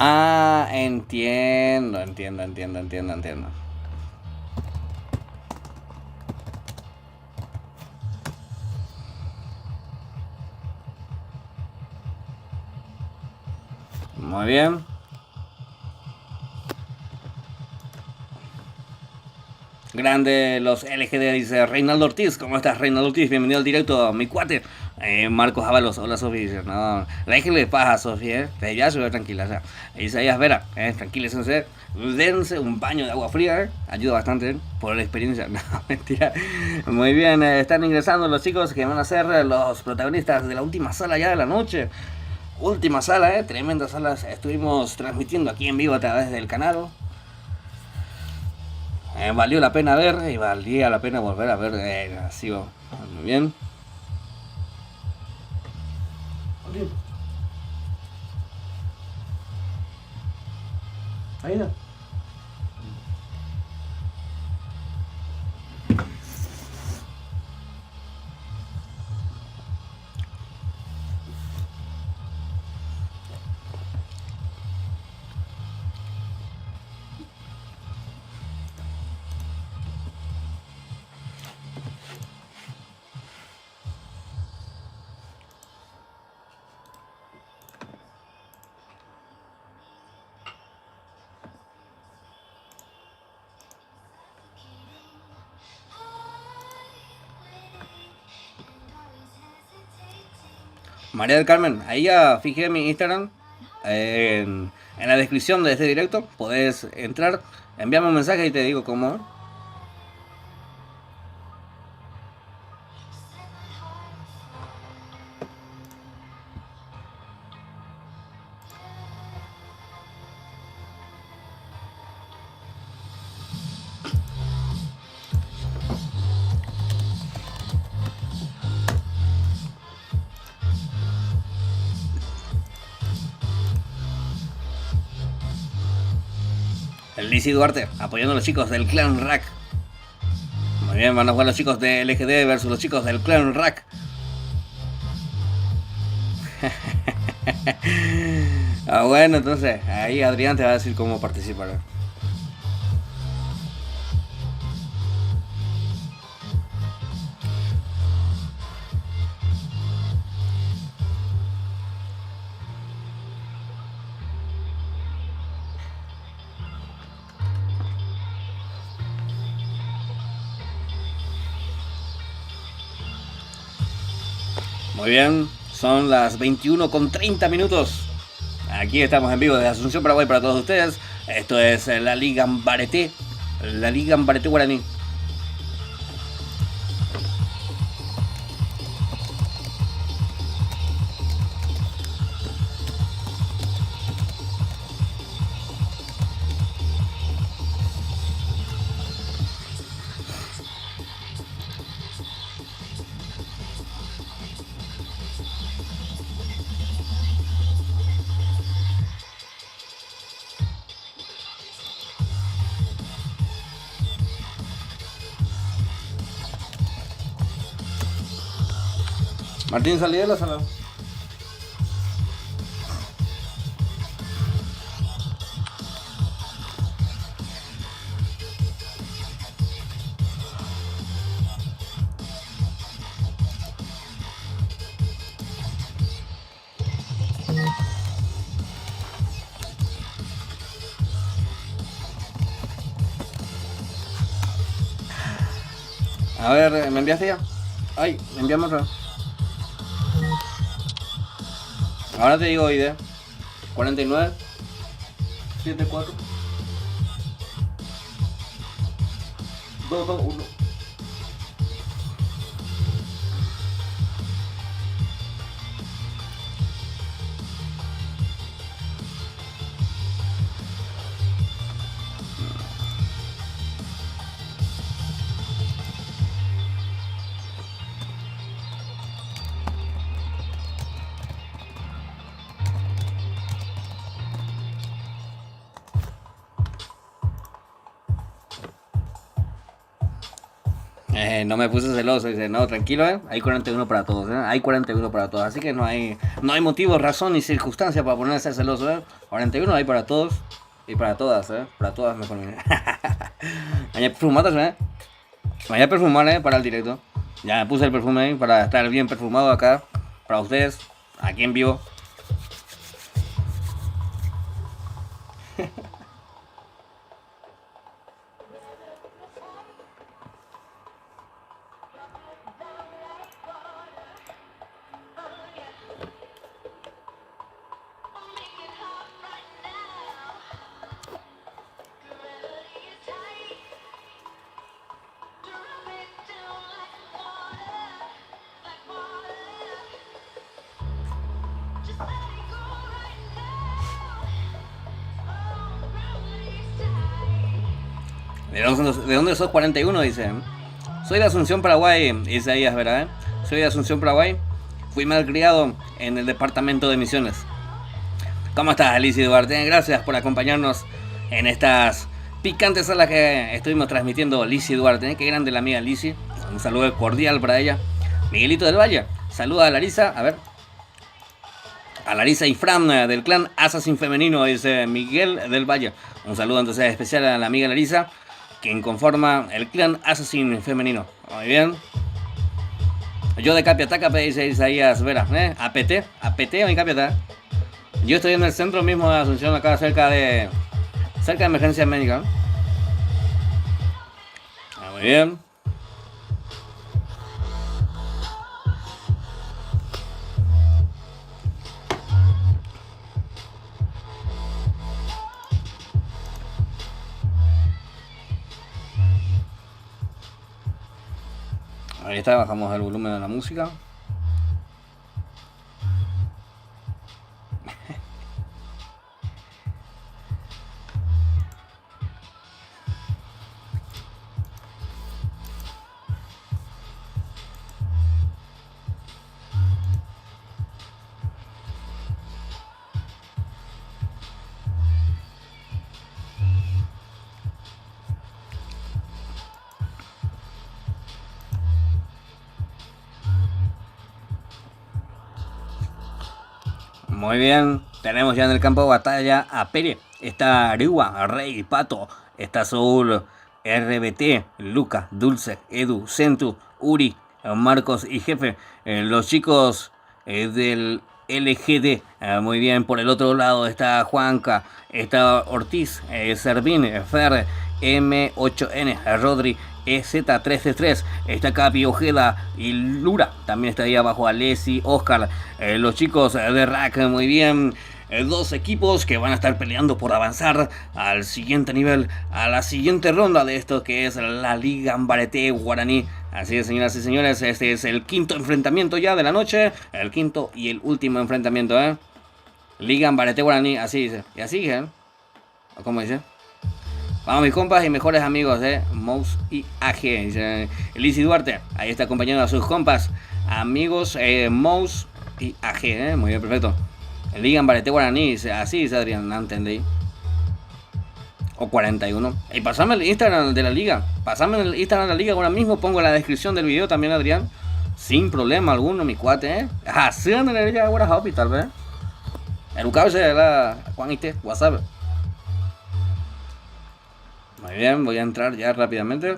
Ah, entiendo. Muy bien. Grande los LGD, dice Reinaldo Ortiz. ¿Cómo estás, Reinaldo Ortiz? Bienvenido al directo, mi cuate. Marcos Ábalos, hola Sofía. Dice, no, déjenle paz a Sofía, ya se ve tranquila. O sea, Isaías Vera, tranquilícense. Dense un baño de agua fría, ayuda bastante por la experiencia. No, mentira. Muy bien, están ingresando los chicos que van a ser los protagonistas de la última sala ya de la noche. Última sala, tremenda sala. Estuvimos transmitiendo aquí en vivo a través del canal. Valió la pena ver y valía la pena volver a ver. Así va. Muy bien. Ahí no. María del Carmen, ahí ya fijé mi Instagram. En la descripción de este directo podés entrar, enviarme un mensaje y te digo cómo. El Lizzy Duarte apoyando a los chicos del Clan Rack. Muy bien, van a jugar los chicos de LGD versus los chicos del Clan Rack. Bueno, entonces ahí Adrián te va a decir cómo participar. Muy bien, son las 21:30. Aquí estamos en vivo desde Asunción, Paraguay para todos ustedes. Esto es la Liga Ambareté, la Liga Ambareté Guaraní. Martín, salí de la sala. A ver, ¿me enviaste ya? Ay, envíame otra. Ahora te digo ID. 49 74 221. No me puse celoso, dice, no, tranquilo, hay 41 para todos, hay 41 para todos, así que no hay motivo, razón ni circunstancia para ponerse celoso, 41 hay para todos y para todas, para todas mejor. Hay perfumadas, me voy a perfumar, para el directo, ya me puse el perfume para estar bien perfumado acá, para ustedes, aquí en vivo. ¿De dónde sos 41? Dice. Soy de Asunción, Paraguay, Isaías, ¿verdad? Soy de Asunción, Paraguay. Fui malcriado en el departamento de Misiones. ¿Cómo estás, Lizzy Duarte? Gracias por acompañarnos en estas picantes salas que estuvimos transmitiendo. Lizzy Duarte, qué grande la amiga Lizzy. Un saludo cordial para ella. Miguelito del Valle, saluda a Larisa, a ver. A Larisa y Fran del clan Assassin Femenino, dice Miguel del Valle. Un saludo entonces especial a la amiga Larisa, quien conforma el clan Assassin Femenino. Muy bien. Yo de Capia Tacape, dice Isaías Vera. APT o en Capia. Yo estoy en el centro mismo de Asunción, acá cerca de emergencia médica. Muy bien. Ahí está, bajamos el volumen de la música. Muy bien, tenemos ya en el campo de batalla a Pere, está Ariwa, Rey, Pato, está Soul, RBT, Luca, Dulce, Edu, Centu, Uri, Marcos y Jefe, los chicos del LGD. Muy bien, por el otro lado está Juanca, está Ortiz, Servín, Fer, M8N, Rodri, EZ333, está Capi, Ojeda y Lura. También está ahí abajo Alessi, Oscar, los chicos de Rack. Muy bien, dos equipos que van a estar peleando por avanzar al siguiente nivel, a la siguiente ronda de esto que es la Liga Ambarete Guaraní. Así es, señoras y señores, este es el quinto enfrentamiento ya de la noche, el quinto y el último enfrentamiento, Liga Ambarete Guaraní, así dice, y así dice, ¿cómo dice? Vamos mis compas y mejores amigos de Mouse y AG, dice Lizzy Duarte, ahí está acompañando a sus compas, amigos Mouse y AG, muy bien, perfecto. Liga Ambarete Guaraní, así dice Adrián, no entendí. O 41. Y pasame el Instagram de la liga. Pasame el Instagram de la liga ahora mismo. Pongo en la descripción del video también, Adrián. Sin problema alguno, mi cuate, Así anda la liga ahora Hopi, tal vez. El Ucao se la Juan y te WhatsApp. Muy bien, voy a entrar ya rápidamente.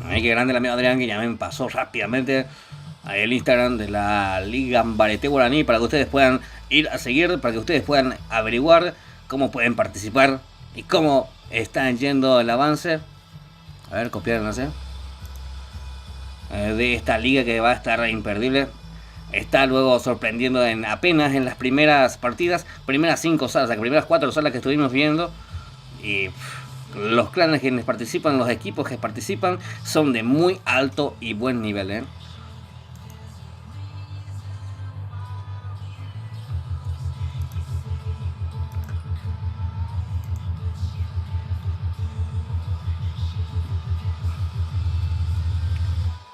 Ay, qué grande el amigo Adrián, que ya me pasó rápidamente ahí el Instagram de la Liga Ambarete Guaraní para que ustedes puedan ir a seguir, para que ustedes puedan averiguar cómo pueden participar y cómo están yendo el avance. A ver, copiar, no sé. De esta liga que va a estar imperdible. Está luego sorprendiendo apenas en las primeras partidas, primeras 5 salas, las primeras 4 salas que estuvimos viendo. Y los clanes quienes participan, los equipos que participan, son de muy alto y buen nivel,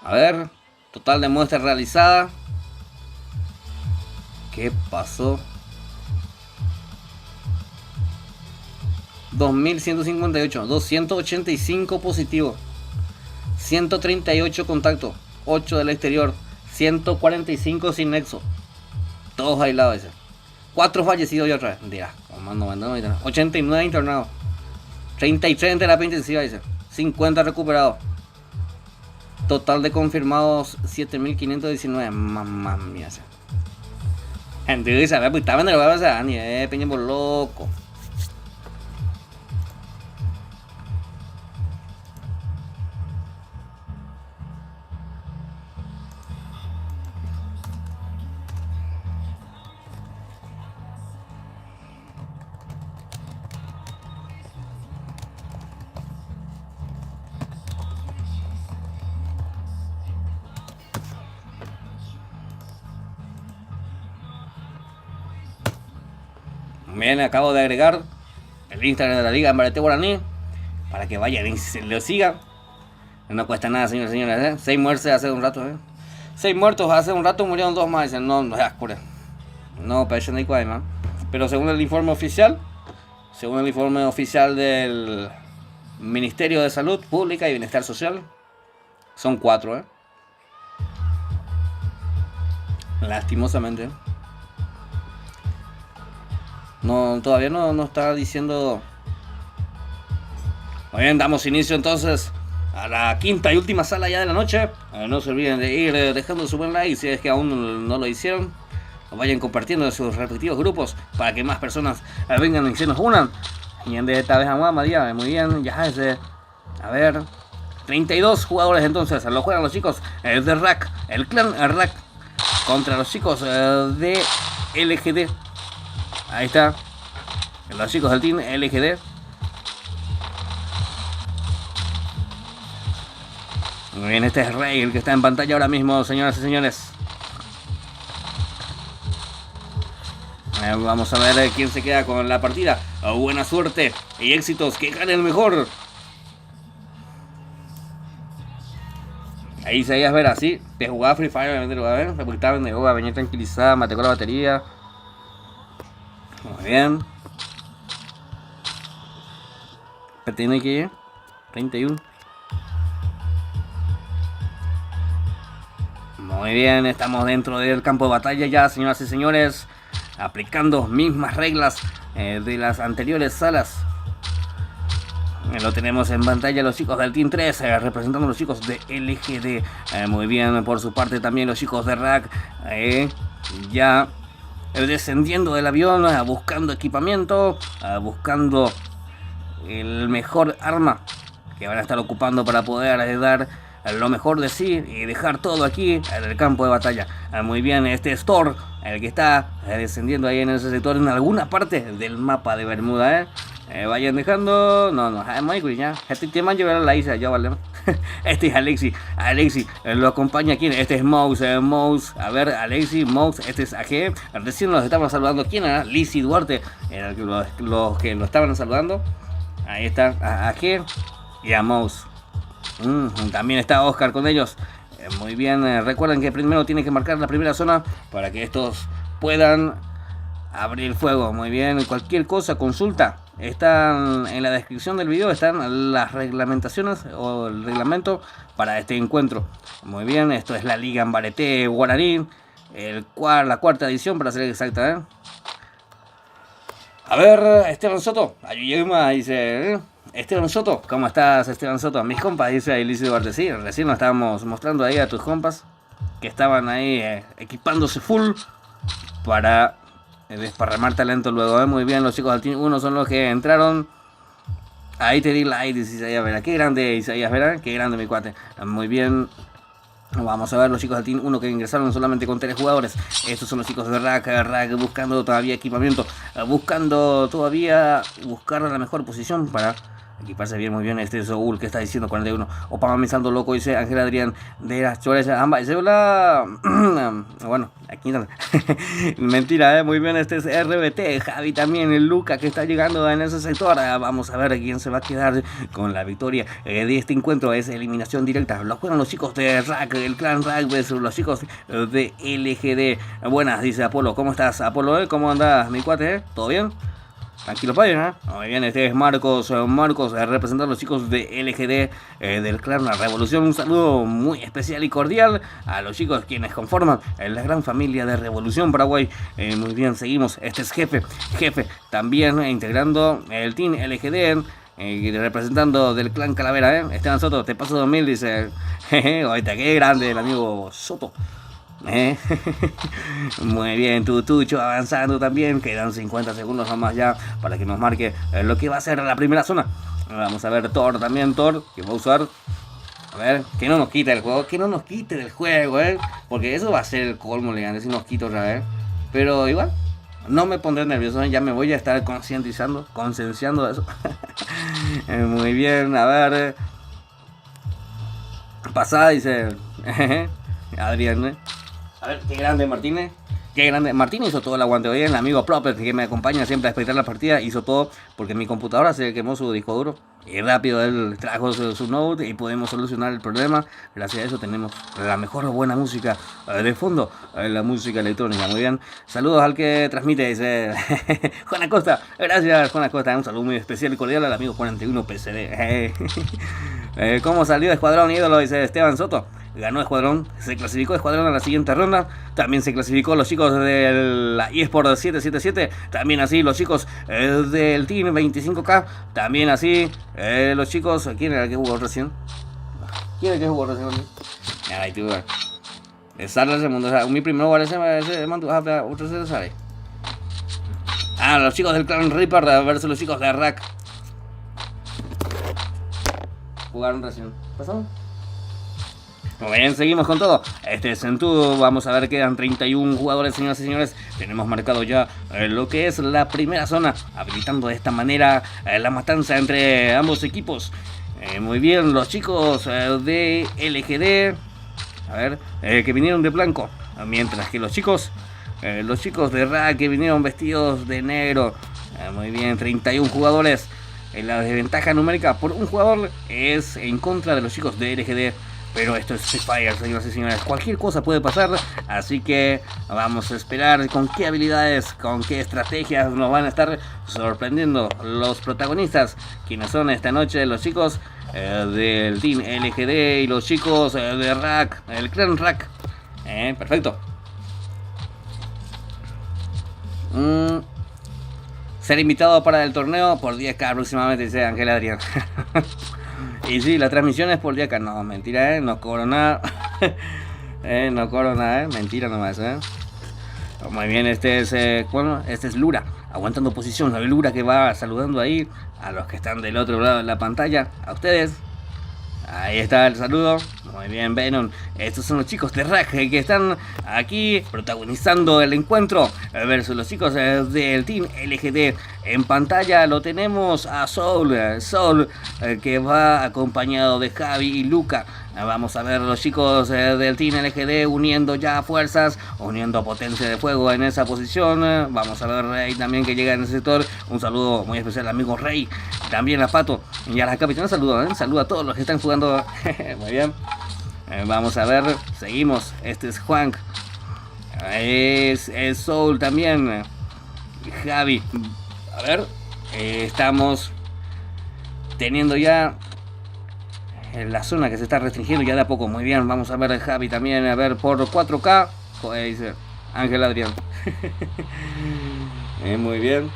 A ver, total de muestra realizada. ¿Qué pasó? 2158, 285 positivos, 138 contactos, 8 del exterior, 145 sin nexo, todos aislados, dice. 4 fallecidos y otra vez, dirá, 89 internados, 33 en terapia intensiva, dice. 50 recuperados. Total de confirmados 7519. Mamma mía. Gente dice, pues estaban en el barrio, o sea, ni peña por loco. Bien, acabo de agregar el Instagram de la Liga Ambarete Guaraní para que vayan y se lo sigan. No cuesta nada, señores y señores. 6 muertos hace un rato. 6 muertos hace un rato, murieron 2 más. Dicen, no, no es ascure. No, pero no hay cuadro, pero según el informe oficial, del Ministerio de Salud Pública y Bienestar Social, son 4, Lastimosamente. No, todavía no está diciendo. Muy bien, damos inicio entonces a la quinta y última sala ya de la noche. No se olviden de ir dejando su buen like si es que aún no lo hicieron. Vayan compartiendo en sus respectivos grupos para que más personas vengan y se nos unan. Y de esta vez a Mamadía, muy bien, ya es de. A ver. 32 jugadores entonces, lo juegan los chicos de RAC, el clan RAC contra los chicos de LGD. Ahí está, los chicos del team LGD. Muy bien, este es Rey, el que está en pantalla ahora mismo, señoras y señores. Vamos a ver quién se queda con la partida. Buena suerte y éxitos, que gane el mejor. Ahí Isaías Vera, sí, te jugaba Free Fire, obviamente lo va a ver. Repultaba, venía tranquilizada, mató con la batería. Muy bien. Pero tiene que ir 31. Muy bien, estamos dentro del campo de batalla ya, señoras y señores. Aplicando mismas reglas de las anteriores salas. Lo tenemos en pantalla los chicos del Team 3, representando a los chicos de LGD. Muy bien, por su parte también los chicos de RAC. Ya descendiendo del avión, buscando equipamiento, buscando el mejor arma que van a estar ocupando para poder dar lo mejor de sí y dejar todo aquí en el campo de batalla. Muy bien, este es Thor, el que está descendiendo ahí en ese sector, en alguna parte del mapa de Bermuda. Vayan dejando. No, Michael, ya. Este tema llevará la isla, ya vale. Este es Alexi. Lo acompaña aquí. Este es Mouse. A ver, Alexi, Mouse. Este es AG. Recién los estaban saludando. ¿Quién era? Lizzy Duarte. Era los que lo estaban saludando. Ahí está AG y a Mouse. También está Oscar con ellos. Muy bien. Recuerden que primero tienen que marcar la primera zona para que estos puedan abrir el fuego. Muy bien. Cualquier cosa, consulta. Están en la descripción del video, están las reglamentaciones o el reglamento para este encuentro. Muy bien, esto es la Liga Ambarete Guaraní, la cuarta edición para ser exacta. A ver, Esteban Soto, Ayuyema dice, Esteban Soto, ¿cómo estás, Esteban Soto? Mis compas, dice Ilícido Duarte, sí, recién nos estábamos mostrando ahí a tus compas que estaban ahí equipándose full para desparramar talento luego. Muy bien, los chicos del Team 1 son los que entraron. Ahí te di like, dice Isaías Vera. Qué grande Isaías Vera, qué grande mi cuate. Muy bien. Vamos a ver los chicos del Team 1 que ingresaron solamente con 3 jugadores. Estos son los chicos de RAC buscando todavía equipamiento. Buscando todavía buscar la mejor posición para equiparse bien. Muy bien, este es Saúl que está diciendo 41. Opa, me saldo loco, dice Ángel Adrián de las Chores. Dice hola. Bueno, aquí no. Mentira, muy bien, este es RBT. Javi también, el Luca que está llegando en ese sector. Vamos a ver quién se va a quedar con la victoria de este encuentro. Es eliminación directa. Lo juegan los chicos de RAC, el clan RAC versus los chicos de LGD. Buenas, dice Apolo. ¿Cómo estás, Apolo? ¿Cómo andas, mi cuate? ¿Todo bien? Tranquilo, padre, Muy bien, este es Marcos, representando a los chicos de LGD del clan La Revolución. Un saludo muy especial y cordial a los chicos quienes conforman la gran familia de Revolución Paraguay. Muy bien, seguimos. Este es Jefe, también integrando el team LGD. Representando del clan Calavera, Esteban Soto, te paso 2000, dice. Ahorita, qué grande el amigo Soto. Muy bien, Tutucho avanzando también. Quedan 50 segundos nomás ya para que nos marque lo que va a ser la primera zona. Vamos a ver Thor también, que va a usar. A ver, que no nos quite el juego, porque eso va a ser el colmo, le gané si nos quito otra vez. Pero igual, no me pondré nervioso, ya me voy a estar concienciando de eso. Muy bien, a ver. Pasada, dice Adrián, A ver, qué grande Martínez. Qué grande. Martín hizo todo el aguante hoy. El amigo Proper que me acompaña siempre a espectar la partida hizo todo porque mi computadora se quemó su disco duro. Y rápido él trajo su Node y pudimos solucionar el problema. Gracias a eso tenemos la mejor buena música de fondo. La música electrónica. Muy bien. Saludos al que transmite. Dice Juan Acosta. Gracias Juan Acosta. Un saludo muy especial y cordial al amigo 41 PCD. ¿Cómo salió Escuadrón Ídolo? Dice Esteban Soto. ganó Escuadrón, se clasificó Escuadrón a la siguiente ronda. También se clasificó los chicos de la eSport 777. También así los chicos del Team 25K. También así los chicos... ¿Quién era el que jugó recién? ¿Quién era el que jugó recién? Ahí tuve. Sale el mundo. O sea, mi primer lugar ese mando. Otro se sale. Los chicos del Clan Reaper versus los chicos de Rack. Jugaron recién. ¿Pasamos? Muy bien, seguimos con todo. Este es Centudo. Vamos a ver, quedan 31 jugadores, señoras y señores. Tenemos marcado ya lo que es la primera zona, habilitando de esta manera la matanza entre ambos equipos. Muy bien, los chicos de LGD, a ver, que vinieron de blanco, mientras que los chicos de RAC que vinieron vestidos de negro. Muy bien, 31 jugadores. La desventaja numérica por un jugador es en contra de los chicos de LGD. Pero esto es Free Fire, señoras y señores. Cualquier cosa puede pasar. Así que vamos a esperar con qué habilidades, con qué estrategias nos van a estar sorprendiendo los protagonistas. Quienes son esta noche los chicos del Team LGD y los chicos de RAC, el Clan RAC. Perfecto. Ser invitado para el torneo por 10k aproximadamente, dice Ángel Adrián. Y sí, la transmisión es por 10k. No, mentira, no cobro nada. No cobro nada, mentira nomás, Muy bien, este es Lura, aguantando posición. El Lura que va saludando ahí a los que están del otro lado de la pantalla, a ustedes. Ahí está el saludo. Muy bien, Venom. Estos son los chicos de RAC que están aquí protagonizando el encuentro versus los chicos del Team LGD. En pantalla lo tenemos a Soul, que va acompañado de Javi y Luca. Vamos a ver los chicos del Team LGD uniendo ya fuerzas, uniendo potencia de fuego en esa posición. Vamos a ver Rey también que llega en ese sector. Un saludo muy especial al amigo Rey. También a Pato y a la capitana. Saludo, saludo a todos los que están jugando. Muy bien. Vamos a ver, seguimos. Este es Juan. Es Soul también. Javi. A ver, estamos teniendo ya la zona que se está restringiendo ya de a poco. Muy bien, vamos a ver Javi también, a ver por 4K. Dice Ángel Adrián. Muy bien.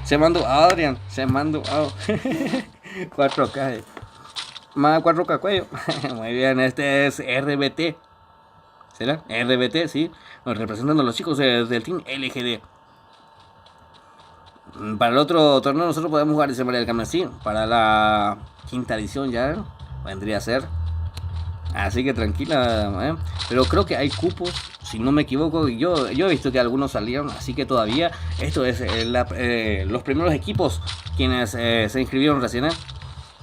Se mandó a Adrián, se mandó a 4K. Más 4K cuello. Muy bien, este es RBT. ¿Será? RBT, sí. Representando a los chicos del Team LGD. Para el otro torneo nosotros podemos jugar, dice María del Carmen, sí. Para la quinta edición ya vendría a ser. Así que tranquila, Pero creo que hay cupos, si no me equivoco. Yo he visto que algunos salieron, así que todavía esto es los primeros equipos quienes se inscribieron recién.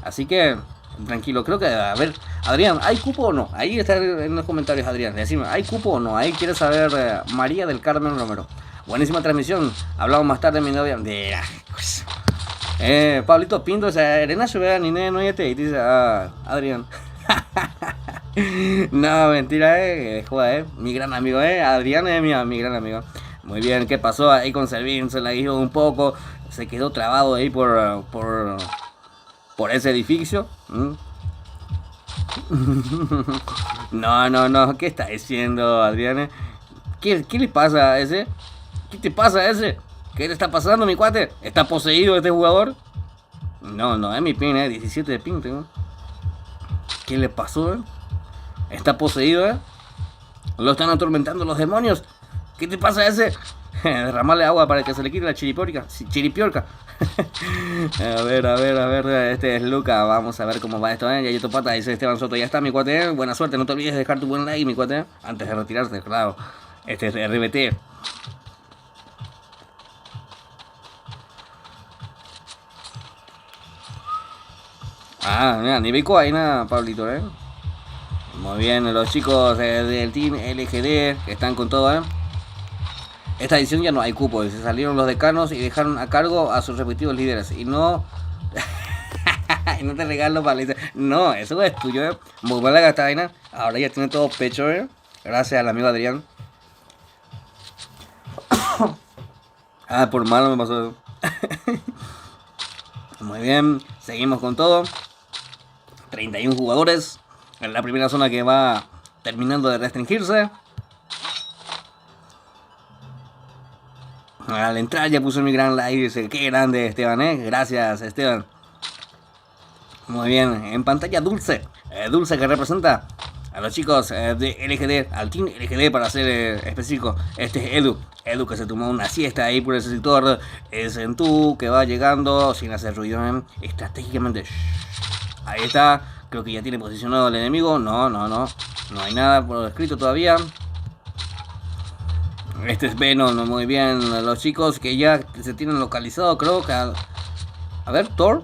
Así que tranquilo, creo que, a ver, Adrián, ¿hay cupo o no? Ahí está en los comentarios, Adrián, decime, ¿hay cupo o no? Ahí quiere saber María del Carmen Romero. Buenísima transmisión, hablamos más tarde de mi novia. Pablito Pinto, o sea, Erenacho, vea, ni no hay este, y dice, Adrián. No, mentira, joder, mi gran amigo, Adrián es mi gran amigo. Muy bien, ¿qué pasó ahí con Servín? Se la guió un poco, se quedó trabado ahí por ese edificio. No, ¿qué está diciendo, Adrián? ¿Qué le pasa a ese? ¿Qué te pasa a ese? ¿Qué le está pasando, mi cuate? ¿Está poseído este jugador? No, es mi pin, 17 de pin tengo. ¿Qué le pasó, ¿Está poseído, Lo están atormentando los demonios. ¿Qué te pasa a ese? Derramarle agua para que se le quite la chiripiorca. A ver, este es Luca. Vamos a ver cómo va esto, Yayito Pata, dice Esteban Soto. Ya está, mi cuate, Buena suerte, no te olvides de dejar tu buen like, mi cuate, antes de retirarte, claro. Este es RBT. Mira, ni bico ahí nada, Pablito, Muy bien, los chicos del Team LGD que están con todo, Esta edición ya no hay cupo, se salieron los decanos y dejaron a cargo a sus respectivos líderes. Y no... y no te regalo para la... No, eso es tuyo, Muy buena la gataina. Ahora ya tiene todo pecho, Gracias al amigo Adrián. Por malo me pasó. Muy bien, seguimos con todo. 31 jugadores. En la primera zona que va terminando de restringirse. Al entrar ya puso mi gran like. Dice, qué grande Esteban, Gracias, Esteban. Muy bien. En pantalla Dulce. Dulce que representa a los chicos de LGD, al Team LGD para ser específico. Este es Edu. Edu que se tomó una siesta ahí por ese sector. Es en tú que va llegando sin hacer ruido, estratégicamente. Ahí está. Creo que ya tiene posicionado el enemigo. No hay nada por escrito todavía. Este es Venom, muy bien. Los chicos que ya se tienen localizado, creo que... A ver, Thor.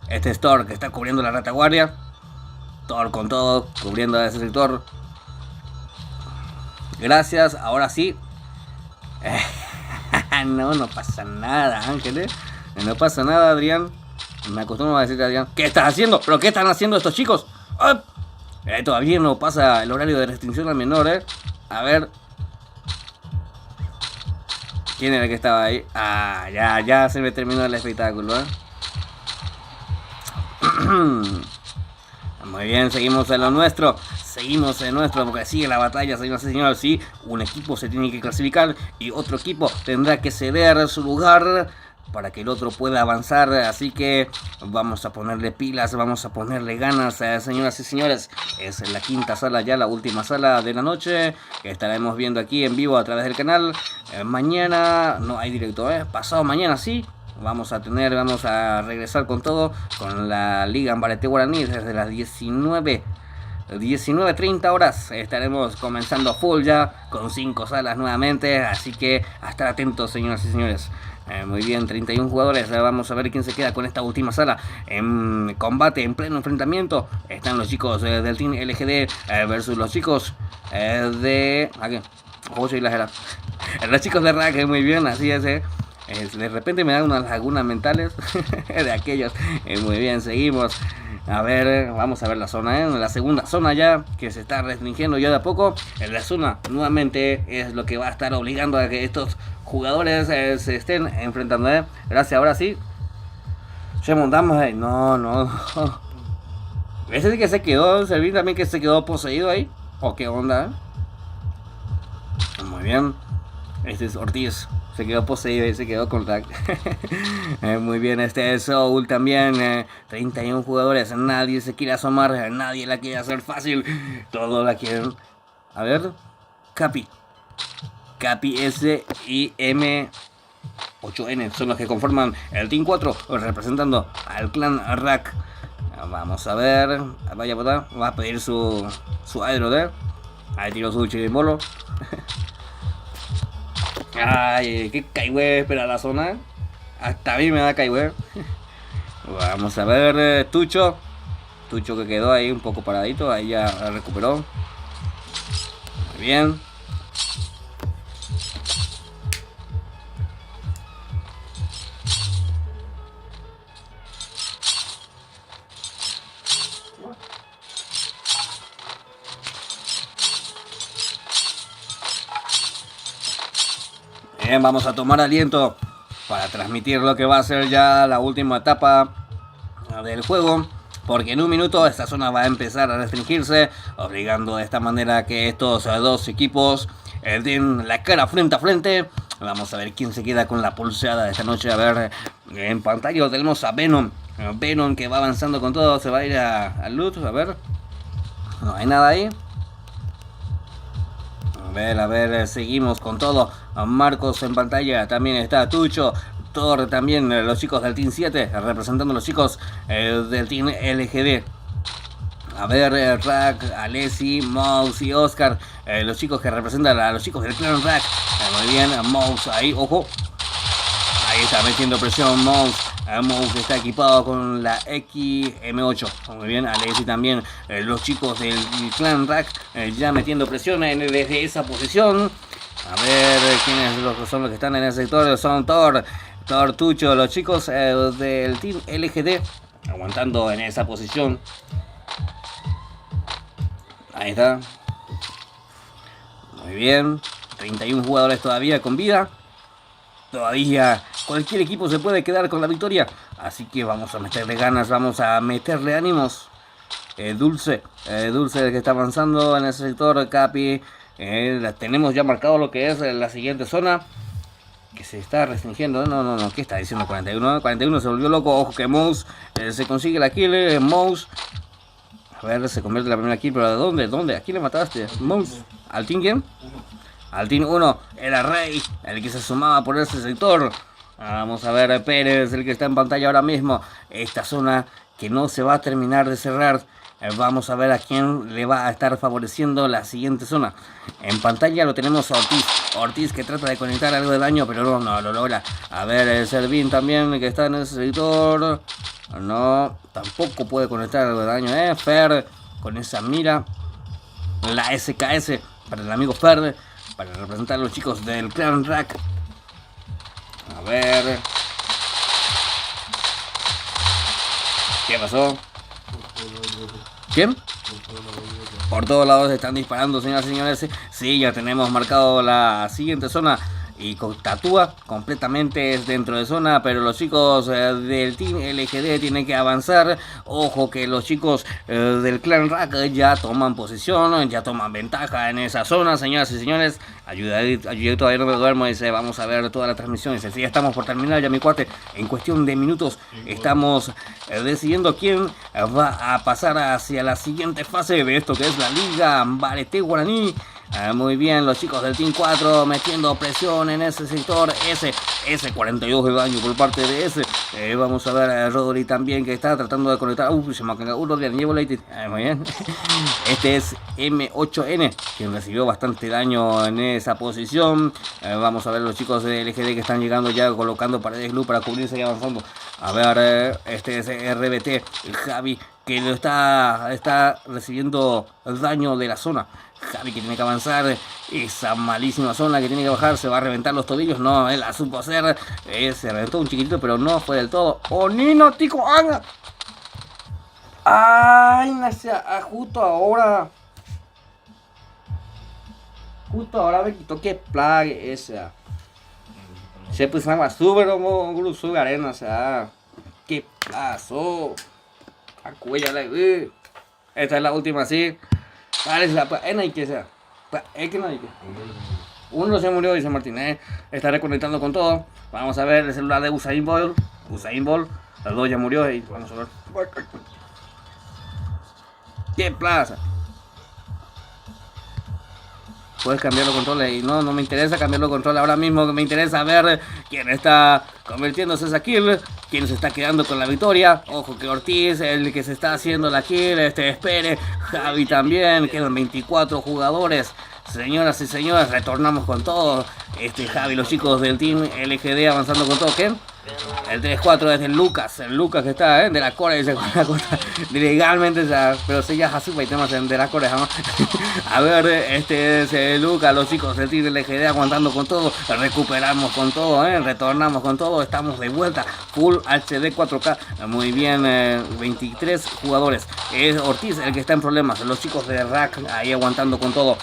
Este es Thor que está cubriendo la retaguardia. Thor con todo, cubriendo ese sector. Gracias, ahora sí. No pasa nada, Ángeles. No pasa nada, Adrián. Me acostumbro a decirle a Adrián, ¿qué estás haciendo? ¿Pero qué están haciendo estos chicos? Todavía no pasa el horario de restricción al menor, A ver. ¿Quién era el que estaba ahí? Ya se me terminó el espectáculo, Muy bien, seguimos en lo nuestro. Seguimos en nuestro, porque sigue la batalla, señoras y señores. Sí, un equipo se tiene que clasificar y otro equipo tendrá que ceder su lugar para que el otro pueda avanzar. Así que vamos a ponerle pilas, vamos a ponerle ganas, señoras y señores. Es la quinta sala ya, la última sala de la noche, que estaremos viendo aquí en vivo a través del canal. Mañana no hay directo, pasado mañana sí. Vamos a regresar con todo, con la Liga Ambarete Guaraní desde las 19:30 horas. Estaremos comenzando full ya, con 5 salas nuevamente, así que a estar atentos, señoras y señores. Muy bien, 31 jugadores, vamos a ver quién se queda con esta última sala. En combate, en pleno enfrentamiento, están los chicos del Team LGD versus los chicos de... Aquí, los chicos de RAK, muy bien, así es, de repente me dan unas lagunas mentales de aquellos. Muy bien, seguimos. A ver, vamos a ver la zona, en la segunda zona ya, que se está restringiendo ya de a poco. En la zona nuevamente es lo que va a estar obligando a que estos jugadores se estén enfrentando, Gracias, ahora sí. Ya montamos ahí. No. Ese sí que se quedó, Servín también que se quedó poseído ahí. ¿O qué onda? Muy bien. Este es Ortiz. Se quedó poseído y se quedó con RAK. Muy bien, este es Soul también. 31 jugadores. Nadie se quiere asomar. Nadie la quiere hacer fácil. Todos la quieren. A ver. Capi S y M8N son los que conforman el Team 4. Representando al clan RAK. Vamos a ver. Vaya botar. Va a pedir su aero de. Ahí tiró su chirimbolo. Ay, qué caigüe espera la zona. Hasta a mí me da caigüe. Vamos a ver, Tucho que quedó ahí un poco paradito. Ahí ya recuperó. Muy bien. Bien, vamos a tomar aliento para transmitir lo que va a ser ya la última etapa del juego, porque en un minuto esta zona va a empezar a restringirse, obligando de esta manera que estos dos equipos den la cara frente a frente. Vamos a ver quién se queda con la pulseada de esta noche. A ver, en pantalla tenemos a Venom que va avanzando con todo. Se va a ir al loot, a ver, no hay nada ahí. A ver, seguimos con todo. Marcos en pantalla, también está Tucho, Thor también, los chicos del Team 7, representando a los chicos del Team LGD. A ver, RAK, Alessi, Mouse y Oscar, los chicos que representan a los chicos del clan RAK. Muy bien, Mouse ahí, ojo. Ahí está metiendo presión Mouse. Mouse está equipado con la XM8. Muy bien, Alessi también. Los chicos del clan RAK ya metiendo presión desde esa posición. A ver, quiénes son los que están en el sector. Son Thor, Tucho, los chicos del Team LGD aguantando en esa posición. Ahí está. Muy bien. 31 jugadores todavía con vida. Todavía cualquier equipo se puede quedar con la victoria. Así que vamos a meterle ganas, vamos a meterle ánimos. Dulce, Dulce el que está avanzando en ese sector. Capi, tenemos ya marcado lo que es la siguiente zona, que se está restringiendo. No, ¿qué está diciendo 41? 41 se volvió loco. Ojo que Mouse se consigue la kill. Mouse, a ver, se convierte en la primera kill, pero ¿de dónde? ¿A quién le mataste? Mouse, ¿al team quién? Al team 1, era Rey, el que se sumaba por ese sector. Vamos a ver, Pérez, el que está en pantalla ahora mismo. Esta zona que no se va a terminar de cerrar. Vamos a ver a quién le va a estar favoreciendo la siguiente zona. En pantalla lo tenemos a Ortiz. Ortiz que trata de conectar algo de daño, pero no lo logra. A ver, el Servín también que está en ese sector. No, tampoco puede conectar algo de daño. Fer con esa mira. La SKS para el amigo Fer, para representar a los chicos del Clan Rack. A ver. ¿Qué pasó? ¿Quién? Por todos lados están disparando, señoras y señores. Sí, ya tenemos marcado la siguiente zona. Y con Tatúa completamente es dentro de zona, pero los chicos del Team LGD tienen que avanzar. Ojo que los chicos del Clan Rack ya toman posición, ya toman ventaja en esa zona, señoras y señores. Ayudé, todavía no me duermo, dice, vamos a ver toda la transmisión. Dice, sí, ya estamos por terminar ya, mi cuate. En cuestión de minutos estamos decidiendo quién va a pasar hacia la siguiente fase de esto que es la Liga Mbarete Guaraní. Muy bien, los chicos del Team 4 metiendo presión en ese sector. Ese 42 de daño por parte de ese. Vamos a ver a Rodri también que está tratando de conectar. Se me ha cagado uno de llevo muy bien. Este es M8N, quien recibió bastante daño en esa posición. Vamos a ver los chicos de LGD que están llegando ya, colocando paredes glue para cubrirse y avanzando. A ver, este es RBT, el Javi, que lo está recibiendo daño de la zona. Javi que tiene que avanzar, esa malísima zona que tiene que bajar, se va a reventar los tobillos, no, él la supo hacer, se reventó un chiquitito, pero no fue del todo. ¡Oh, Nino, tico, anga! ¡Ay, justo ahora! Justo ahora me quitó que plague esa. Se pues nada más sube, como sube arena, o sea, ¿qué pasó? A cuella la esta es la última, sí. Vale, la hay que sea. Es que no hay que. Uno se murió, dice Martínez. Está reconectando con todo. Vamos a ver el celular de Usain Bolt. Los dos ya murió y vamos a ver. ¿Qué plaza? Puedes cambiar los controles y no me interesa cambiar los controles ahora mismo. Me interesa ver quién está convirtiéndose esa kill, quién se está quedando con la victoria. Ojo que Ortiz, el que se está haciendo la kill, espere, Javi también, quedan 24 jugadores. Señoras y señores, retornamos con todo. Javi, los chicos del Team LGD avanzando con todo. ¿Qué? El 3-4 es de Lucas, el Lucas que está de la Core, dice con la cosa legalmente, pero se llama así, y temas de la Core jamás. A ver, este es Lucas, los chicos del Team LGD aguantando con todo, recuperamos con todo, retornamos con todo, estamos de vuelta, Full HD 4K, muy bien, 23 jugadores. Es Ortiz el que está en problemas, los chicos de Rack ahí aguantando con todo.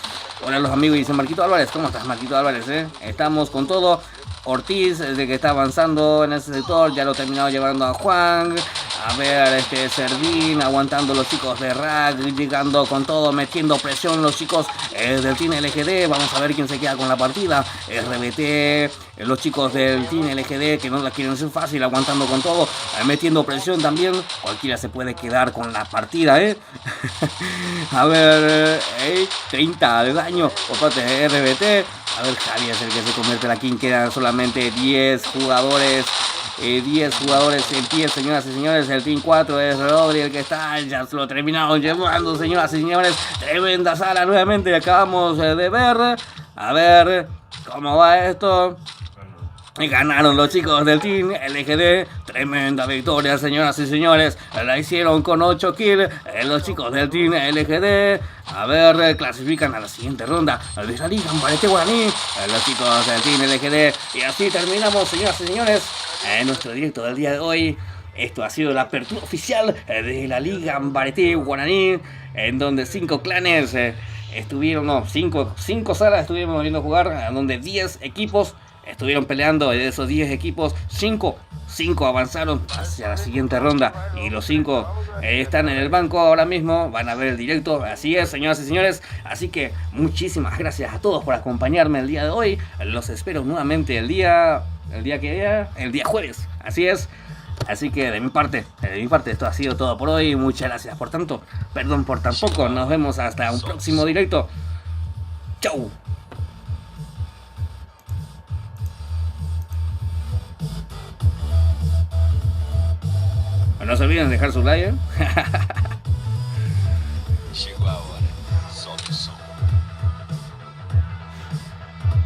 Hola los amigos, dice Marquito Álvarez, ¿cómo estás Marquito Álvarez? Estamos con todo. Ortiz, el que está avanzando en ese sector, ya lo ha terminado llevando a Juan. A ver, Servín, aguantando los chicos de Rack, llegando con todo, metiendo presión los chicos del Team LGD. Vamos a ver quién se queda con la partida. RBT, los chicos del Team LGD que no la quieren hacer fácil, aguantando con todo, metiendo presión también. Cualquiera se puede quedar con la partida, A ver, 30 de daño por parte de RBT. A ver, Javi es el que se convierte en la king. Quedan solamente 10 jugadores. 10 jugadores en pie, señoras y señores. El Team 4 es Rodri el que está. Ya se lo terminaron llevando, señoras y señores. Tremenda sala nuevamente. Acabamos de ver. A ver cómo va esto. Y ganaron los chicos del Team LGD. Tremenda victoria, señoras y señores. La hicieron con 8 kills. Los chicos del Team LGD. A ver, clasifican a la siguiente ronda de la Liga Mbarete Guaraní. Los chicos del Team LGD. Y así terminamos, señoras y señores, en nuestro directo del día de hoy. Esto ha sido la apertura oficial de la Liga Mbarete Guaraní, en donde 5 clanes estuvieron, no, 5 salas estuvimos viendo jugar, donde 10 equipos estuvieron peleando. De esos 10 equipos, 5 5 avanzaron hacia la siguiente ronda y los 5 están en el banco ahora mismo, van a ver el directo. Así es, señoras y señores. Así que muchísimas gracias a todos por acompañarme el día de hoy. Los espero nuevamente el día jueves. Así es. Así que de mi parte esto ha sido todo por hoy. Muchas gracias por tanto. Perdón por tan poco. Nos vemos hasta un próximo directo. Chau. No se olviden de dejar su like.